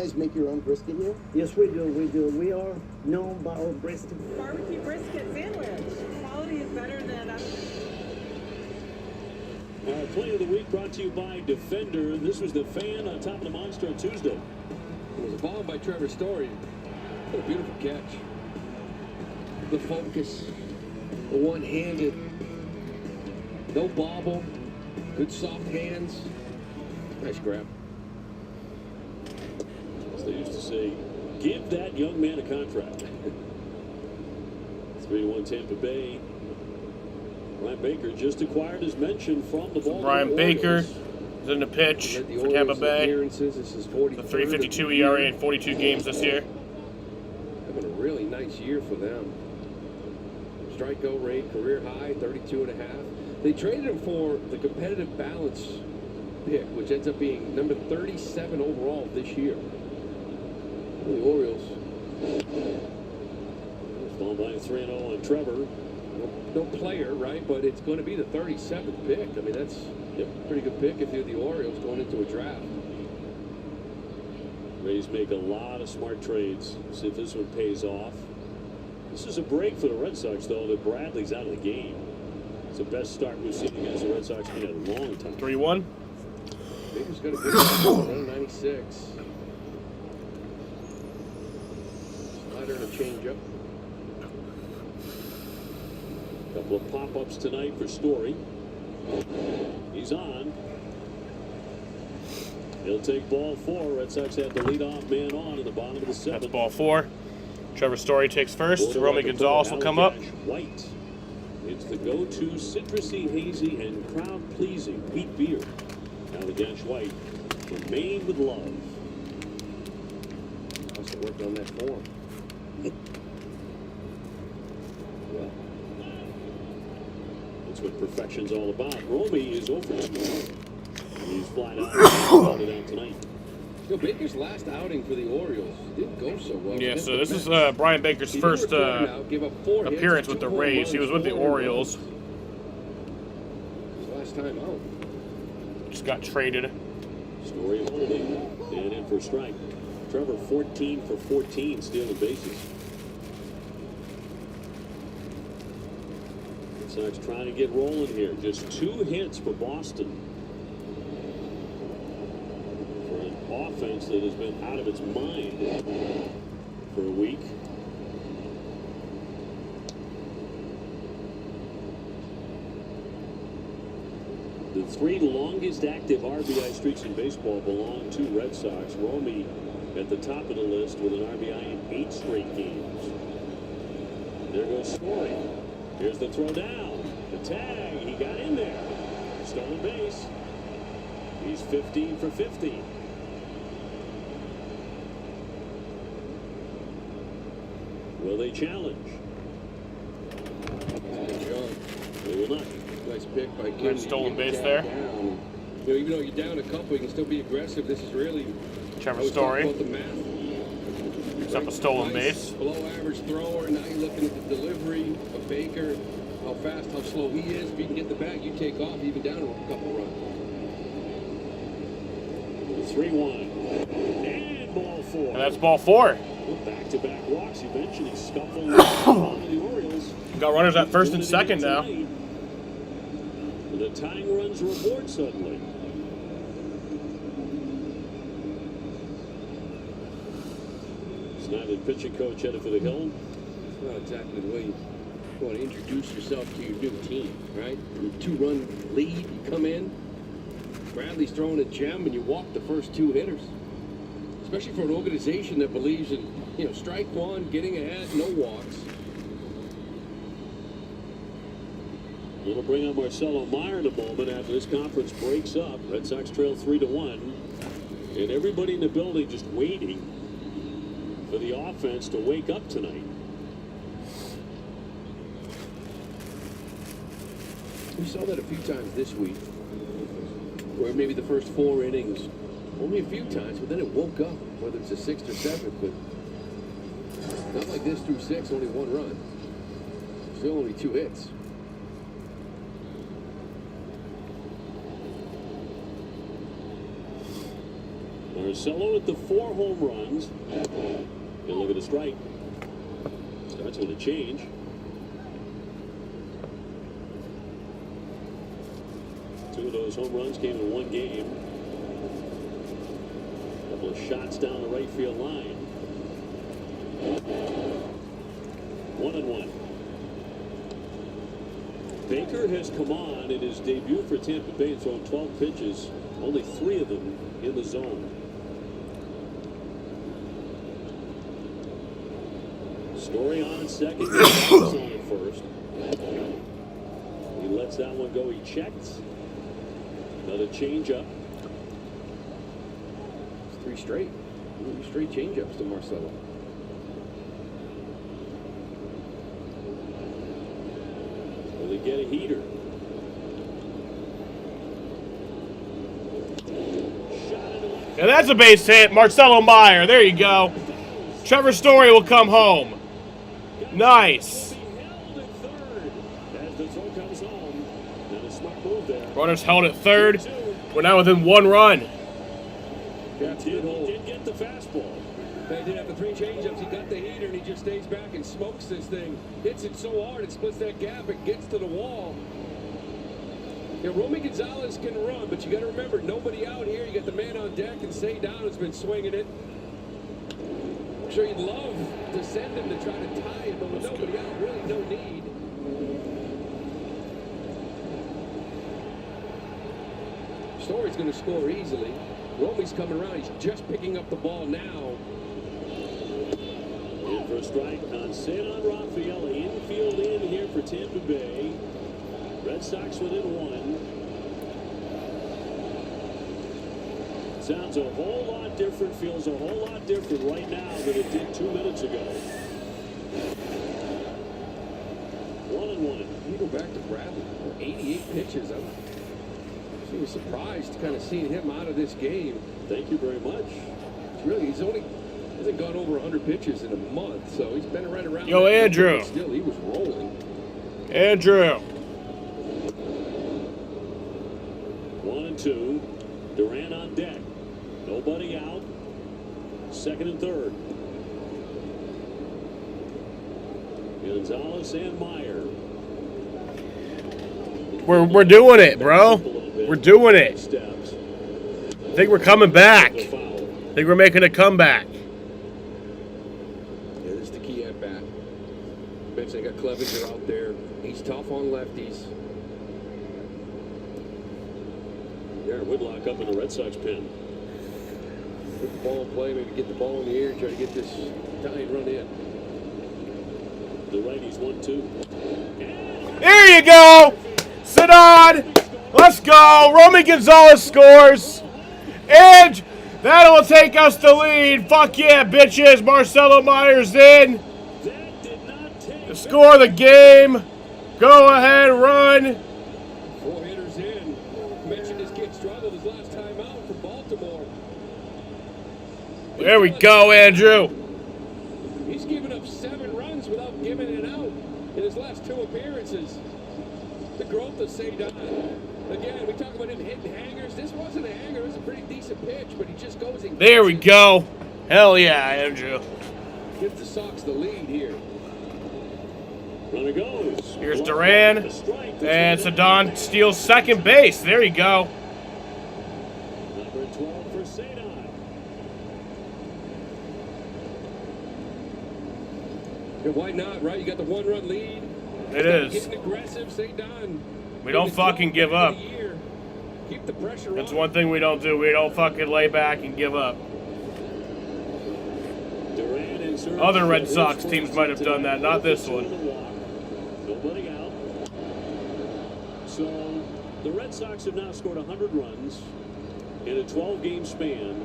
guys make your own brisket here? Yes, we do. We are known by our brisket. Barbecue brisket sandwich. Quality is better than Our play of the week brought to you by Defender. This was the Fan on top of the Monster on Tuesday. It was a ball by Trevor Story. What a beautiful catch. The focus, the one-handed, no bobble, good soft hands. Nice grab. As they used to say, give that young man a contract. 3-1 Tampa Bay. Brian Baker just acquired his mention from the ball. Brian Baker is in the pitch for Tampa Bay. This is The 3.52 ERA in 42 games this year. Having a really nice year for them. Strikeout rate, career high, 32.5. They traded him for the competitive balance pick, which ends up being number 37 overall this year. The Orioles. Ball by 3-0 on Trevor. No player, right? But it's going to be the 37th pick. I mean, that's a pretty good pick if you're the Orioles going into a draft. Rays make a lot of smart trades. See if this one pays off. This is a break for the Red Sox, though, that Bradley's out of the game. It's the best start we've seen against the Red Sox in a long time. 3-1. Baker's got a good run, 96. Slider and a changeup. Couple of pop-ups tonight for Story. He's on. He'll take ball 4. Red Sox had the leadoff man on in the bottom of the 7th. That's ball 4. Trevor Story takes first. Romy Gonzalez will come up. White. It's the go-to citrusy, hazy, and crowd-pleasing wheat beer. Allagash White. Remain with love. Must have worked on that form. Well, that's what perfection's all about. Romy is over. He's flat out. It out tonight. You know, Baker's last outing for the Orioles didn't go so well. Yeah, so this is Brian Baker's first appearance with the Rays. He was with the Orioles. His last time out. Just got traded. Story holding and in for strike. Trevor 14 for 14 stealing bases. Red Sox trying to get rolling here. Just 2 hits for Boston. For an offense that has been out of its mind for a week. The 3 longest active RBI streaks in baseball belong to Red Sox. Romy at the top of the list with an RBI in 8 straight games. There goes Story. Here's the throw down. The tag. He got in there. Stolen base. He's 15 for 15. Will they challenge? They will not. Nice pick by Kim. Good stolen base there. You know, even though you're down a couple, you can still be aggressive. This is really Trevor Story. about the math. Picks up a stolen base. Below average thrower. Now you're looking at the delivery of Baker, how fast, how slow he is. If you can get the bag, you take off even down a couple runs. 3-1. And ball 4. And that's ball 4. Back-to-back walks. Eventually scuffled on the Orioles. Got runners at first and second now. The tying runs are aboard suddenly. Snyder, pitching coach, headed for the hill. It's not exactly the way you want to introduce yourself to your new team, right? 2-run lead, you come in. Bradley's throwing a gem, and you walk the first 2 hitters. Especially for an organization that believes in, you know, strike one, getting ahead, no walks. It'll bring on Marcelo Meyer in a moment after this conference breaks up. Red Sox trail 3-1. And everybody in the building just waiting for the offense to wake up tonight. We saw that a few times this week, where maybe the first 4 innings, only a few times, but then it woke up, whether it's a 6th or 7th, but not like this through 6, only 1 run. Still only 2 hits. Marcelo with the 4 home runs. And look at the strike. Starts with a change. Two of those home runs came in one game. A couple of shots down the right field line. 1-1. Baker has come on in his debut for Tampa Bay and thrown 12 pitches, only 3 of them in the zone. Story on second, on at first. He lets that one go. He checks. Another changeup. It's 3 straight. 3 straight changeups to Marcelo. Will he get a heater? And that's a base hit. Marcelo Meyer. There you go. Trevor Story will come home. Nice. Runners held at third. We're now within 1 run. Did get the fastball. They did have the 3 changeups. He got the heater and he just stays back and smokes this thing. Hits it so hard it splits that gap. It gets to the wall. Yeah, Romy Gonzalez can run, but you got to remember, nobody out here. You got the man on deck, and Cedar has been swinging it. I'm sure you'd love to send him to try to tie it, but with nobody out, really no need. Story's going to score easily. Romy's coming around. He's just picking up the ball now. In for a strike on Cedar Rafaela. Infield in here for Tampa Bay. Red Sox within 1. Sounds a whole lot different, feels a whole lot different right now than it did 2 minutes ago. 1-1. You go back to Bradley. 88 pitches. I was surprised kind of seeing him out of this game. Thank you very much. Really, hasn't gone over 100 pitches in a month, so he's been right around. Yo, Andrew. Still, he was rolling. Andrew. 1-2. Duran on deck. Nobody out. Second and third. Gonzalez and Meyer. We're doing it, bro. We're doing it. I think we're coming back. I think we're making a comeback. Yeah, this is the key at bat. They got Clevenger out there. He's tough on lefties. Garrett Whitlock up in the Red Sox pen. Put the ball in play, maybe get the ball in the air, try to get this tying run in. The righties 1-2. There you go. Sit on. Let's go. Romy Gonzalez scores. And that'll take us the lead. Fuck yeah, bitches. Marcelo Meyer's in. To score the game. Go ahead, run. 4 hitters in. Mentioned this kid struggled his last time out for Baltimore. There we go, Andrew. He's given up 7 runs without giving it out in his last 2 appearances. The growth of Cedar. Again, we talk about him hitting hangers. This wasn't a hanger. It was a pretty decent pitch, but he just goes and There we go. Hell yeah, Andrew. Gives the Sox the lead here. Runner goes. Here's Duran. And Cedar steals second base. There you go. Number 12 for Cedar. Yeah, why not, right? You got the 1-run lead. It is. Getting aggressive, Cedar. We don't fucking give up. Keep the pressure That's on. one thing we don't do. We don't fucking lay back and give up. Other Red Sox teams might have done that, not this one. Nobody out. So the Red Sox have now scored 100 runs in a 12-game span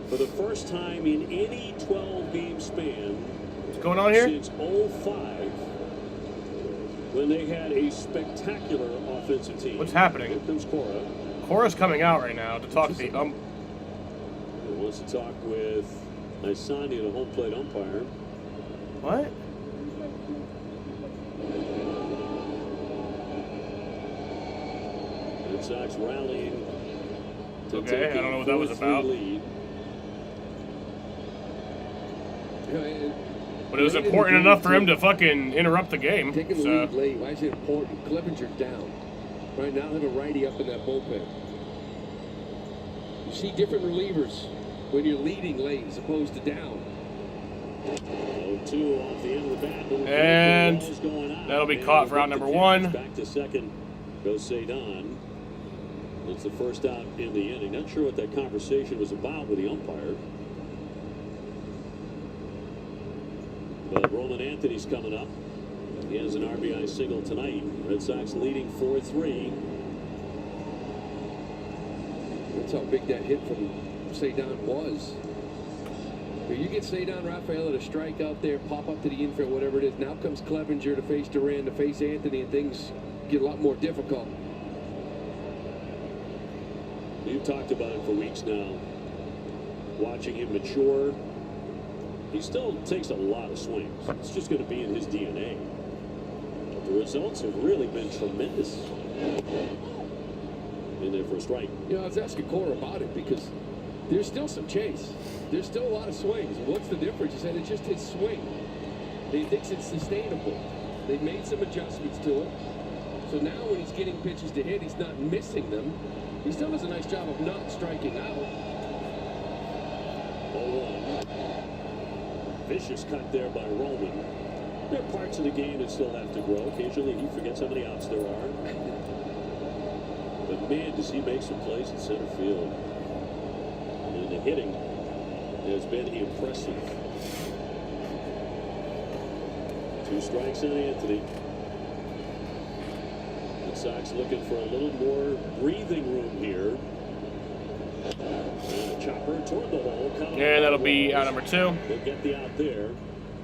for the first time in any 12-game span. What's going on here? Since 2005, when they had a spectacular offensive team. What's happening? Here comes Cora. Cora's coming out right now to talk to the He wants to talk with Isani, the home plate umpire. What? Red Sox rallying to Okay, take I don't know what that was a 4-3 about. lead. But it was important enough for him to fucking interrupt the game. Taking the So. lead late. Why is it important? Clevenger down. Right now, have a righty up in that bullpen. You see different relievers when you're leading late as opposed to down. 0-2 off the end of the bat. And that'll be caught for out number one. Back to second goes Cedon. It's the first out in the inning. Not sure what that conversation was about with the umpire. But Roman Anthony's coming up. He has an RBI single tonight. Red Sox leading 4-3. That's how big that hit from Cedon was. You get Cedon Rafaela to strike out there, pop up to the infield, whatever it is. Now comes Clevenger to face Duran, to face Anthony, and things get a lot more difficult. You've talked about it for weeks now. Watching him mature. He still takes a lot of swings. It's just going to be in his DNA. But the results have really been tremendous in there for a strike. You know, I was asking Cora about it because there's still some chase. There's still a lot of swings. What's the difference? He said it's just his swing. He thinks it's sustainable. They've made some adjustments to it. So now when he's getting pitches to hit, he's not missing them. He still does a nice job of not striking out. 0-1. Vicious cut there by Roman. There are parts of the game that still have to grow. Occasionally he forgets how many outs there are. But man, does he make some plays in center field. And the hitting has been impressive. 2 strikes on Anthony. Red Sox looking for a little more breathing room here. And a chopper toward the hole. And that'll be out number 2. They'll get the out there.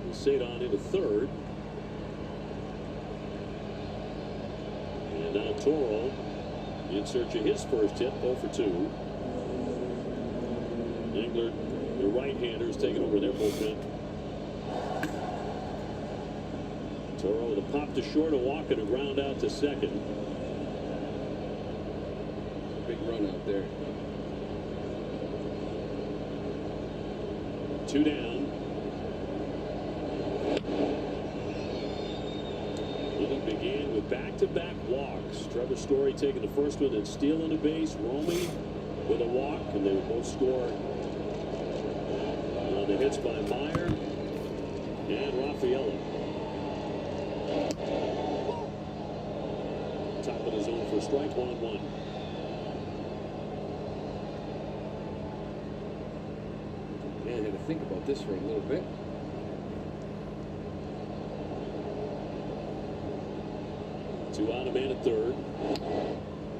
We'll Cedon into third. And now Toro in search of his first hit, 0 for 2. Englert, the right-hander, is taking over their bullpen. Toro with a pop to short, a walk, and a ground out to second. Big run out there. 2 down. Inning began with back-to-back walks. Trevor Story taking the first one and stealing a base. Romy with a walk, and they would both score on the hits by Meyer and Rafaela. Top of the zone for a strike, 1-1. Man, I had to think about this for a little bit. Two out, a man at third.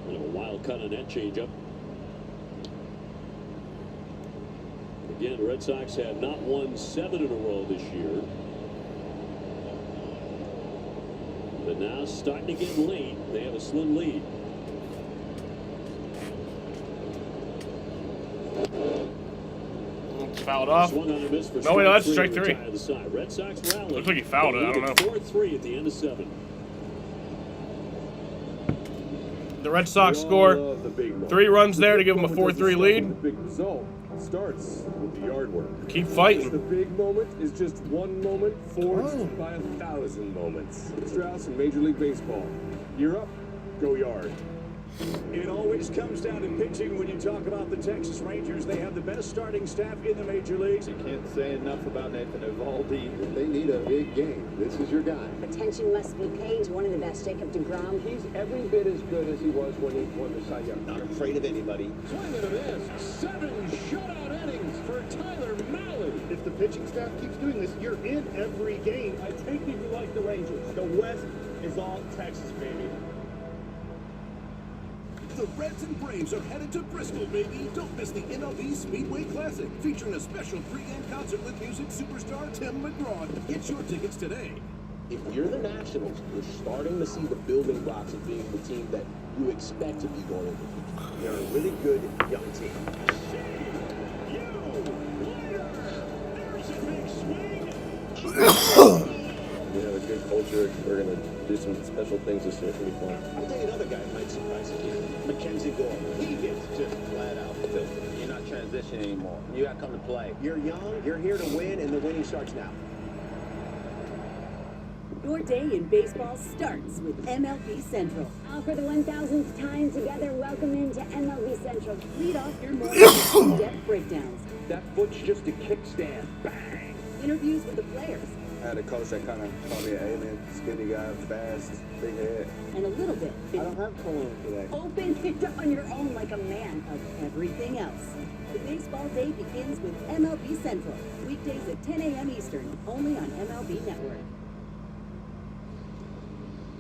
And a wild cut on that changeup. Again, the Red Sox have not won 7 in a row this year. But now, starting to get late, they have a slim lead. Fouled off. Swung on and missed for No, wait, no, that's strike strike 3. To the side. Red Sox rally. Looks like he fouled it. I don't know. 4-3 at the end of 7. The Red Sox score 3 runs there to give them a 4-3 lead. The big result starts with the yard work. Keep fighting. The big moment is just one moment forged by 1,000 moments. Strauss in Major League Baseball. You're up, go yard. It always comes down to pitching when you talk about the Texas Rangers. They have the best starting staff in the major leagues. You can't say enough about Nathan Eovaldi. If they need a big game, this is your guy. Attention must be paid to one of the best, Jacob deGrom. He's every bit as good as he was when he won the Cy Young. Not afraid of anybody. Swing and a miss. 7 shutout innings for Tyler Mahle. If the pitching staff keeps doing this, you're in every game. I take it you like the Rangers. The West is all Texas, baby. The Reds and Braves are headed to Bristol, baby. Don't miss the MLB Speedway Classic, featuring a special pre-game concert with music superstar Tim McGraw. Get your tickets today. If you're the Nationals, you're starting to see the building blocks of being the team that you expect to be going into the future. They're a really good young team. There's a big swing. We had a good culture. We're going to do some special things this year. It's going to be fun. I'll tell you another guy who might surprise you here. Mackenzie Gore. He gets just flat out. You're not transitioning anymore. You got to come to play. You're young, you're here to win, and the winning starts now. Your day in baseball starts with MLB Central. For the 1,000th time together, welcome into MLB Central. Lead off your morning with in-depth breakdowns. That foot's just a kickstand. Bang! Interviews with the players. I had a coach that kind of called me an alien, skinny guy, fast, big head. And a little bit. I don't have cologne today. Open it on your own like a man of everything else. The baseball day begins with MLB Central. Weekdays at 10 a.m. Eastern, only on MLB Network.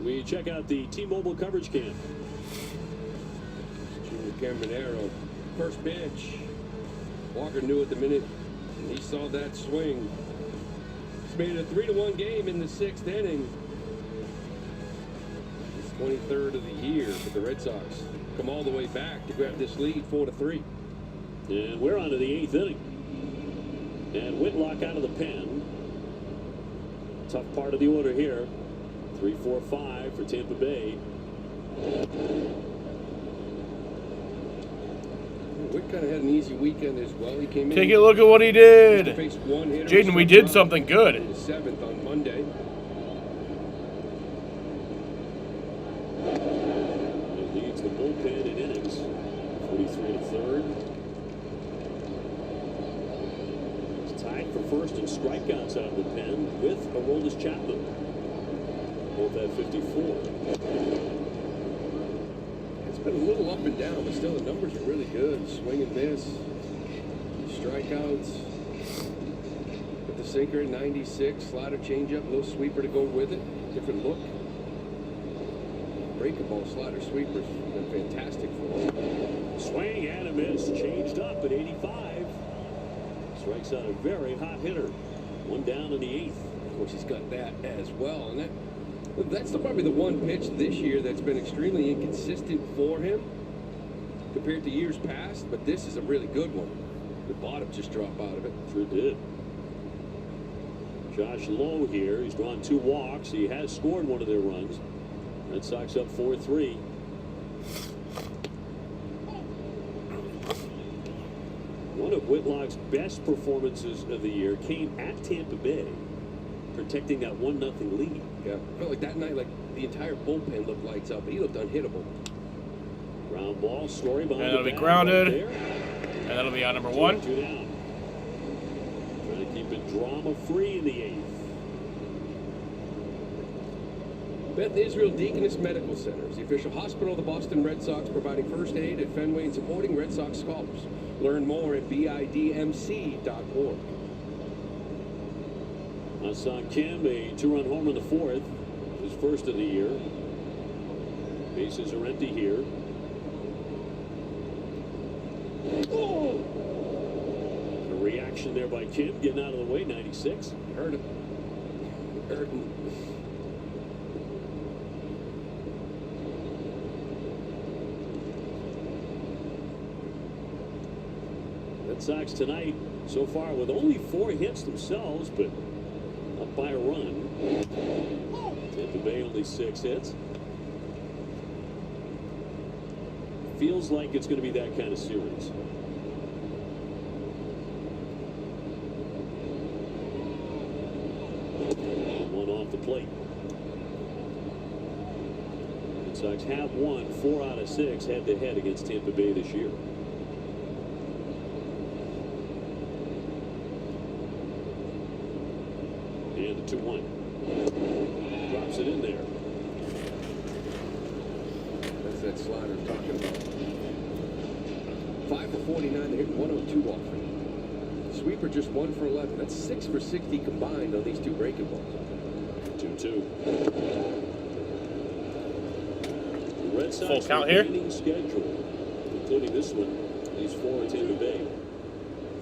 We check out the T-Mobile coverage cam. Junior Caminero, first pitch. Walker knew it the minute he saw that swing. It's made it a 3-1 game in the 6th inning. It's 23rd of the year for the Red Sox. Come all the way back to grab this lead, 4-3. And we're on to the 8th inning. And Whitlock out of the pen. Tough part of the order here. 3-4-5 for Tampa Bay. Witt kind of had an easy weekend as well. He came in. Take a look at what he did. Faced one hitter. Jaden, we did something good. In the 7th on Monday. It leads the bullpen in innings. 43 to third. It's tied for first in strikeouts out of the pen with Aroldis Chapman. Both at 54. It's been a little up and down, but still the numbers are really good. Swing and miss, strikeouts. With the sinker at 96, slider changeup, little sweeper to go with it. Different look. Breaking ball, slider, sweepers been fantastic for him. Swing and a miss, changed up at 85. Strikes out a very hot hitter. One down in the 8th. Of course, he's got that as well, and that's probably the one pitch this year that's been extremely inconsistent for him compared to years past, but this is a really good one. The bottom just dropped out of it. Sure did. Josh Lowe here. He's drawn 2 walks. He has scored one of their runs. Red Sox up 4-3. One of Whitlock's best performances of the year came at Tampa Bay, protecting that 1-0 lead. Yeah, felt like that night, like the entire bullpen looked lights up. He looked unhittable. Ground ball, Story behind And that'll be grounded. And that'll be out number 1. 2 down. Trying to keep it drama-free in the 8th. Beth Israel Deaconess Medical Center is the official hospital of the Boston Red Sox, providing first aid at Fenway and supporting Red Sox scholars. Learn more at bidmc.org. Ha-Seong Kim, a 2-run homer in the 4th, his first of the year. Bases are empty here. Oh! A reaction there by Kim, getting out of the way, 96. Heard him. Heard him. Red Sox tonight, so far with only 4 hits themselves, but up by a run. Tampa Bay only 6 hits. Feels like it's going to be that kind of series. One off the plate. Red Sox have won 4 out of 6 head-to-head against Tampa Bay this year. And the 2-1. Drops it in there. That's that slider I'm talking about. 5 for 49, they hit 102 off it. Sweeper just 1 for 11. That's 6 for 60 combined on these 2 breaking balls. 2-2. The Red Sox Full count here. remaining schedule, including this one, these 4 at Tampa Bay,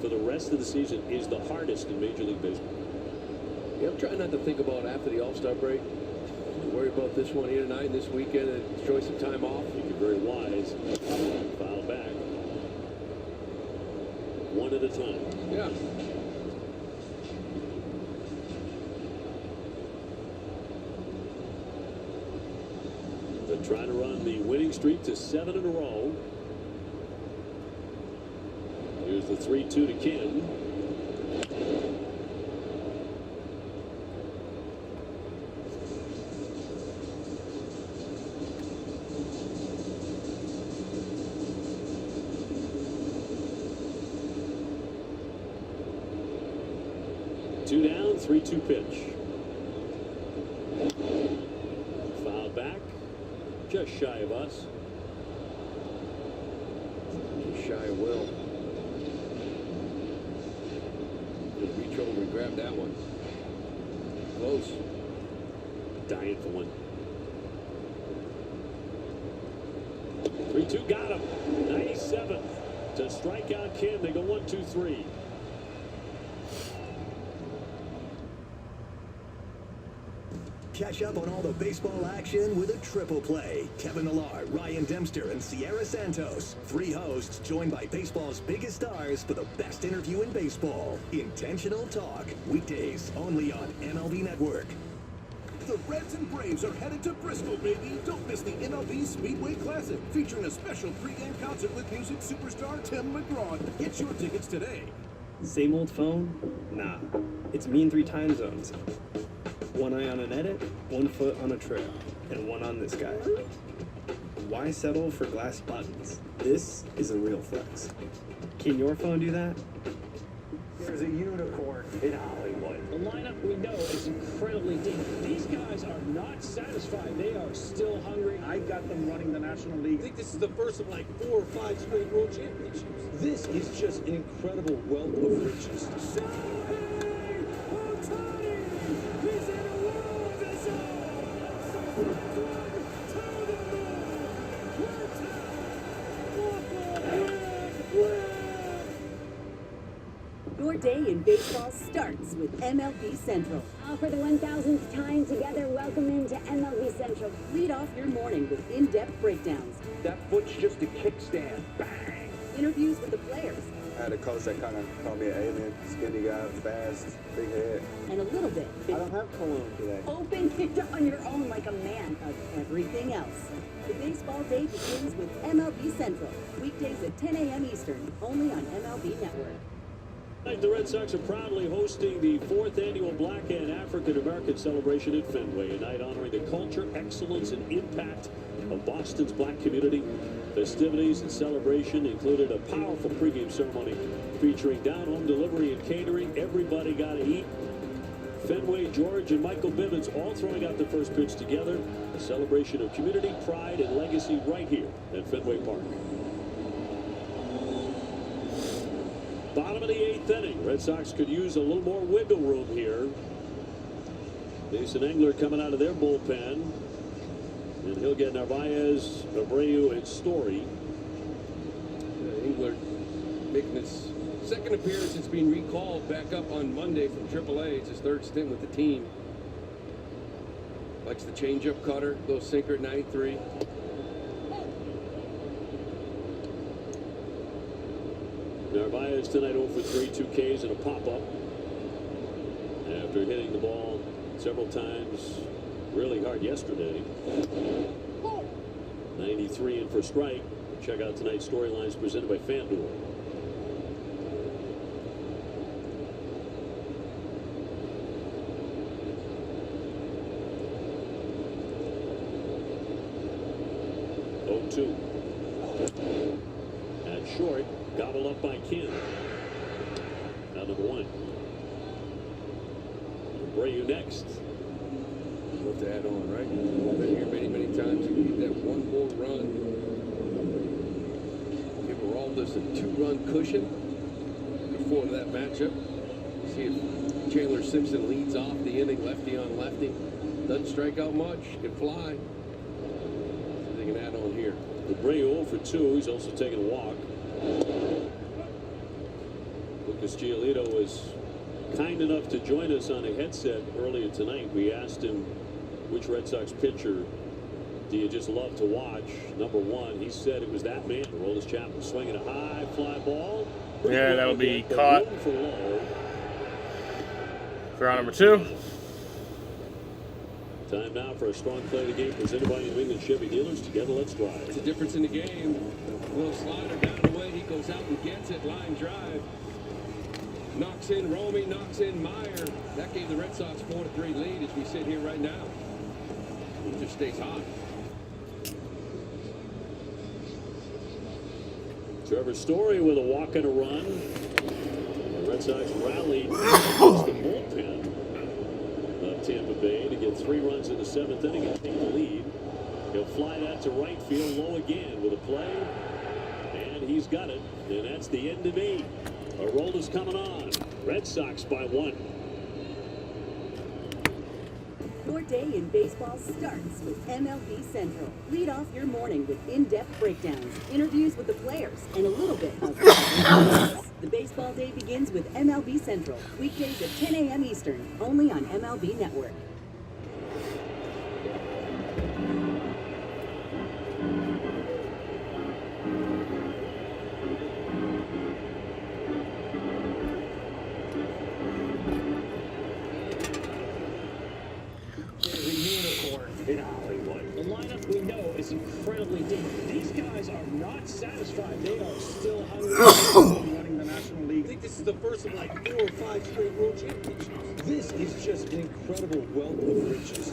for the rest of the season is the hardest in Major League Baseball. Yeah, I'm trying not to think about after the All-Star break. Worry about this one here tonight and this weekend and enjoy some time off. You're very wise. Foul back. 1 at a time. Yeah. They're trying to run the winning streak to 7 in a row. Here's the 3-2 to Kin. Two down, 3-2 pitch. Foul back, just shy of us. Just shy of Will. Just reach over and grab that one. Close. Dying for one. 3-2, got him. 97th to strike out Kin. They go 1-2-3. Catch up on all the baseball action with a triple play. Kevin Millar, Ryan Dempster, and Sierra Santos. 3 hosts joined by baseball's biggest stars for the best interview in baseball. Intentional Talk. Weekdays only on MLB Network. The Reds and Braves are headed to Bristol, baby. Don't miss the MLB Speedway Classic, featuring a special pregame concert with music superstar Tim McGraw. Get your tickets today. Same old phone? Nah. It's me in 3 time zones. One eye on an edit, 1 foot on a trail, and 1 on this guy. Why settle for glass buttons? This is a real flex. Can your phone do that? There's a unicorn in Hollywood. The lineup we know is incredibly deep. These guys are not satisfied. They are still hungry. I got them running the National League. I think this is the first of like 4 or 5 straight world championships. This is just an incredible wealth of riches. Your day in baseball starts with MLB Central. For the 1,000th time together, welcome into MLB Central. Lead off your morning with in-depth breakdowns. That foot's just a kickstand. Bang! Interviews with the players. I had a coach that kind of called me an alien, skinny guy, fast, big head. And a little bit. I don't have cologne today. Open it on your own like a man of everything else. The baseball day begins with MLB Central. Weekdays at 10 a.m. Eastern, only on MLB Network. The Red Sox are proudly hosting the 4th annual Black and African American celebration at Fenway, a night honoring the culture, excellence, and impact of Boston's black community. Festivities and celebration included a powerful pregame ceremony featuring down-home delivery and catering. Everybody got to eat. Fenway, George, and Michael Bivens all throwing out the first pitch together. A celebration of community, pride, and legacy right here at Fenway Park. Bottom of the 8th inning. Red Sox could use a little more wiggle room here. Mason Engler coming out of their bullpen. And he'll get Narvaez, Abreu, and Story. Engler making his second appearance since being recalled back up on Monday from AAA. It's his 3rd stint with the team. Likes the changeup cutter, little sinker at 93. Narvaez tonight 0 for 3, 2 Ks and a pop-up. After hitting the ball several times really hard yesterday. 93 in for strike. Check out tonight's storylines presented by FanDuel. At short, gobbled up by Kin. Now number 1. Abreu next. Love to add on, right? We've been here many, many times. You need that one more run. Give Aroldis a 2-run cushion. Look forward to that matchup. See if Chandler Simpson leads off the inning, lefty on lefty. Doesn't strike out much. Can fly. So they can add on here. Abreu 0 for 2. He's also taking a walk. Lucas Giolito was kind enough to join us on a headset earlier tonight. We asked him, which Red Sox pitcher do you just love to watch? Number 1. He said it was that man, Aroldis Chapman, swinging a high fly ball. Yeah, that'll be caught. For round number 2. Time now for a strong play of the game presented by New England Chevy Dealers. Together, let's drive. It's a difference in the game. A little slider down the way. He goes out and gets it. Line drive. Knocks in Romy, knocks in Meyer. That gave the Red Sox 4-3 lead as we sit here right now. He just stays hot. Trevor Story with a walk and a run. The Red Sox rallied against the bullpen of Tampa Bay to get 3 runs in the 7th inning and take the lead. He'll fly that to right field low again with a play. And he's got it. And that's the end of 8. Arolda's coming on. Red Sox by 1. Your day in baseball starts with MLB Central. Lead off your morning with in-depth breakdowns, interviews with the players, and a little bit of the baseball day begins with MLB Central. Weekdays at 10 a.m. Eastern, only on MLB Network. In Hollywood. The lineup we know is incredibly deep. These guys are not satisfied. They are still hungry. Running the National League. I think this is the first of like 4 or 5 straight world championships. This is just an incredible wealth of riches.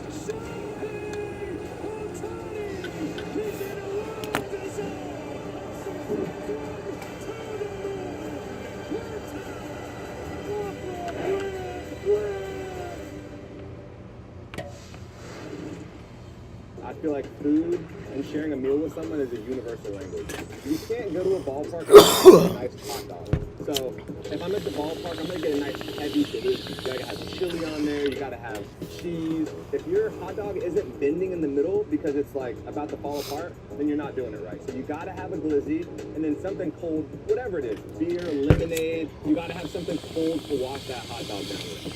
I feel like food and sharing a meal with someone is a universal language. You can't go to a ballpark and get a nice hot dog. So if I'm at the ballpark, I'm gonna get a nice heavy dish. You gotta have chili on there, you gotta have cheese. If your hot dog isn't bending in the middle because it's like about to fall apart, then you're not doing it right. So you gotta have a glizzy and then something cold, whatever it is, beer, lemonade. You gotta have something cold to wash that hot dog down with.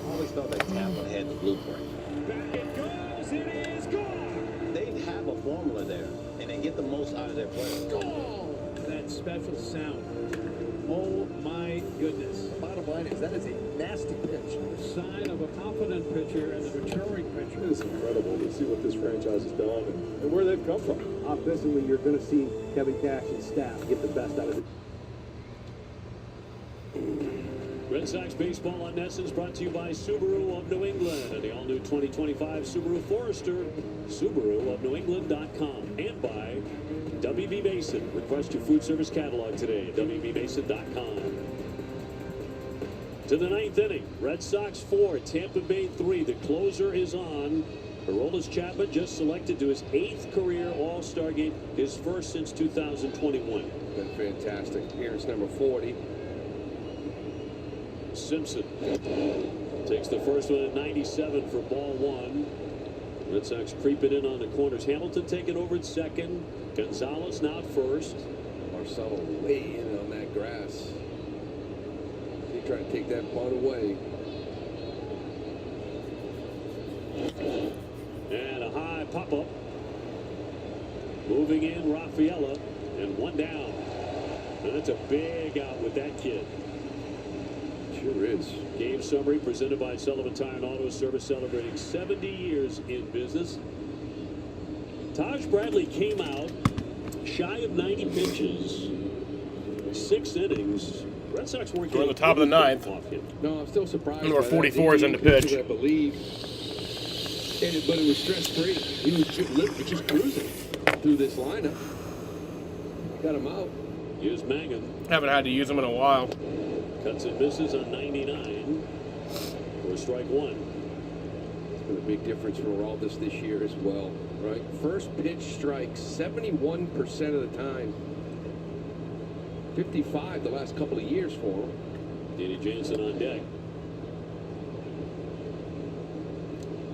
I always felt like Tampa had the blueprint. Back it goes, it is gone. They have a formula there, and they get the most out of their players. Goal! That special sound. Oh my goodness. The bottom line is that is a nasty pitch. A sign of a confident pitcher and a maturing pitcher. It is incredible to see what this franchise has done and where they've come from. Offensively, you're going to see Kevin Cash and staff get the best out of it. Red Sox baseball on NESN brought to you by Subaru of New England and the all-new 2025 Subaru Forester, Subaru of New England.com, and by WB Mason. Request your food service catalog today at WBMason.com. To the 9th inning, Red Sox 4, Tampa Bay 3. The closer is on. Aroldis Chapman just selected to his 8th career All-Star game, his first since 2021. Been fantastic. Here's number 40. Simpson takes the first one at 97 for ball 1. Red Sox creeping in on the corners. Hamilton taking over at second. Gonzalez now at first. Marcelo way in on that grass. He tried to take that bunt away. And a high pop-up. Moving in, Rafaela. And 1 down. And that's a big out with that kid. Sure is. Game summary presented by Sullivan Tire and Auto Service, celebrating 70 years in business. Taj Bradley came out shy of 90 pitches, 6 innings. Red Sox weren't We're in the top of the 9th. No, I'm still surprised. And we're 44 is into pitch. I believe. But it was stress-free. He was just cruising through this lineup. Got him out. Here's Mangan. Haven't had to use them in a while. Cuts and misses on 99 for strike 1. It's been a big difference for Aroldis this year as well, right? First pitch strikes 71% of the time. 55 the last couple of years for him. Danny Jansen on deck.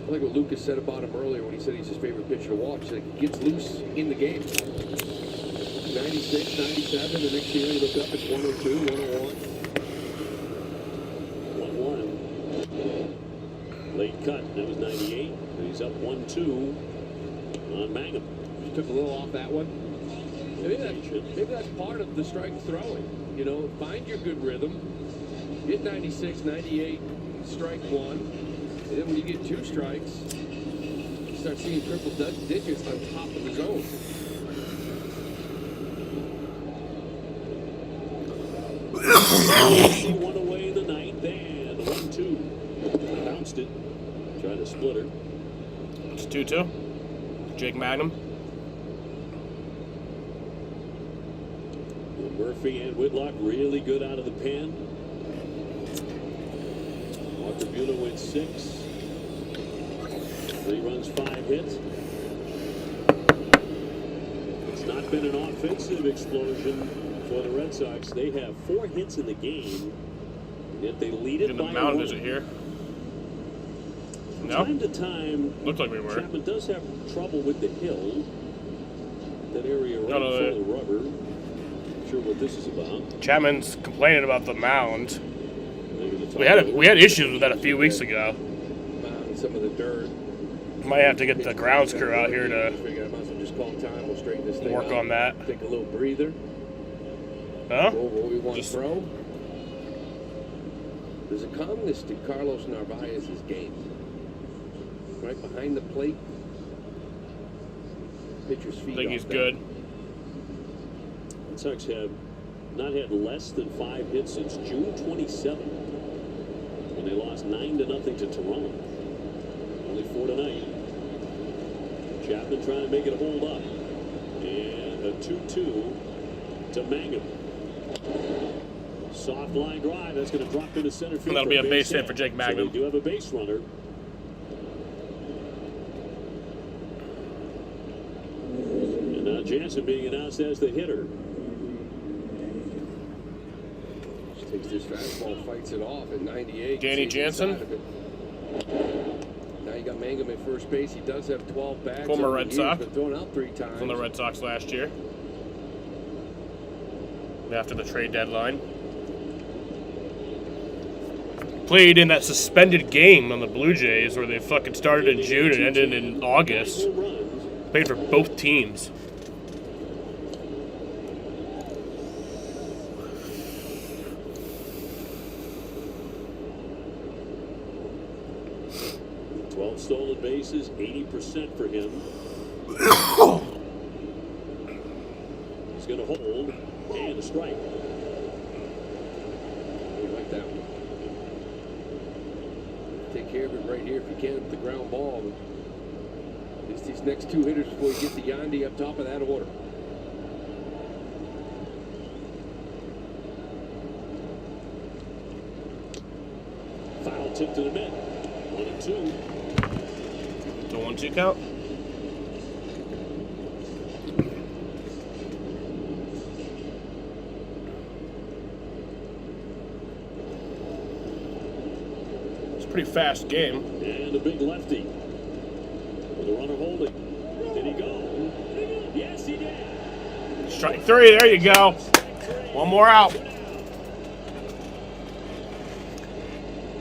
I like what Lucas said about him earlier when he said he's his favorite pitcher to watch. Like, he gets loose in the game. 96, 97, the next year you look up, it's 102, 101. 1-1. Late cut, that was 98. And he's up 1-2 on Mangum. Just took a little off that one. Maybe that's part of the strike throwing. You know, find your good rhythm. Get 96, 98, strike 1. And then when you get 2 strikes, you start seeing triple digits on top of the zone. One away in the ninth, and 1-2. Bounced it. Trying to split her. It's 2-2. Jake Magnum. Murphy and Whitlock really good out of the pen. Walker Buehler went 6. 3 runs, 5 hits. It's not been an offensive explosion for the Red Sox. They have 4 hits in the game, yet they lead it by the mound 1. visit here. From No. time to time, Looked like we were. Chapman does have trouble with the hill. That area right No, full of rubber. Not sure what this is about. Chapman's complaining about the mound. Maybe the We had issues with that a few weeks ago. Mound, some of the dirt. Might have to get the grounds crew out here to Figure I might as well just call time. We'll straighten this thing work out. on that. Take a little breather. Huh? Go over what we want to throw. There's a calmness to Carlos Narvaez's game. Right behind the plate. Pitcher's feet. I think off he's that. good. Red Sox have not had less than 5 hits since June 27th, when they lost 9-0 to Toronto. Only 4 tonight. Chapman trying to make it hold up. And a 2-2 to Mangum. Soft line drive. That's going to drop into center field. And that'll for be a base hit hit. for Jake So Magnum. we do have a base runner. And now Jansen being announced as the hitter. Just takes this fastball, fights it off at 98. Danny Sees Jansen. inside of it. Now you got Mangum at first base. He does have 12 bags. Former over Red the years, Sox. Been thrown out 3 times. From the Red Sox last year. After the trade deadline. Played in that suspended game on the Blue Jays where they fucking started in June and ended in August. Played for both teams. Stolen bases, 80% for him. He's going to hold, and a strike. We like that one. Take care of it right here if you can with the ground ball. Just these next 2 hitters before you get to Yandy up top of that order. Foul tip to the net. 1-2. It's a 1-2 count. It's a pretty fast game. And a big lefty. With a runner holding. Did he go? Yes, he did. Strike 3, there you go. One more out.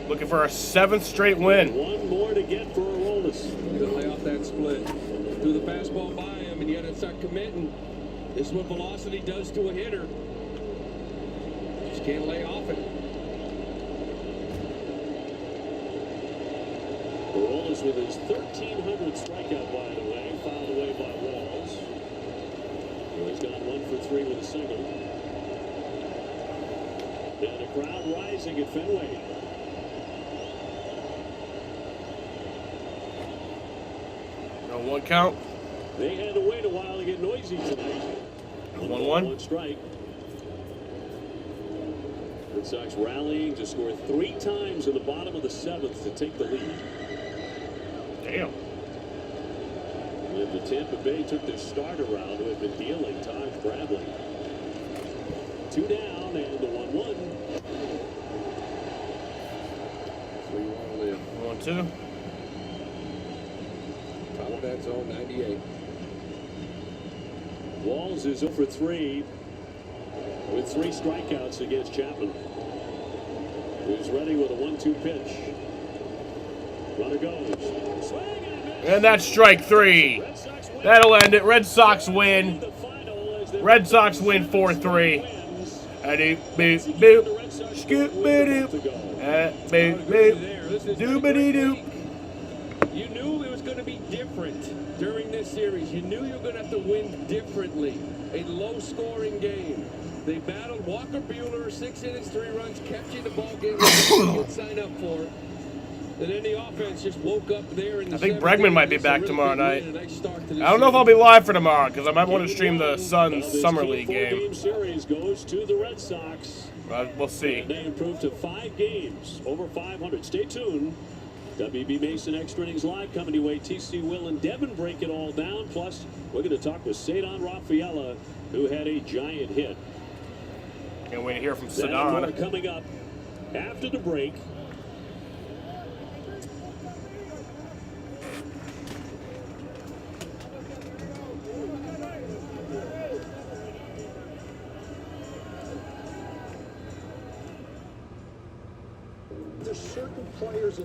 Looking for a 7th straight win. One more to get for Aroldis. Gonna lay off that split. Threw the fastball by him, and yet it's not committing. This is what velocity does to a hitter. Just can't lay off it. Aroldis with his 1,300th strikeout, by the way, fouled away by Walls. He's gone 1 for 3 with a single. And the crowd rising at Fenway. No 1 count. They had to wait a while to get noisy tonight. 1-1. 1 strike. Red Sox rallying to score 3 times in the bottom of the 7th to take the lead. Damn. And the Tampa Bay took their starter out who had been dealing, Taj Bradley. 2 down and the 1-1. That's where you want to live. 1-2. Top of that zone, 98. Walls is 0 for 3 with 3 strikeouts against Chapman. Who's ready with a 1-2 pitch. Runner goes. Swing And that's strike 3. That'll end it. Red Sox win. Red Sox win 4-3. Boop, boop, boop. Scoop, boop, doop. Boop, boop. Doobity doop. You knew it was going to be different during this series. You knew you were going to have to win differently. A low-scoring game. They battled Walker Buehler, 6 innings, 3 runs, kept you in the ball game. You could sign up for it. And then the offense just woke up there. In the I think 7th Bregman inning. might be It's a back really tomorrow big night. win, a nice start to this I don't know if series. I'll be live for tomorrow because I might want to stream the Suns Summer League game. Four-game series goes to the Red Sox. We'll see. They improved to 5 games, over 500. Stay tuned. WB Mason Extra Innings Live coming your way. TC Will and Devin break it all down. Plus, we're going to talk with Cedar Rafaela, who had a giant hit. Can't wait to hear from That and more Sedon. coming up after the break.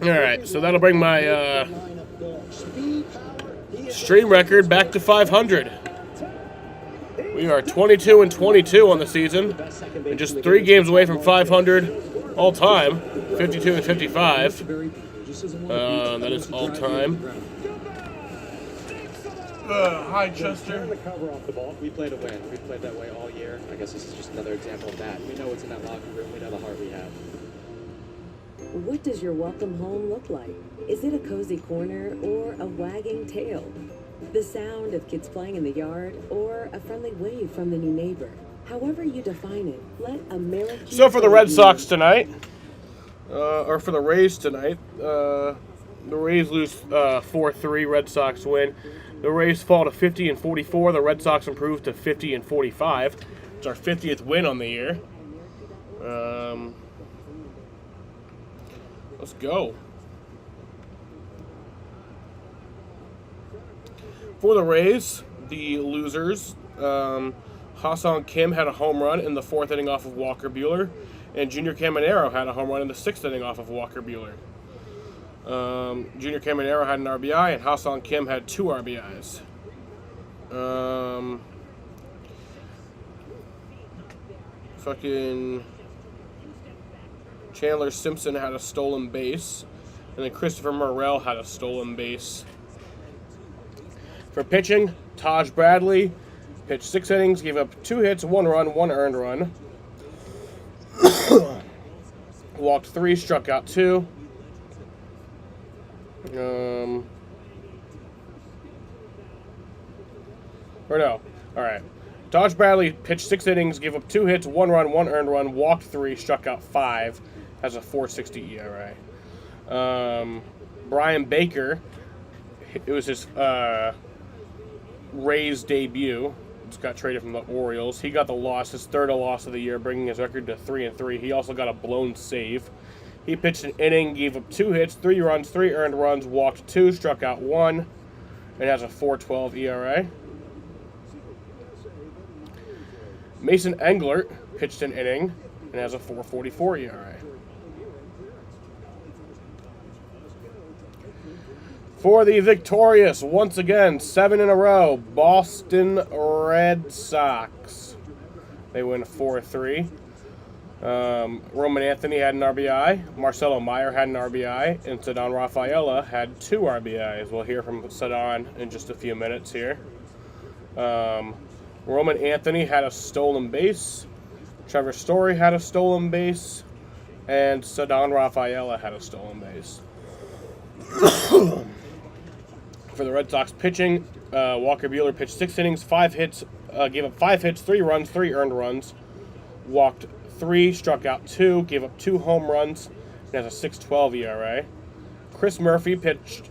All right, so that'll bring my stream record back to 500. We are 22-22 on the season, and just 3 games away from 500 all time. 52 and 55. That is all time. Hi, Chester. Turn the cover off the ball. We play to win. We've played that way all year. I guess this is just another example of that. We know what's in that locker room. We know the heart we have. What does your welcome home look like? Is it a cozy corner or a wagging tail? The sound of kids playing in the yard or a friendly wave from the new neighbor? However you define it, let American... So for the Red Sox tonight, or for the Rays tonight, the Rays lose 4-3, Red Sox win. The Rays fall to 50 and 44. The Red Sox improve to 50 and 45. It's our 50th win on the year. Let's go. For the Rays, the losers, Ha-Seong Kim had a home run in the 4th inning off of Walker Buehler, and Junior Caminero had a home run in the 6th inning off of Walker Buehler. Junior Caminero had an RBI, and Ha-Seong Kim had 2 RBIs. Chandler Simpson had a stolen base, and then Christopher Morel had a stolen base. For pitching, Taj Bradley pitched 6 innings, gave up 2 hits, 1 run, 1 earned run. Walked 3, struck out 2. Alright. Taj Bradley pitched 6 innings, gave up 2 hits, 1 run, 1 earned run, walked 3, struck out 5, has a 4.60 ERA. Brian Baker, it was his Rays debut. Just got traded from the Orioles. He got the loss, his 3rd loss of the year, bringing his record to 3-3. He also got a blown save. He pitched an inning, gave up 2 hits, 3 runs, 3 earned runs, walked 2, struck out 1, and has a 4.12 ERA. Mason Englert pitched an inning and has a 4.44 ERA. For the victorious, once again, 7 in a row, Boston Red Sox. They win 4-3. Roman Anthony had an RBI, Marcelo Meyer had an RBI, and Cedar Rafaela had 2 RBIs. We'll hear from Cedar in just a few minutes here. Roman Anthony had a stolen base, Trevor Story had a stolen base, and Cedar Rafaela had a stolen base. For the Red Sox pitching, Walker Buehler pitched 6 innings, 5 hits, gave up 5 hits, 3 runs, 3 earned runs, walked 3, struck out 2, gave up 2 home runs, and has a 6.12 ERA. Chris Murphy pitched,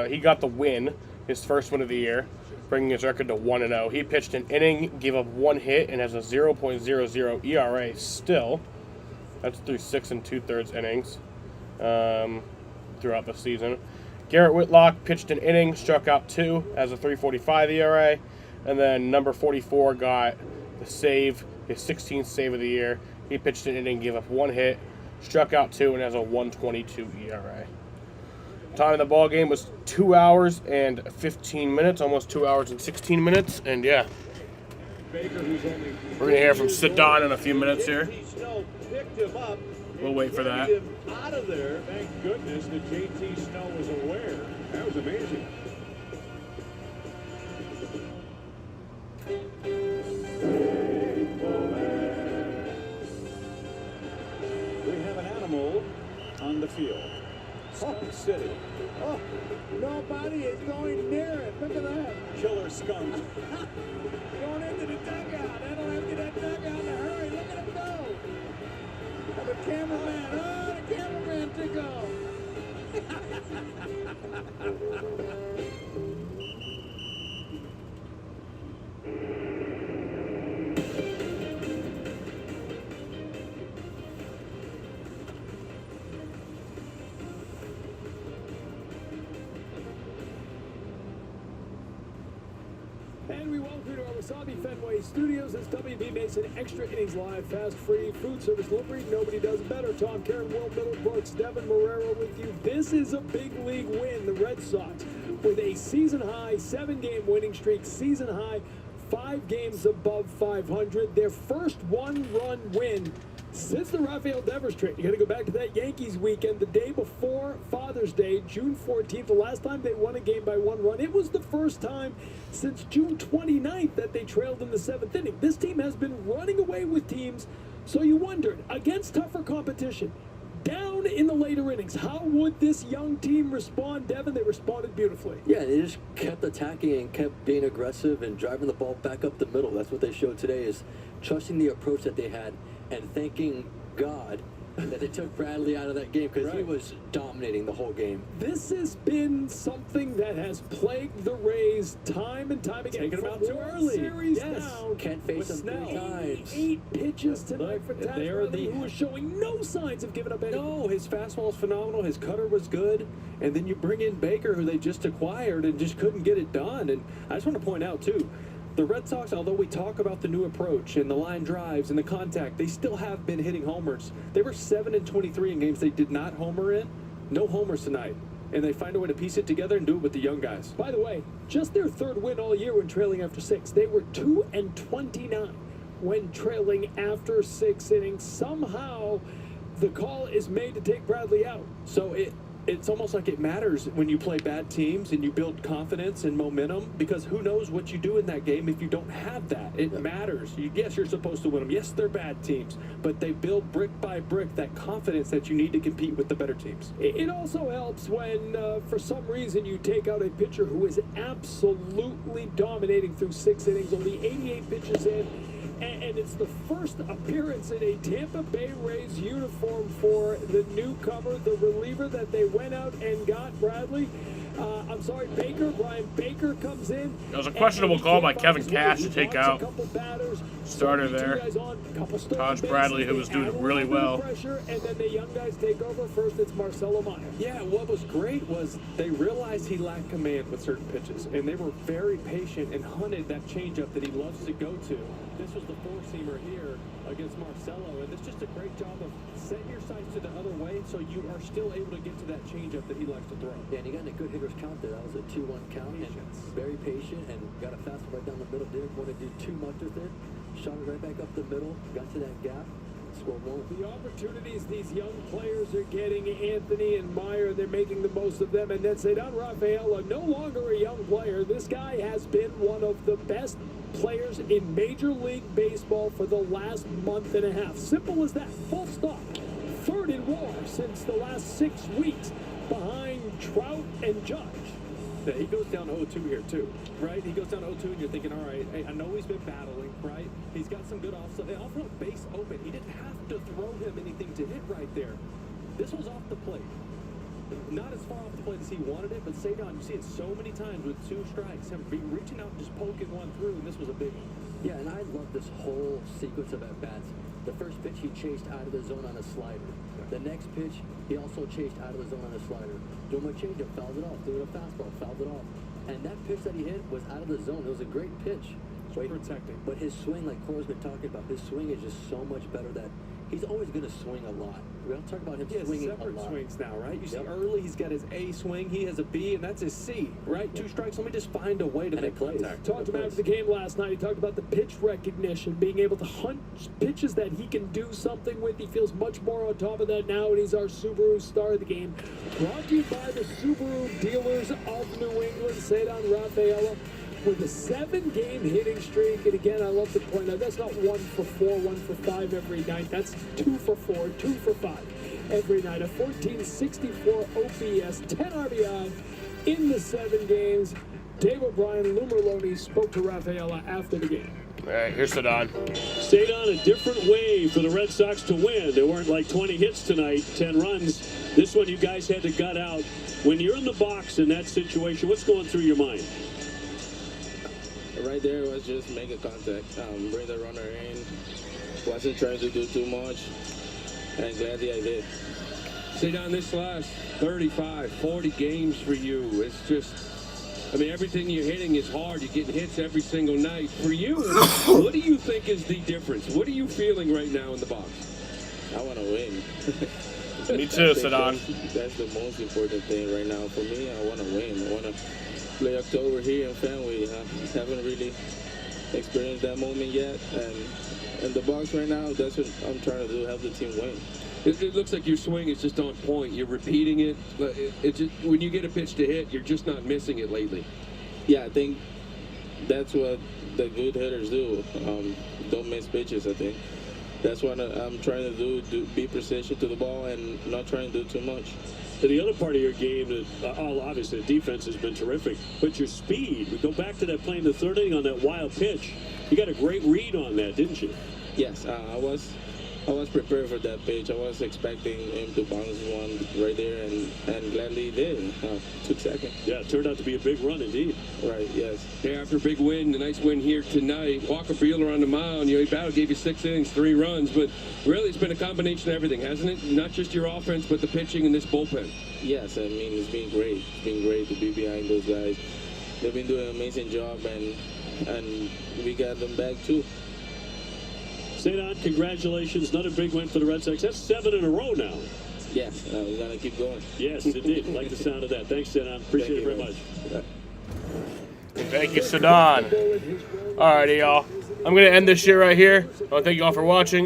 he got the win, his first win of the year, bringing his record to 1-0. He pitched an inning, gave up 1 hit, and has a 0.00 ERA still. That's through 6 2/3 innings throughout the season. Garrett Whitlock pitched an inning, struck out 2, has a 3.45 ERA. And then number 44 got the save, his 16th save of the year. He pitched an inning, gave up 1 hit, struck out 2, and has a 1.22 ERA. Time of the ball game was 2 hours and 15 minutes, almost 2 hours and 16 minutes. And yeah, we're going to hear from Cedar in a few minutes here. Snow picked him up We'll wait for that. Get him out of there. Thank goodness that JT Snow was aware. That was amazing. We have an animal on the field. Skunk City. Oh, nobody is going near it. Look at that. Killer skunk. Going into the dugout. That'll empty that dugout in a hurry. Look at him go. Oh, the cameraman. Oh, the cameraman took off. And we welcome you to our Wasabi Fenway Studios. It's WB Mason Extra Innings Live, fast, free, food service delivery. Nobody does it better. Tom Karen, Will Middlebrooks, Devin Marrero with you. This is a big league win. The Red Sox with a season-high 7-game winning streak, season-high 5 games above 500. Their first one-run win since the Rafael Devers trade. You got to go back to that Yankees weekend, the day before Father's Day, June 14th, the last time they won a game by 1 run. It was the first time since June 29th that they trailed in the 7th inning. This team has been running away with teams, so you wondered, against tougher competition, down in the later innings, how would this young team respond? Devin, they responded beautifully. Yeah, they just kept attacking and kept being aggressive and driving the ball back up the middle. That's what they showed today, is trusting the approach that they had and thanking God that they took Bradley out of that game, because he was dominating the whole game. This has been something that has plagued the Rays time and time again. Taking them out too early. Series now. Can't face them 3 times. 8 pitches tonight for Taz Bradley, who was showing no signs of giving up any. No, his fastball is phenomenal. His cutter was good. And then you bring in Baker, who they just acquired, and just couldn't get it done. And I just want to point out, too, the Red Sox, although we talk about the new approach and the line drives and the contact, they still have been hitting homers. They were 7-23 in games they did not homer in. No homers tonight. And they find a way to piece it together and do it with the young guys. By the way, just their 3rd win all year when trailing after 6. They were 2-29 when trailing after 6 innings. Somehow, the call is made to take Bradley out. So it's almost like it matters when you play bad teams and you build confidence and momentum, because who knows what you do in that game if you don't have that. It matters. Yes, you're supposed to win them. Yes, they're bad teams, but they build brick by brick that confidence that you need to compete with the better teams. It also helps when, for some reason, you take out a pitcher who is absolutely dominating through 6 innings, only 88 pitches in. And it's the first appearance in a Tampa Bay Rays uniform for the newcomer, the reliever that they went out and got, Bradley. Baker. Brian Baker comes in. It was a questionable call by Kevin Cash to take out starter there. Taj Bradley, who was doing really well. And then the young guys take over. First, it's Marcelo Meyer. Yeah, what was great was they realized he lacked command with certain pitches, and they were very patient and hunted that changeup that he loves to go to. This was the 4-seamer here against Marcelo, and it's just a great job of setting your sights to the other way so you are still able to get to that changeup that he likes to throw. Yeah, and he got in a good hitter's count there. That was a 2-1 count. And very patient and got a fastball right down the middle. Didn't want to do too much with it. Shot it right back up the middle. Got to that gap. Scored one. The opportunities these young players are getting, Anthony and Meyer, they're making the most of them. And then Ceddanne Rafaela, no longer a young player. This guy has been one of the best players in Major League Baseball for the last month and a half. Simple as that. Full stop. 3rd in WAR since the last 6 weeks, behind Trout and Judge. Yeah, he goes down 0-2 here too, right? He goes down 0-2 and you're thinking, all right, hey, I know he's been battling, right? He's got some good offside. They offer a base open. He didn't have to throw him anything to hit right there. This was off the plate. Not as far off the plate as he wanted it, but Ceddanne, you see it so many times with 2 strikes, him reaching out and just poking one through, and this was a big one. Yeah, and I love this whole sequence of at-bats. The first pitch, he chased out of the zone on a slider. The next pitch, he also chased out of the zone on a slider. Doing a changeup, fouled it off. Doing a fastball, fouled it off. And that pitch that he hit was out of the zone. It was a great pitch. Protecting. But his swing, like Cora's been talking about, his swing is just so much better that he's always going to swing a lot. We don't talk about him swinging a separate lot. swings now, right? You see Yep. early, he's got his A swing, he has a B, and that's his C, right? 2 strikes, let me just find a way to make contact. Talked about after the game last night. He talked about the pitch recognition, being able to hunt pitches that he can do something with. He feels much more on top of that now, and he's our Subaru star of the game. Brought to you by the Subaru dealers of New England, Cedar Rafaela, with a 7-game hitting streak. And again, I love to point out, that's not 1 for 4, 1 for 5 every night. That's 2 for 4, 2 for 5 every night. A 1464 OPS, 10 RBI in the 7 games. Dave O'Brien, Lou Merlone spoke to Rafaela after the game. All right, here's Cedar. Stayed on a different way for the Red Sox to win. There weren't like 20 hits tonight, 10 runs. This one you guys had to gut out. When you're in the box in that situation, what's going through your mind? Right there was just make a contact, bring the runner in. Wasn't trying to do too much, and gladly I did. Cedar, this last 35, 40 games for you, it's just, I mean, everything you're hitting is hard. You're getting hits every single night. For you, what do you think is the difference? What are you feeling right now in the box? I want to win. Me too, Cedar. That's the most important thing right now for me. I want to win. I want to play October here in Fenway. I haven't really experienced that moment yet, and in the box right now, that's what I'm trying to do, help the team win. It looks like your swing is just on point. You're repeating it. It just, when you get a pitch to hit, you're just not missing it lately. Yeah, I think that's what the good hitters do. Don't miss pitches, I think. That's what I'm trying to do, be precision to the ball and not trying to do too much. And the other part of your game, obviously the defense has been terrific, but your speed, we go back to that play in the 3rd inning on that wild pitch. You got a great read on that, didn't you? Yes, I was prepared for that pitch. I was expecting him to bounce one right there, and gladly he did. Took second. Yeah, it turned out to be a big run indeed. Right, yes. Yeah, after a big win, a nice win here tonight. Walker Buehler on the mound. You know, he battled, gave you 6 innings, 3 runs, but really it's been a combination of everything, hasn't it? Not just your offense, but the pitching and this bullpen. Yes, I mean, it's been great. It's been great to be behind those guys. They've been doing an amazing job, and we got them back too. Cedar, congratulations. Another big win for the Red Sox. That's 7 in a row now. Yeah, we're going to keep going. Yes, indeed. Like the sound of that. Thanks, Cedar. Appreciate it very much. Thank you, Cedar. Alrighty, y'all. I'm going to end this shit right here. I want to thank you all for watching.